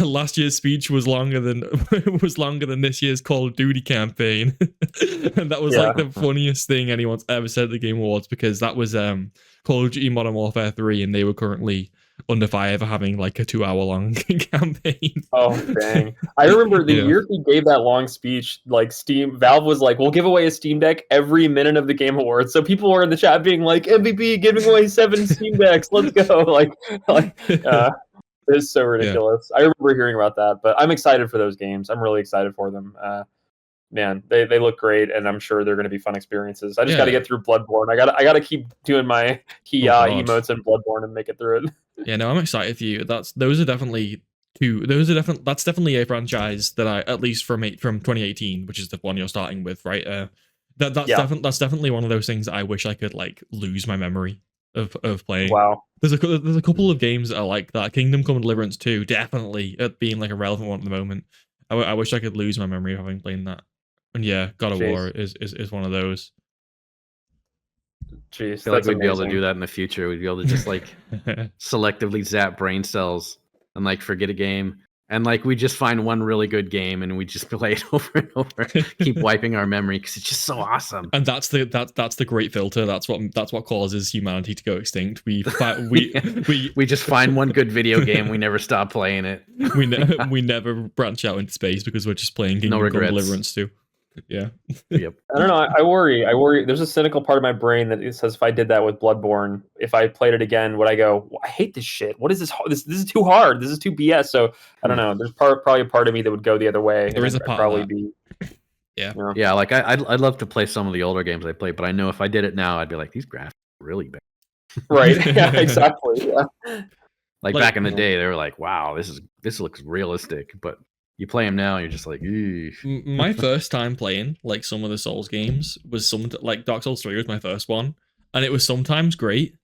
last year's speech was longer than this year's Call of Duty campaign. And that was like the funniest thing anyone's ever said at the Game Awards, because that was Call of Duty Modern Warfare 3 and they were currently under fire for having like a 2-hour long campaign. Oh dang. I remember the year he gave that long speech, like Valve was like, we'll give away a Steam Deck every minute of the Game Awards. So people were in the chat being like, MVP giving away 7 Steam Decks, let's go. Like it's so ridiculous. I remember hearing about that, but I'm excited for those games. I'm really excited for them. Man, they look great, and I'm sure they're going to be fun experiences. I just got to get through Bloodborne. I got to keep doing my emotes in Bloodborne and make it through it. Yeah, no, I'm excited for you. That's definitely a franchise that I, at least from 2018, which is the one you're starting with, right? That's definitely one of those things that I wish I could like lose my memory of playing. Wow. There's a couple of games that are like that. Kingdom Come Deliverance 2, definitely at being like a relevant one at the moment. I wish I could lose my memory of having played that. And yeah, God of War is one of those. Jeez, I feel like we'd be able to do that in the future. We'd be able to just like selectively zap brain cells and like forget a game, And like we just find one really good game and we just play it over and over, keep wiping our memory because it's just so awesome. And that's the great filter. That's what causes humanity to go extinct. We just find one good video game. We never stop playing it. we never branch out into space because we're just playing Kingdom Come Deliverance 2. Yeah. Yep. I don't know. I worry. There's a cynical part of my brain that says if I did that with Bloodborne, if I played it again, would I go, I hate this shit. What is this? This is too hard. This is too BS. So I don't know. There's probably a part of me that would go the other way. There is a part probably of that. Yeah. Yeah. Like I'd love to play some of the older games I played, but I know if I did it now, I'd be like, these graphics are really bad. Right. Yeah. Exactly. Yeah. Like back in the day, they were like, wow, this looks realistic, but you play them now, you're just like, eesh. My first time playing like some of the Souls games was like Dark Souls 3 was my first one, and it was sometimes great,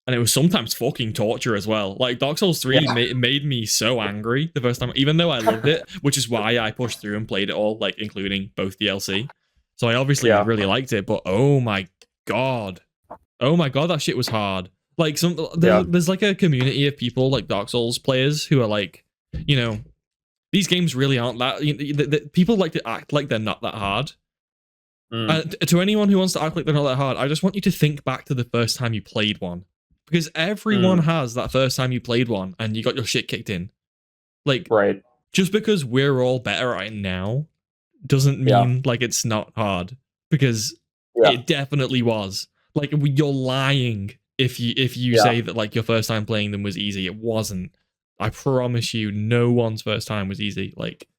and it was sometimes fucking torture as well. Like Dark Souls 3 made me so angry the first time, even though I loved it, which is why I pushed through and played it all, like including both DLC. So I obviously really liked it, but oh my god, that shit was hard. Like there's like a community of people like Dark Souls players who are like, you know, these games really aren't that. People like to act like they're not that hard. To anyone who wants to act like they're not that hard, I just want you to think back to the first time you played one, because everyone has that first time you played one and you got your shit kicked in. Like, right. Just because we're all better at it now doesn't mean like it's not hard, because it definitely was. Like, you're lying if you say that like your first time playing them was easy. It wasn't. I promise you, no one's first time was easy. Like,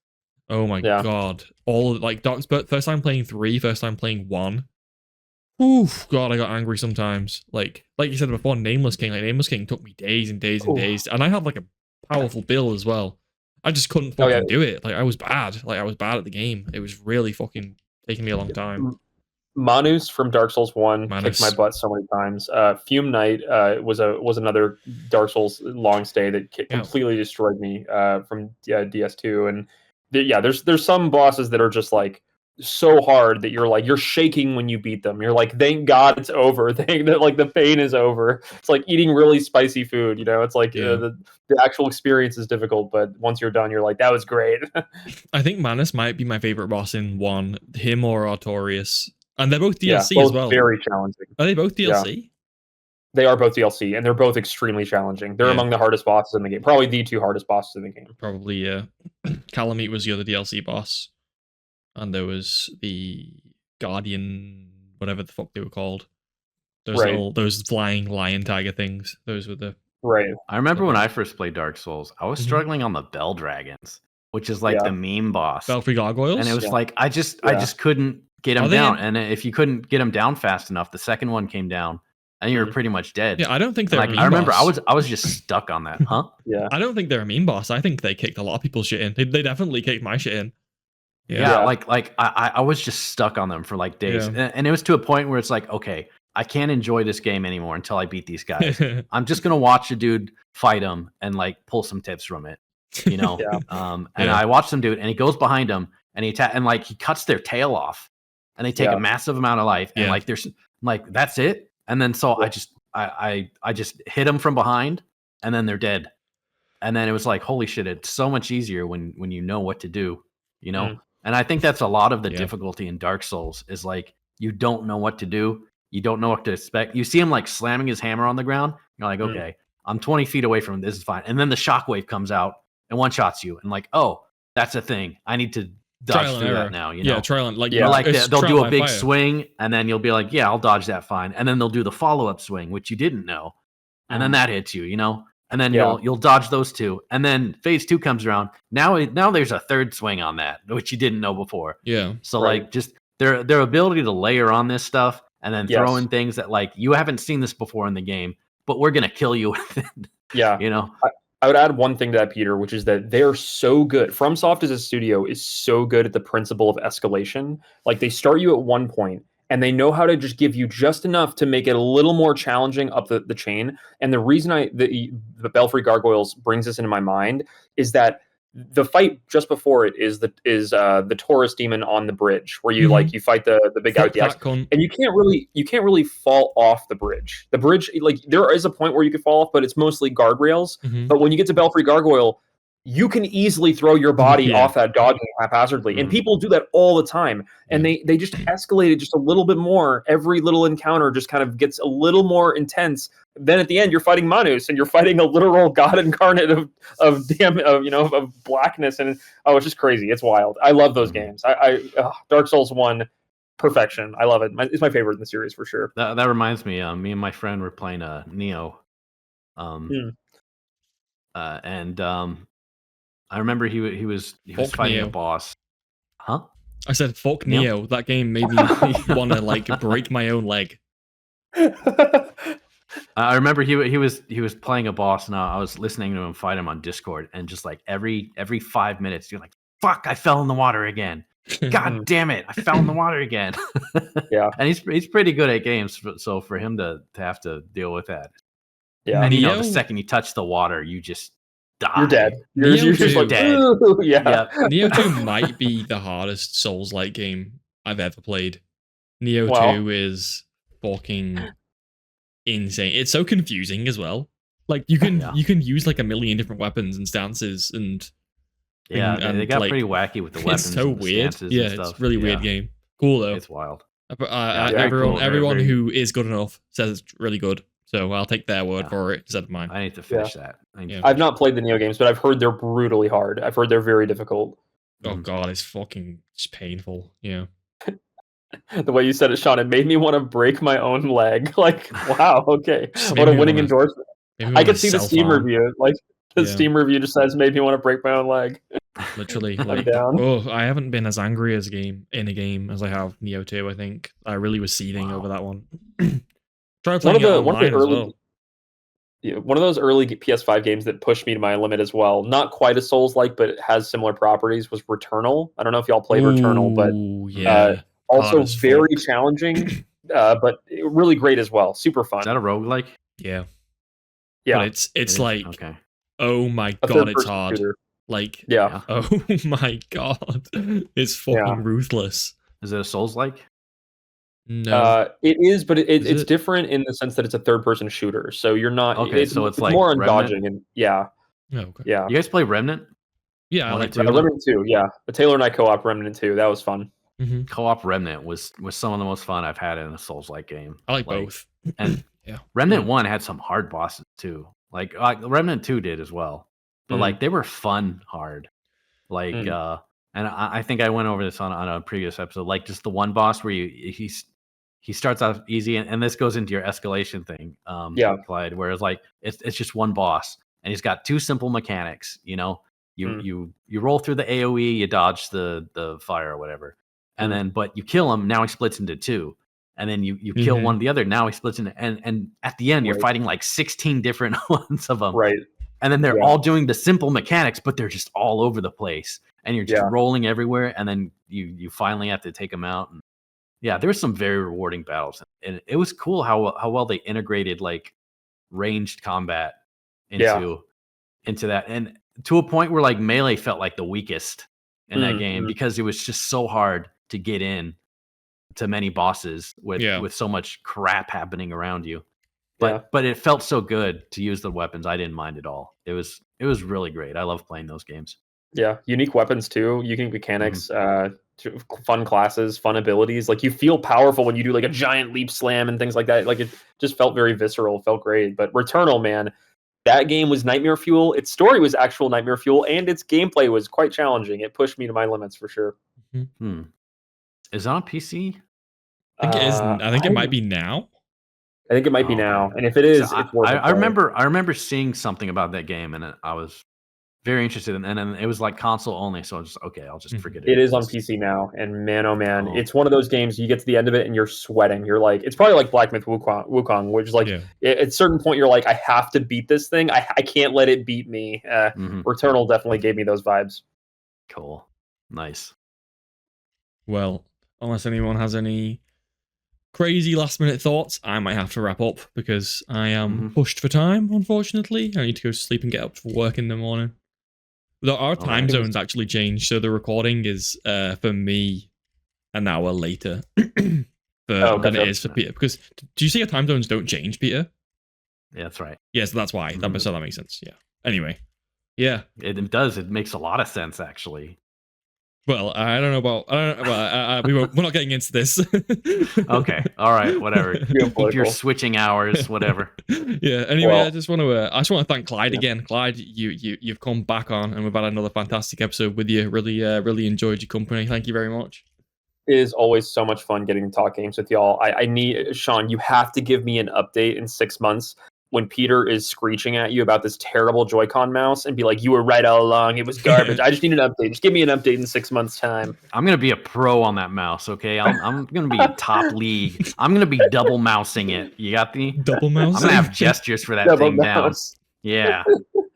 oh my god, first time playing 3, first time playing 1. Oof, god, I got angry sometimes. Like you said before, Nameless King took me days and days and days, and I had like a powerful build as well. I just couldn't fucking do it. Like, I was bad. Like, I was bad at the game. It was really fucking taking me a long time. Manus from Dark Souls 1 kicked my butt so many times. Fume Knight was another Dark Souls long stay that completely destroyed me from DS2. And there's some bosses that are just like so hard that you're shaking when you beat them. You're like, thank God it's over. Like the pain is over. It's like eating really spicy food. You know, it's like the actual experience is difficult, but once you're done, you're like, that was great. I think Manus might be my favorite boss in 1. Him or Artorias. And they're both DLC as well. Very challenging. Are they both DLC? Yeah. They are both DLC, and they're both extremely challenging. They're among the hardest bosses in the game. Probably the 2 hardest bosses in the game. Probably, yeah. Calamite was the other DLC boss. And there was the Guardian, whatever the fuck they were called. Those flying lion tiger things. Those were the... Right. I remember when I first played Dark Souls, I was struggling on the Bell Dragons, which is like the meme boss. Belfry Gargoyles? And it was like, I just couldn't get him down. And if you couldn't get him down fast enough, the second one came down and you were pretty much dead. Yeah, I don't think they're like, a meme I remember boss. I was just stuck on that. Huh? Yeah. I don't think they're a meme boss. I think they kicked a lot of people's shit in. They definitely kicked my shit in. Yeah. Like I was just stuck on them for like days. And it was to a point where it's like, okay, I can't enjoy this game anymore until I beat these guys. I'm just going to watch a dude fight him and like pull some tips from it, you know? And I watched him do it, and he goes behind him and he cuts their tail off, and they take a massive amount of life. And like, there's like, that's it. And then, so I just hit him from behind, and then they're dead. And then it was like, holy shit, it's so much easier when you know what to do, you know? And I think that's a lot of the difficulty in Dark Souls is like, you don't know what to do. You don't know what to expect. You see him like slamming his hammer on the ground. You're like, okay, I'm 20 feet away from him. This is fine. And then the shockwave comes out and one shots you. And like, oh, that's a thing. I need to dodge through that now. You know? Trial and like, they'll do a big swing, and then you'll be like, yeah, I'll dodge that fine. And then they'll do the follow-up swing, which you didn't know. And then that hits you, you know? And then you'll dodge those 2. And then phase 2 comes around. Now there's a third swing on that, which you didn't know before. Yeah. So like, just their ability to layer on this stuff and then throw in things that like, you haven't seen this before in the game, but we're going to kill you with it. Yeah. You know? I would add one thing to that, Peter, which is that they're so good. FromSoft as a studio is so good at the principle of escalation. Like, they start you at one point, and they know how to just give you just enough to make it a little more challenging up the chain. And the reason the Belfry Gargoyles brings this into my mind is that the fight just before it is the Taurus demon on the bridge, where you you fight the big guy with the axe, and you can't really fall off the bridge. The bridge, like, there is a point where you could fall off, but it's mostly guardrails. But when you get to Belfry Gargoyle, you can easily throw your body off that dodging haphazardly. And people do that all the time. And they just escalate it just a little bit more. Every little encounter just kind of gets a little more intense. Then at the end, you're fighting Manus, and you're fighting a literal god incarnate of blackness. And it's just crazy. It's wild. I love those games. Dark Souls 1, perfection. I love it. It's my favorite in the series for sure. That reminds me. Me and my friend were playing Neo. I remember he was fighting a boss. Huh? I said, fuck Neo. That game made me want to like break my own leg. I remember he was playing a boss, and I was listening to him fight him on Discord, and just like every 5 minutes, you're like, fuck, I fell in the water again. God damn it, I fell in the water again. Yeah. And he's pretty good at games, so for him to have to deal with that. Yeah. And the second you touch the water, you just die. You're dead. You're just like dead. Yeah. Neo 2 might be the hardest Souls-like game I've ever played. Neo 2 is fucking insane. It's so confusing as well. Like you can use like a million different weapons and stances and they got like, pretty wacky with the weapons. It's so weird. Yeah, it's a really weird game. Cool though. It's wild. Everyone who is good enough says it's really good. So I'll take their word for it instead of mine. I need to finish that. I've not played the Neo games, but I've heard they're brutally hard. I've heard they're very difficult. Oh god, it's fucking just painful. Yeah. The way you said it, Sean, it made me want to break my own leg. Like, wow, okay. What a winning endorsement. I could see the Steam review. Like, the Steam review just says, made me want to break my own leg. Literally. Like, I haven't been as angry in a game as I have Neo 2, I think. I really was seething over that one. Tried playing it online as well. Yeah, one of those early PS5 games that pushed me to my limit as well. Not quite a Souls-like, but it has similar properties, was Returnal. I don't know if y'all played Returnal, but also very challenging, but really great as well. Super fun. Is that a roguelike? Yeah. But it's like, oh my god, it's hard. Shooter. Like, oh my god. It's fucking ruthless. Is it a Souls-like? No. It is, but it's different in the sense that it's a third-person shooter. So you're not... Okay, so it's like more on Remnant? dodging. And yeah. Oh, okay. Yeah. You guys play Remnant? Yeah, I like to. Remnant 2, yeah. The Taylor and I co-op Remnant 2. That was fun. Mm-hmm. Co-op Remnant was some of the most fun I've had in a Souls-like game. I like both. And Remnant 1 had some hard bosses too. Like Remnant 2 did as well. But like they were fun hard. Like and I think I went over this on a previous episode. Like just the one boss where he starts off easy, and this goes into your escalation thing, Clyde, where it's like it's just one boss, and he's got two simple mechanics. You know, you roll through the AOE, you dodge the fire or whatever, and then but you kill him. Now he splits into two, and then you kill one of the other. Now he splits into and at the end you're fighting like 16 different ones of them, right? And then they're all doing the simple mechanics, but they're just all over the place, and you're just rolling everywhere, and then you finally have to take them out. And yeah, there were some very rewarding battles, and it was cool how well they integrated like ranged combat into that, and to a point where like melee felt like the weakest in that game because it was just so hard to get in to many bosses with so much crap happening around you. But it felt so good to use the weapons. I didn't mind at all. It was really great. I love playing those games. Yeah, unique weapons too, unique mechanics, fun classes, fun abilities. Like you feel powerful when you do like a giant leap slam and things like that. Like it just felt very visceral, felt great. But Returnal, man, that game was nightmare fuel. Its story was actual nightmare fuel, and its gameplay was quite challenging. It pushed me to my limits for sure. Is it on PC? I think it is. I think it might be now. I think it might be now, and if it is, so I remember seeing something about that game, and I was very interested in, and then it was like console only, so I was just I'll just forget it. It is on PC now, and man, oh man, it's one of those games you get to the end of it and you're sweating. You're like, it's probably like Black Myth Wukong, which is like at a certain point you're like, I have to beat this thing. I can't let it beat me. Returnal definitely gave me those vibes. Cool, nice. Well, unless anyone has any crazy last minute thoughts, I might have to wrap up because I am pushed for time, unfortunately. I need to go to sleep and get up for work in the morning. Our time zones actually changed, so the recording is for me an hour later than it is for Peter. Because do you see your time zones don't change, Peter? Yeah, that's right. Yes, that's why. So that makes sense. Yeah. Anyway, Yeah. It does. It makes a lot of sense, actually. Well, I don't know about. We're not getting into this. Okay. All right. Whatever. Keep your switching hours. Whatever. Yeah. Anyway, I just want to thank Clyde again. Clyde, you've come back on, and we've had another fantastic episode with you. Really enjoyed your company. Thank you very much. It is always so much fun getting to talk games with y'all. I need Sean. You have to give me an update in 6 months when Peter is screeching at you about this terrible Joy-Con mouse and be like, "You were right all along. It was garbage." I just need an update. Just give me an update in 6 months' time. I'm gonna be a pro on that mouse. Okay, I'm gonna be top league. I'm gonna be double mousing it. You got me? Double mouse. I'm gonna have gestures for that Double thing mouse. down.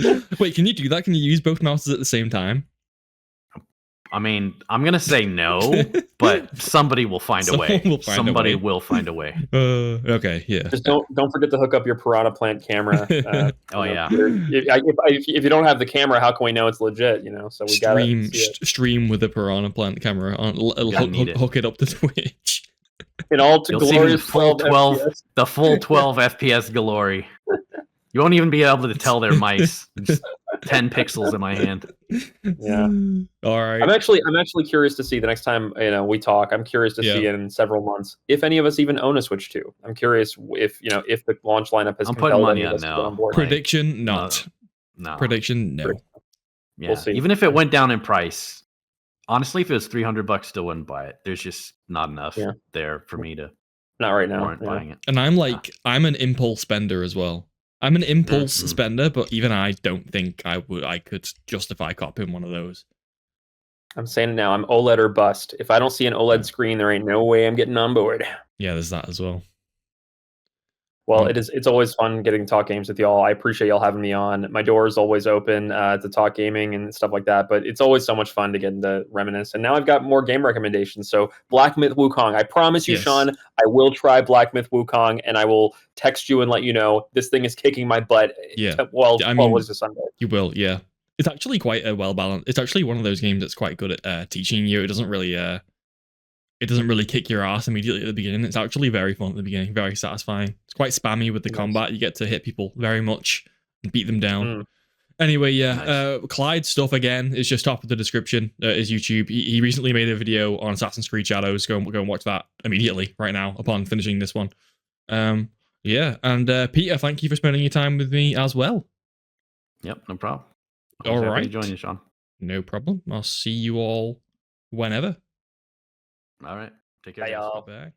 Yeah. Wait, can you do that? Can you use both mouses at the same time? I mean, I'm gonna say no, but somebody will find a way. Somebody will find a way. Okay, yeah. Just don't forget to hook up your Piranha Plant camera. Oh yeah. If you don't have the camera, how can we know it's legit? So we gotta stream with the Piranha Plant camera on. Hook it up to Twitch. In all to glorious full 12, the full 12 FPS glory. You won't even be able to tell they're mice. Just 10 pixels in my hand. Yeah. All right. I'm actually curious to see the next time we talk. I'm curious to see in several months if any of us even own a Switch 2. I'm curious if the launch lineup has compelled any of us to get on board. Prediction not. No. Prediction no. Yeah. We'll see. Even if it went down in price, honestly, if it was $300, still wouldn't buy it. There's just not enough there for me to. Not right now. Buying it. And I'm an impulse spender as well. I'm an impulse spender, but even I don't think I could justify copying one of those. I'm saying it now. I'm OLED or bust. If I don't see an OLED screen, there ain't no way I'm getting on board. Yeah, there's that as well. Well, it's always fun getting to talk games with y'all. I appreciate y'all having me on. My door is always open to talk gaming and stuff like that, but it's always so much fun to get into reminisce. And now I've got more game recommendations. So Black Myth Wukong, I promise you, Sean, I will try Black Myth Wukong, and I will text you and let you know this thing is kicking my butt. Yeah. Was this Sunday? You will, yeah. It's actually quite a well balanced. It's actually one of those games that's quite good at teaching you. It doesn't really kick your ass immediately at the beginning. It's actually very fun at the beginning, very satisfying. It's quite spammy with the combat. You get to hit people very much and beat them down. Anyway, Clyde's stuff again is just top of the description. His YouTube. He recently made a video on Assassin's Creed Shadows. Go and watch that immediately right now upon finishing this one. And Peter, thank you for spending your time with me as well. Yep, no problem. All right, join you, Sean. No problem. I'll see you all whenever. All right. Take care. Bye, y'all. Bye.